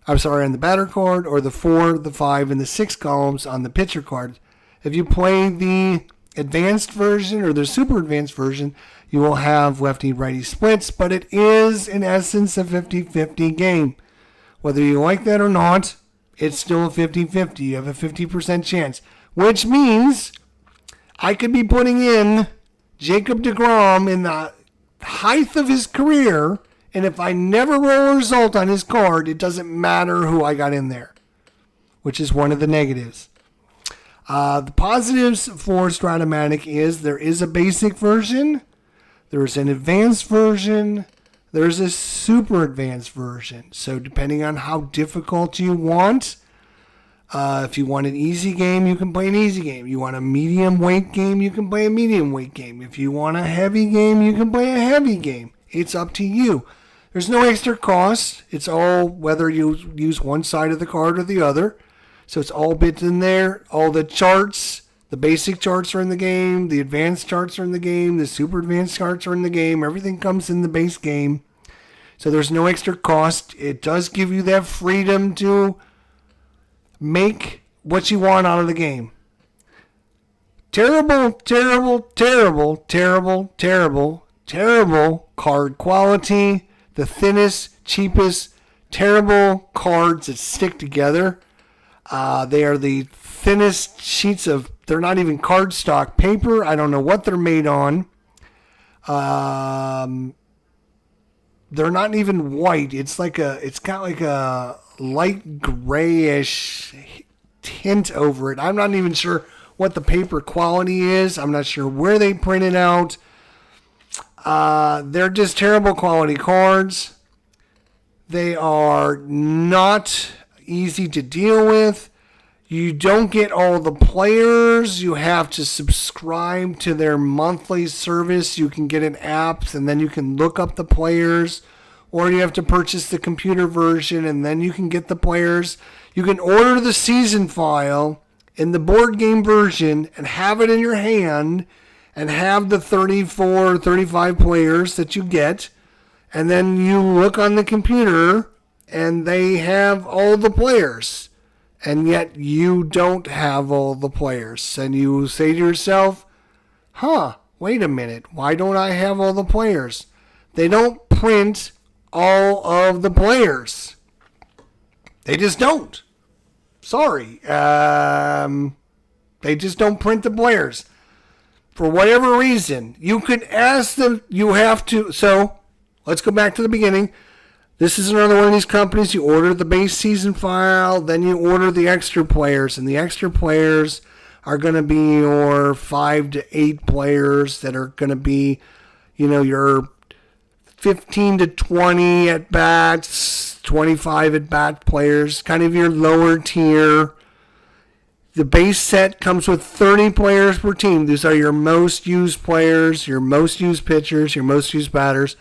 On the batter card, or the 4, the 5, and the 6 columns on the pitcher card. If you play the advanced version or the super advanced version, you will have lefty-righty splits, but it is, in essence, a 50-50 game. Whether you like that or not, it's still a 50-50. You have a 50% chance, which means I could be putting in Jacob deGrom in the height of his career, and if I never roll a result on his card, it doesn't matter who I got in there, which is one of the negatives. The positives for Stratomatic is there is a basic version, there's an advanced version, there's a super advanced version. So depending on how difficult you want, if you want an easy game, you can play an easy game. You want a medium weight game, you can play a medium weight game. If you want a heavy game, you can play a heavy game. It's up to you. There's no extra cost. It's all whether you use one side of the card or the other. So it's all bits in there. All the charts, the basic charts are in the game. The advanced charts are in the game. The super advanced charts are in the game. Everything comes in the base game. So there's no extra cost. It does give you that freedom to make what you want out of the game. Terrible card quality. The thinnest, cheapest, terrible cards that stick together. They are the thinnest sheets of, they're not even cardstock paper. I don't know what they're made on. They're not even white. It's got like a light grayish tint over it. I'm not even sure what the paper quality is. I'm not sure where they print it out. They're just terrible quality cards. They are not easy to deal with. You don't get all the players. You have to subscribe to their monthly service. You can get an app and then you can look up the players. Or you have to purchase the computer version and then you can get the players. You can order the season file in the board game version and have it in your hand and have the 34, 35 players that you get. And then you look on the computer and they have all the players. And yet you don't have all the players. And you say to yourself, wait a minute. Why don't I have all the players? They don't print all of the players. They just don't. Sorry. They just don't print the players. For whatever reason. You can ask them. You have to. So, let's go back to the beginning. This is another one of these companies. You order the base season file, then you order the extra players, and the extra players are going to be your 5 to 8 players that are going to be, your 15 to 20 at bats, 25 at bat players, kind of your lower tier. The base set comes with 30 players per team. These are your most used players, your most used pitchers, your most used batters.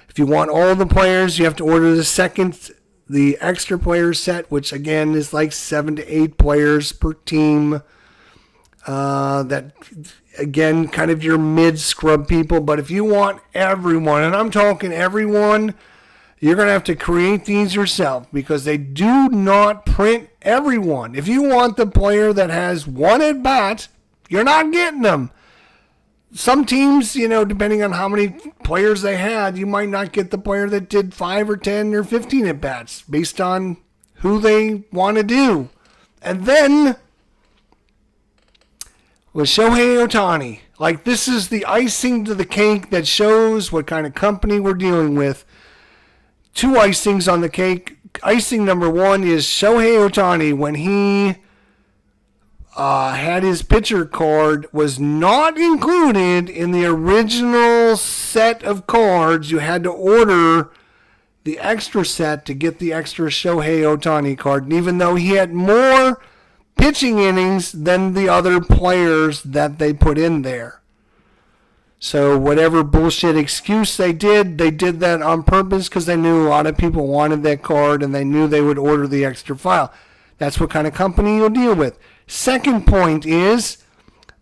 If you want all the players, you have to order the extra player set, which again is like 7 to 8 players per team. That, again, kind of your mid-scrub people. But if you want everyone, and I'm talking everyone, you're going to have to create these yourself because they do not print everyone. If you want the player that has one at bat, you're not getting them. Some teams, depending on how many players they had, you might not get the player that did 5 or 10 or 15 at bats based on who they want to do. And then with Shohei Ohtani, like this is the icing to the cake that shows what kind of company we're dealing with. 2 icings on the cake. Icing number 1 is Shohei Ohtani when he had his pitcher card was not included in the original set of cards. You had to order the extra set to get the extra Shohei Ohtani card. And even though he had more pitching innings than the other players that they put in there. So whatever bullshit excuse they did that on purpose because they knew a lot of people wanted that card and they knew they would order the extra file. That's what kind of company you'll deal with. Second point is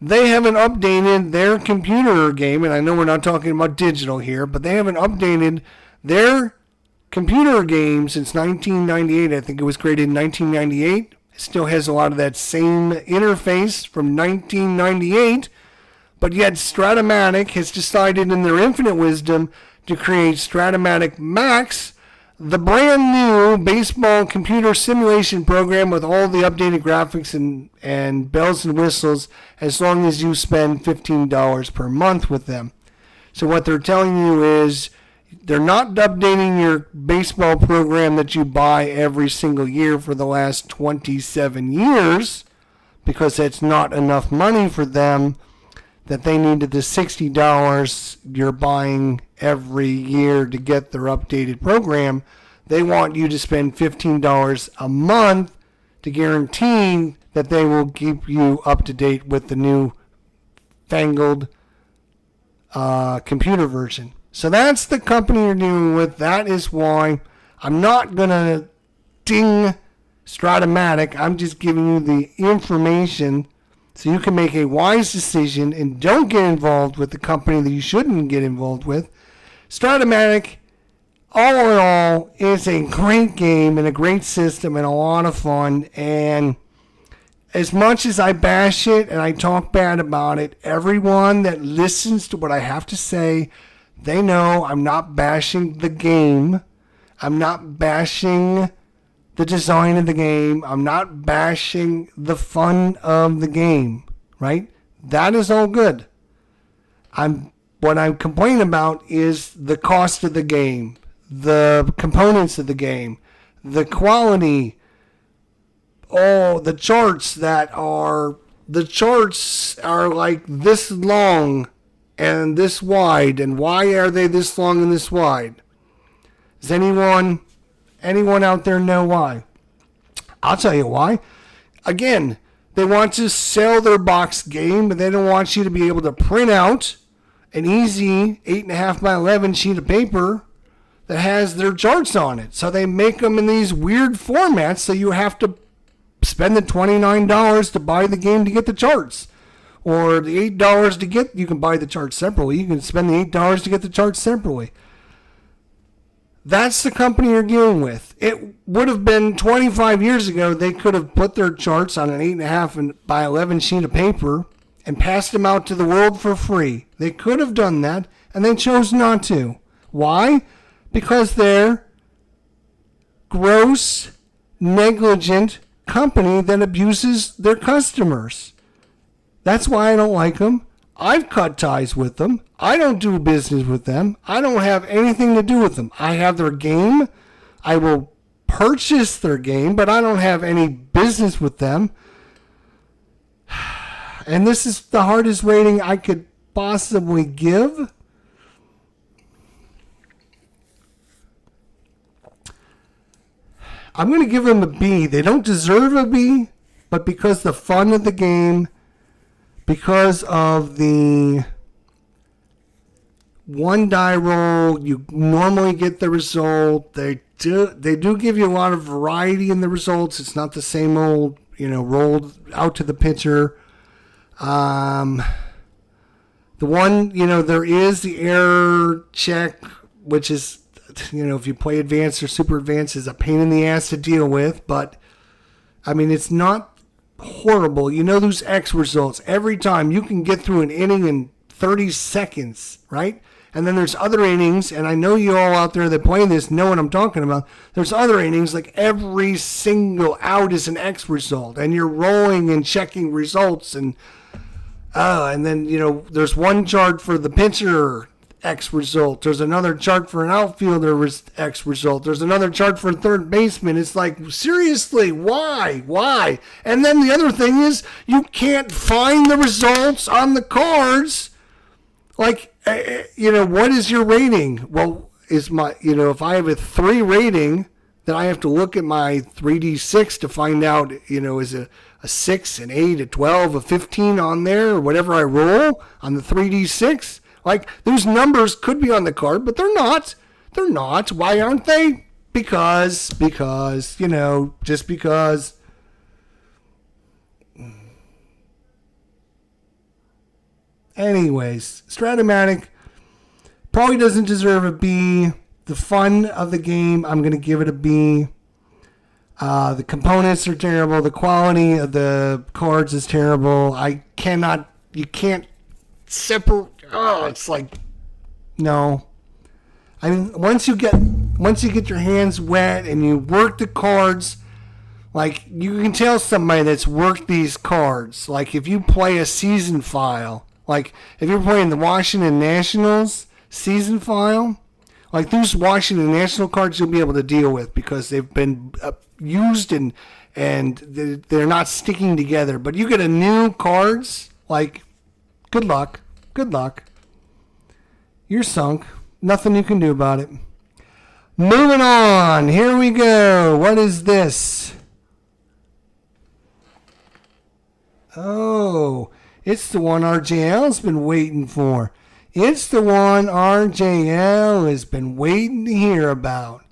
they haven't updated their computer game, and I know we're not talking about digital here, but they haven't updated their computer game since 1998. I think it was created in 1998. It still has a lot of that same interface from 1998, but yet Stratomatic has decided in their infinite wisdom to create Stratomatic Max, the brand new baseball computer simulation program with all the updated graphics and bells and whistles as long as you spend $15 per month with them. So what they're telling you is they're not updating your baseball program that you buy every single year for the last 27 years because that's not enough money for them, that they needed the $60 you're buying every year to get their updated program. They want you to spend $15 a month to guarantee that they will keep you up to date with the new fangled computer version. So that's the company you're dealing with. That is why I'm not going to ding Stratomatic. I'm just giving you the information so you can make a wise decision and don't get involved with the company that you shouldn't get involved with. Stratomatic, all in all, is a great game and a great system and a lot of fun. And as much as I bash it and I talk bad about it, everyone that listens to what I have to say, they know I'm not bashing the game. I'm not bashing the design of the game. I'm not bashing the fun of the game, right? That is all good. I'm What I'm complaining about is the cost of the game, the components of the game, the quality. Oh, the charts are like this long and this wide. And why are they this long and this wide? Does anyone out there know why? I'll tell you why. Again, they want to sell their box game, but they don't want you to be able to print out an easy 8.5 by 11 sheet of paper that has their charts on it. So they make them in these weird formats, so you have to spend the $29 to buy the game to get the charts. Or the $8 to get, you can buy the charts separately. You can spend the $8 to get the charts separately. That's the company you're dealing with. It would have been 25 years ago, they could have put their charts on an 8.5 by 11 sheet of paper and passed them out to the world for free. They could have done that, and they chose not to. Why? Because they're gross, negligent company that abuses their customers. That's why I don't like them. I've cut ties with them. I don't do business with them. I don't have anything to do with them. I have their game. I will purchase their game, but I don't have any business with them. And this is the hardest rating I could possibly give. I'm going to give them a B. They don't deserve a B, but because the fun of the game, because of the one die roll, you normally get the result. They do give you a lot of variety in the results. It's not the same old, rolled out to the pitcher. The one, there is the error check, which is, if you play advanced or super advanced, is a pain in the ass to deal with. But, it's not horrible. Those X results. Every time you can get through an inning in 30 seconds, right? And then there's other innings, and I know you all out there that play this know what I'm talking about. There's other innings, like every single out is an X result, and you're rolling and checking results, and then, there's one chart for the pitcher, X result. There's another chart for an outfielder, X result. There's another chart for a third baseman. It's like, seriously, why? And then the other thing is, you can't find the results on the cards. Like, what is your rating? Well, is my, if I have a 3 rating, then I have to look at my 3D6 to find out, is it a 6, an 8, a 12, a 15 on there, or whatever I roll on the 3D6. Like, those numbers could be on the card, but they're not. They're not. Why aren't they? Because, just because. Anyways, Stratomatic probably doesn't deserve a B. The fun of the game, I'm going to give it a B. The components are terrible. The quality of the cards is terrible. You can't separate. Oh, it's like, no. Once you get your hands wet and you work the cards, like, you can tell somebody that's worked these cards. Like, if you play a season file, like, if you're playing the Washington Nationals season file, like, those Washington National cards you'll be able to deal with because they've been used and they're not sticking together. But you get a new cards, like, good luck. You're sunk. Nothing you can do about it. Moving on. Here we go. What is this? Oh, it's the one RJL's been waiting for. It's the one RJL has been waiting to hear about.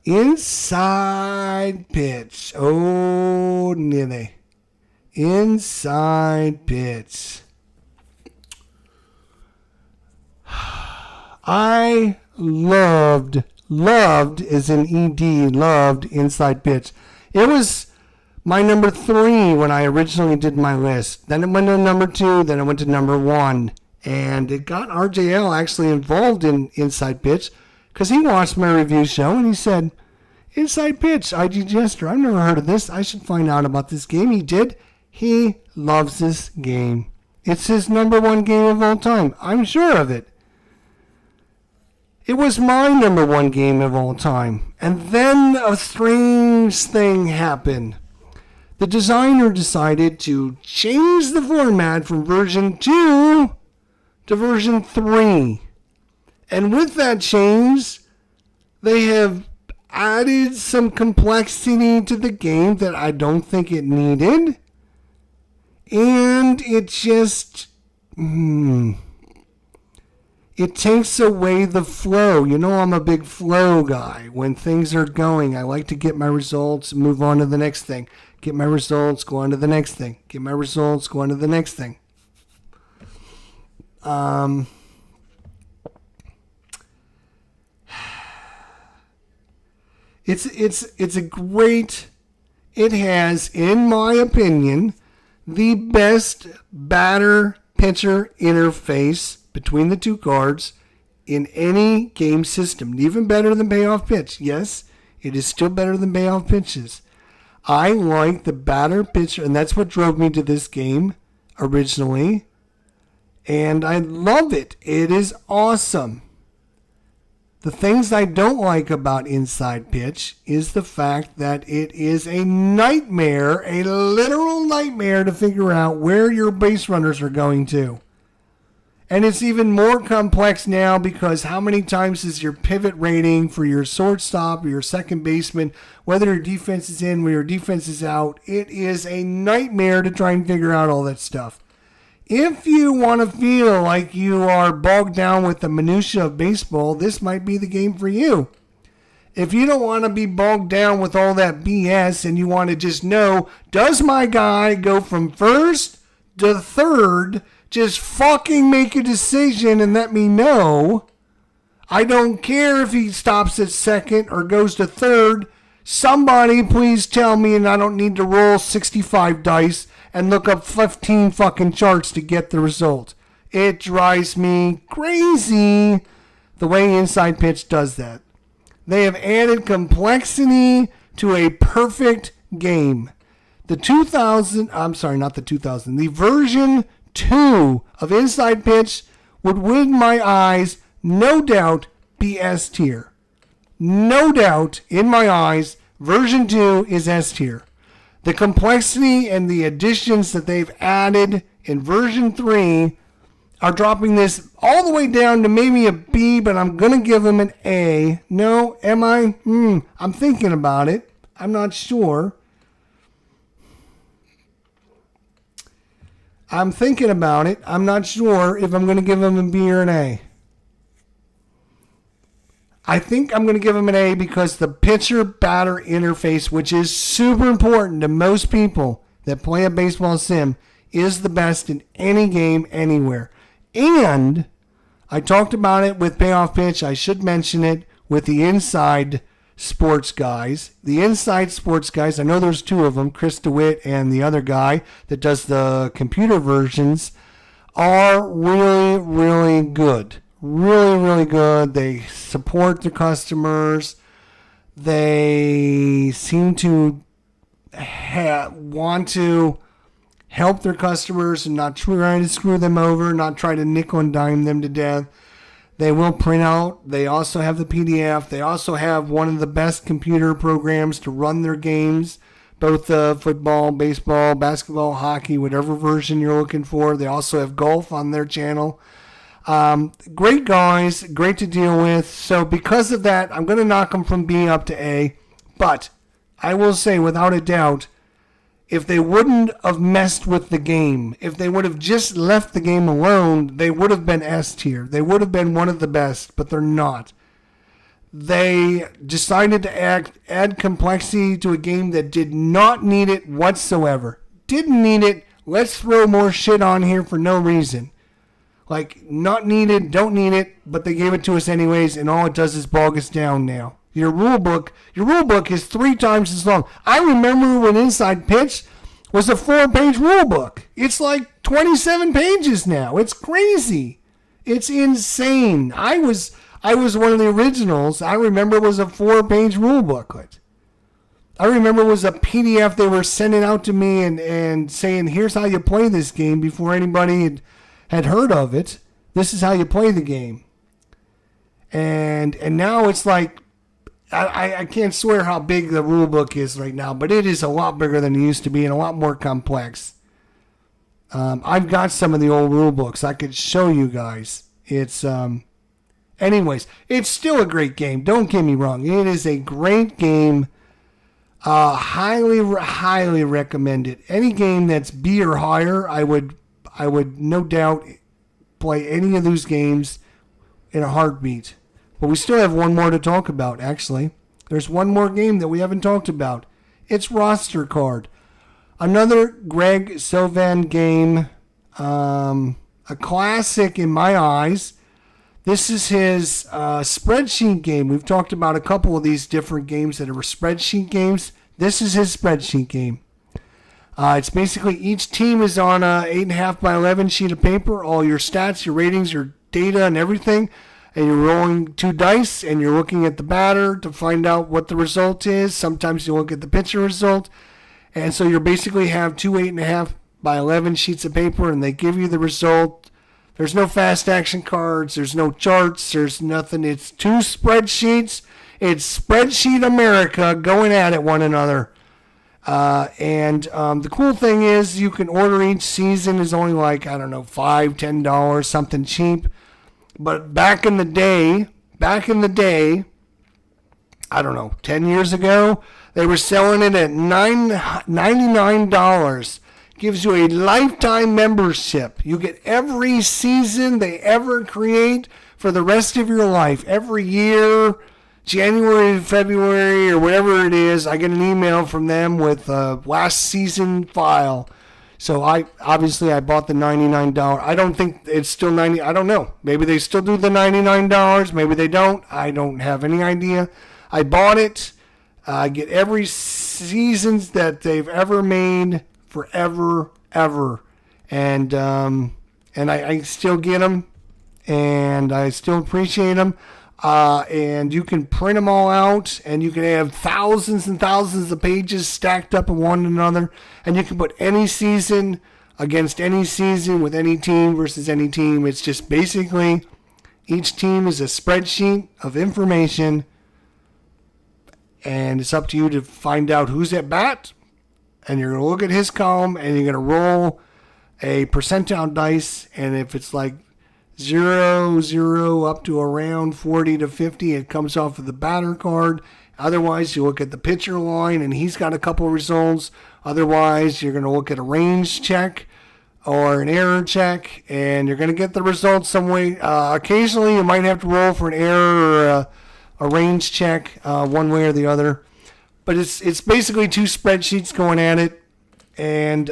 Inside pitch. Oh, nitty. Inside pitch. I loved as in ED, loved Inside Pitch. It was my number 3 when I originally did my list. Then it went to number 2, then it went to number 1. And it got RJL actually involved in Inside Pitch because he watched my review show and he said, Inside Pitch, IG Jester, I've never heard of this. I should find out about this game. He did. He loves this game. It's his number 1 game of all time. I'm sure of it. It was my number one game of all time. And then a strange thing happened. The designer decided to change the format from version 2 to version 3. And with that change, they have added some complexity to the game that I don't think it needed. And it just... it takes away the flow. You know, I'm a big flow guy. When things are going, I like to get my results, move on to the next thing. Get my results, go on to the next thing. Get my results, go on to the next thing. It's a great... It has, in my opinion, the best batter-pitcher interface between the two cards in any game system. Even better than Payoff Pitch. Yes, it is still better than Payoff Pitches. I like the batter-pitcher, and that's what drove me to this game originally. And I love it. It is awesome. The things I don't like about Inside Pitch is the fact that it is a nightmare, a literal nightmare to figure out where your base runners are going to. And it's even more complex now because how many times is your pivot rating for your shortstop or your second baseman, whether your defense is in or your defense is out, it is a nightmare to try and figure out all that stuff. If you want to feel like you are bogged down with the minutia of baseball, this might be the game for you. If you don't want to be bogged down with all that BS and you want to just know, does my guy go from first to third? Just fucking make a decision and let me know. I don't care if he stops at second or goes to third. Somebody please tell me, and I don't need to roll 65 dice and look up 15 fucking charts to get the result. It drives me crazy the way Inside Pitch does that. They have added complexity to a perfect game. The version 2 of Inside Pitch would win my eyes, no doubt, be S tier. No doubt, in my eyes, version 2 is S tier. The complexity and the additions that they've added in version 3 are dropping this all the way down to maybe a B, but I'm going to give them an A. No, am I? I'm thinking about it. I'm not sure. I'm thinking about it. I'm not sure if I'm going to give them a B or an A. I think I'm going to give them an A because the pitcher-batter interface, which is super important to most people that play a baseball sim, is the best in any game anywhere. And I talked about it with Payoff Pitch. I should mention it with the Inside Sports guys. The Inside Sports guys, I know there's two of them, Chris DeWitt and the other guy that does the computer versions, are really, really good. Really, really good. They support their customers. They seem to want to help their customers and not try to screw them over, not try to nickel and dime them to death. They will print out. They also have the PDF. They also have one of the best computer programs to run their games, both football, baseball, basketball, hockey, whatever version you're looking for. They also have golf on their channel. Great guys, great to deal with. So because of that, I'm going to knock them from B up to A. But I will say without a doubt, if they wouldn't have messed with the game, if they would have just left the game alone, they would have been S tier. They would have been one of the best, but they're not. They decided to add complexity to a game that did not need it whatsoever. Didn't need it. Let's throw more shit on here for no reason. Like, not needed, don't need it, but they gave it to us anyways, and all it does is bog us down now. Your rule book is 3 times as long. I remember when Inside Pitch was a 4-page rule book. It's like 27 pages now. It's crazy. It's insane. I was one of the originals. I remember it was a 4-page rule booklet. I remember it was a PDF they were sending out to me and saying, here's how you play this game before anybody had heard of it. This is how you play the game. And now it's like, I can't swear how big the rule book is right now, but it is a lot bigger than it used to be and a lot more complex. I've got some of the old rule books. I could show you guys. It's, anyways, it's still a great game. Don't get me wrong. It is a great game. Highly recommend it. Any game that's B or higher, I would no doubt play any of those games in a heartbeat. But we still have one more to talk about, actually. There's one more game that we haven't talked about. It's Roster Card. Another Greg Sovan game. A classic in my eyes. This is his spreadsheet game. We've talked about a couple of these different games that are spreadsheet games. This is his spreadsheet game. It's basically each team is on a 8.5 by 11 sheet of paper. All your stats, your ratings, your data, and everything. And you're rolling 2 dice, and you're looking at the batter to find out what the result is. Sometimes you look at the pitcher result. And so you basically have 2 8.5 by 11 sheets of paper, and they give you the result. There's no fast action cards. There's no charts. There's nothing. It's 2 spreadsheets. It's spreadsheet America going at it one another. And the cool thing is you can order each season is only like, I don't know, $5, $10, something cheap. But back in the day, I don't know, 10 years ago, they were selling it at $99. Gives you a lifetime membership. You get every season they ever create for the rest of your life. Every year, January, February, or whatever it is, I get an email from them with a last season file. So I bought the $99. I don't think it's still $90. I don't know. Maybe they still do the $99. Maybe they don't. I don't have any idea. I bought it. I get every seasons that they've ever made forever, ever. And I still get them. And I still appreciate them. And you can print them all out, and you can have thousands and thousands of pages stacked up on one another, and you can put any season against any season with any team versus any team. It's just basically each team is a spreadsheet of information, and it's up to you to find out who's at bat, and you're going to look at his column, and you're going to roll a percentile dice, and if it's like 0 up to around 40 to 50, it comes off of the batter card. Otherwise, you look at the pitcher line, and he's got a couple results. Otherwise, you're going to look at a range check or an error check, and you're going to get the results some way. Occasionally, you might have to roll for an error or a range check, one way or the other. But it's basically 2 spreadsheets going at it, and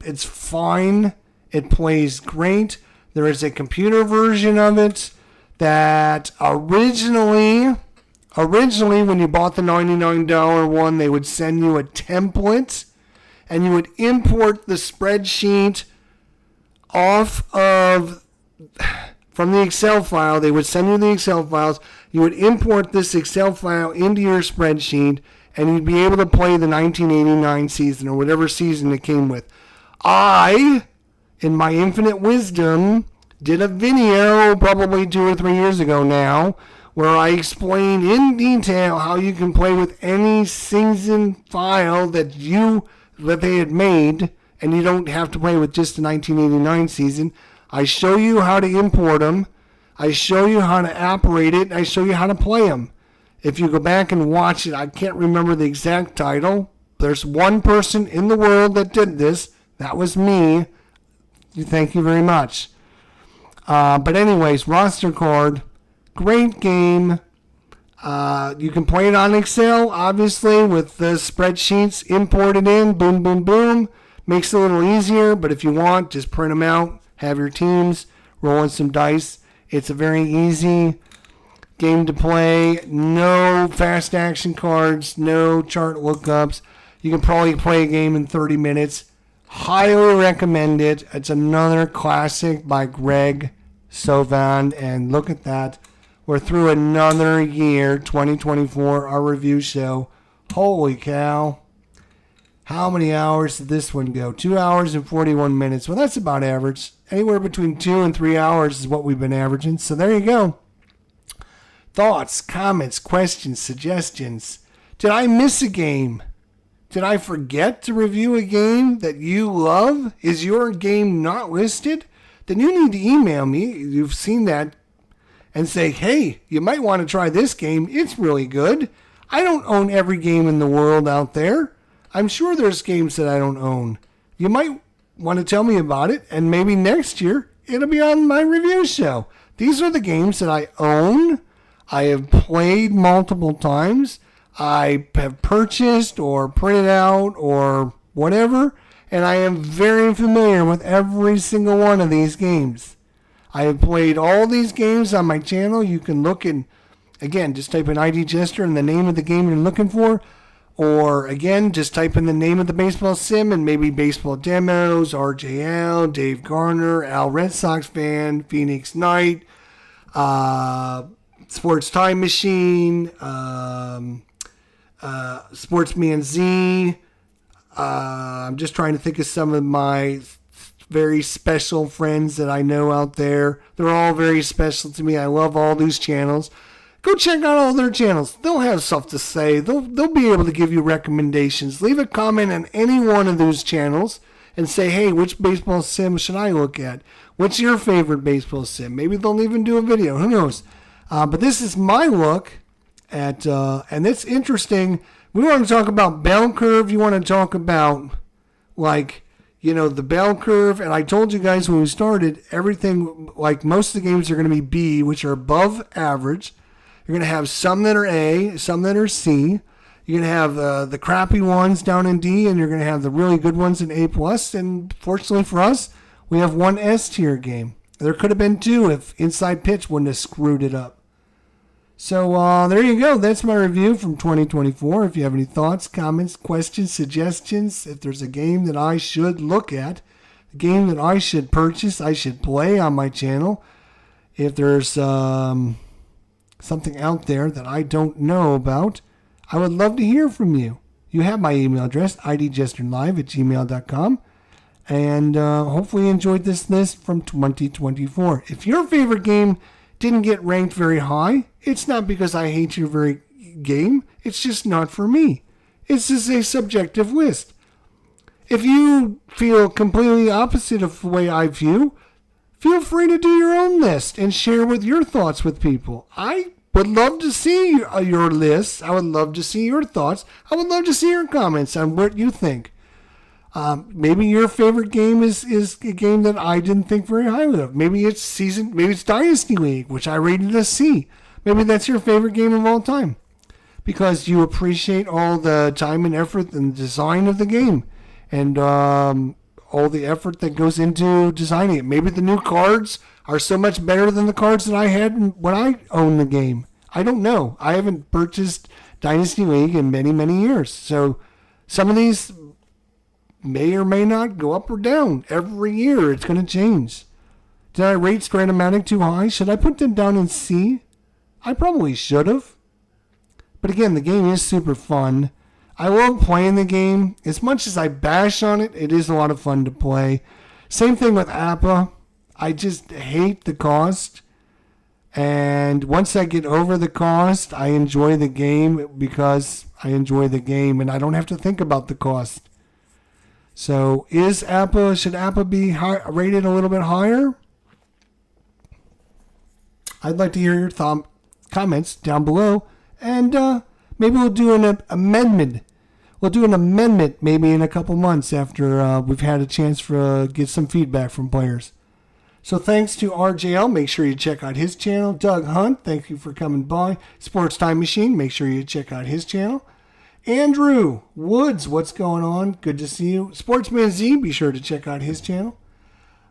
it's fine. It plays great. There is a computer version of it that originally when you bought the $99 one, they would send you a template, and you would import the spreadsheet from the Excel file. They would send you the Excel files. You would import this Excel file into your spreadsheet, and you'd be able to play the 1989 season or whatever season it came with. I, in my infinite wisdom, did a video probably 2 or 3 years ago now where I explain in detail how you can play with any season file that they had made, and you don't have to play with just the 1989 season. I show you how to import them. I show you how to operate it. I show you how to play them. If you go back and watch it, I can't remember the exact title. There's one person in the world that did this. That was me. Thank you very much. But anyways, Roster Card, great game. You can play it on Excel, obviously, with the spreadsheets imported in. Boom, boom, boom. Makes it a little easier, but if you want, just print them out. Have your teams, rolling some dice. It's a very easy game to play. No fast action cards, no chart lookups. You can probably play a game in 30 minutes. Highly recommend it. It's another classic by Greg Sovan. And look at that. We're through another year, 2024, our review show. Holy cow. How many hours did this one go? 2 hours and 41 minutes. Well, that's about average. Anywhere between 2 and 3 hours is what we've been averaging. So there you go. thoughts, comments, questions, suggestions. Did I miss a game? Did I forget to review a game that you love? Is your game not listed? Then you need to email me. You've seen that. And say, hey, you might want to try this game. It's really good. I don't own every game in the world out there. I'm sure there's games that I don't own. You might want to tell me about it, and maybe next year it'll be on my review show. These are the games that I own. I have played multiple times. I have purchased or printed out or whatever, and I am very familiar with every single one of these games. I have played all these games on my channel. You can look in, again, just type in ID Jester and the name of the game you're looking for. Or, again, just type in the name of the baseball sim and maybe baseball demos, RJL, Dave Garner, Al Red Sox fan, Phoenix Knight, Sports Time Machine, Sportsman Z. I'm just trying to think of some of my very special friends that I know out there. They're all very special to me. I love all these channels. Go check out all their channels. They'll have stuff to say. They'll be able to give you recommendations. Leave a comment on any one of those channels and say, hey, which baseball sim should I look at? What's your favorite baseball sim? Maybe they'll even do a video. Who knows? But this is my look at, and it's interesting. We want to talk about bell curve. You want to talk about, like, you know, the bell curve. And I told you guys when we started, everything, like most of the games are going to be B, which are above average. You're going to have some that are A, some that are C. You're going to have the crappy ones down in D, and you're going to have the really good ones in A+. And fortunately for us, we have one S tier game. There could have been two if Inside Pitch wouldn't have screwed it up. So there you go. That's my review from 2024. If you have any thoughts, comments, questions, suggestions, if there's a game that I should look at, a game that I should purchase, I should play on my channel, if there's something out there that I don't know about, I would love to hear from you. You have my email address, idjesterlive@gmail.com. And hopefully you enjoyed this list from 2024. If your favorite game didn't get ranked very high, it's not because I hate your very game. It's just not for me. It's just a subjective list. If you feel completely opposite of the way I view, feel free to do your own list and share with your thoughts with people. I would love to see your lists. I would love to see your thoughts. I would love to see your comments on what you think. Maybe your favorite game is a game that I didn't think very highly of. Maybe it's Dynasty League, which I rated a C. Maybe that's your favorite game of all time because you appreciate all the time and effort and design of the game and all the effort that goes into designing it. Maybe the new cards are so much better than the cards that I had when I owned the game. I don't know. I haven't purchased Dynasty League in many, many years. So some of these may or may not go up or down. Every year it's going to change. Did I rate Stratomatic too high? Should I put them down in C? I probably should have. But again, the game is super fun. I love playing the game. As much as I bash on it, it is a lot of fun to play. Same thing with Appa. I just hate the cost. And once I get over the cost, I enjoy the game because I enjoy the game and I don't have to think about the cost. So should Appa be rated a little bit higher? I'd like to hear your comments down below. And maybe we'll do an amendment. We'll do an amendment maybe in a couple months after we've had a chance to get some feedback from players. So thanks to RJL. Make sure you check out his channel. Doug Hunt, thank you for coming by. Sports Time Machine, make sure you check out his channel. Andrew Woods, what's going on? Good to see you. Sportsman Z, be sure to check out his channel.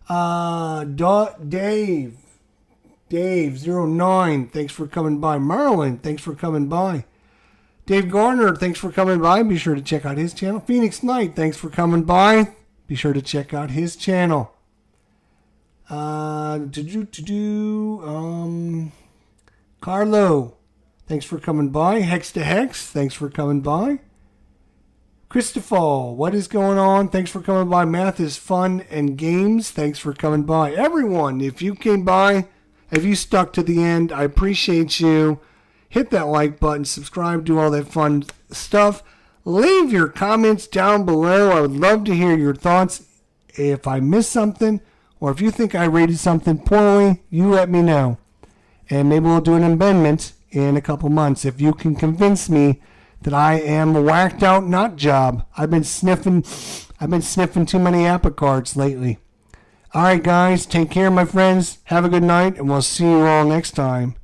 Dave09, thanks for coming by. Marlon, thanks for coming by. Dave Garner, thanks for coming by. Be sure to check out his channel. Phoenix Knight, thanks for coming by. Be sure to check out his channel. Carlo, thanks for coming by. Hex to Hex, thanks for coming by. Christopher, what is going on? Thanks for coming by. Math is Fun and Games, thanks for coming by. Everyone, if you came by, if you stuck to the end, I appreciate you. hit that like button, subscribe, do all that fun stuff. Leave your comments down below. I would love to hear your thoughts. If I missed something, or if you think I rated something poorly, you let me know. And maybe we'll do an amendment in a couple months if you can convince me that I am a whacked out nut job. I've been sniffing too many Appa cards lately. Alright guys, take care my friends. Have a good night, and we'll see you all next time.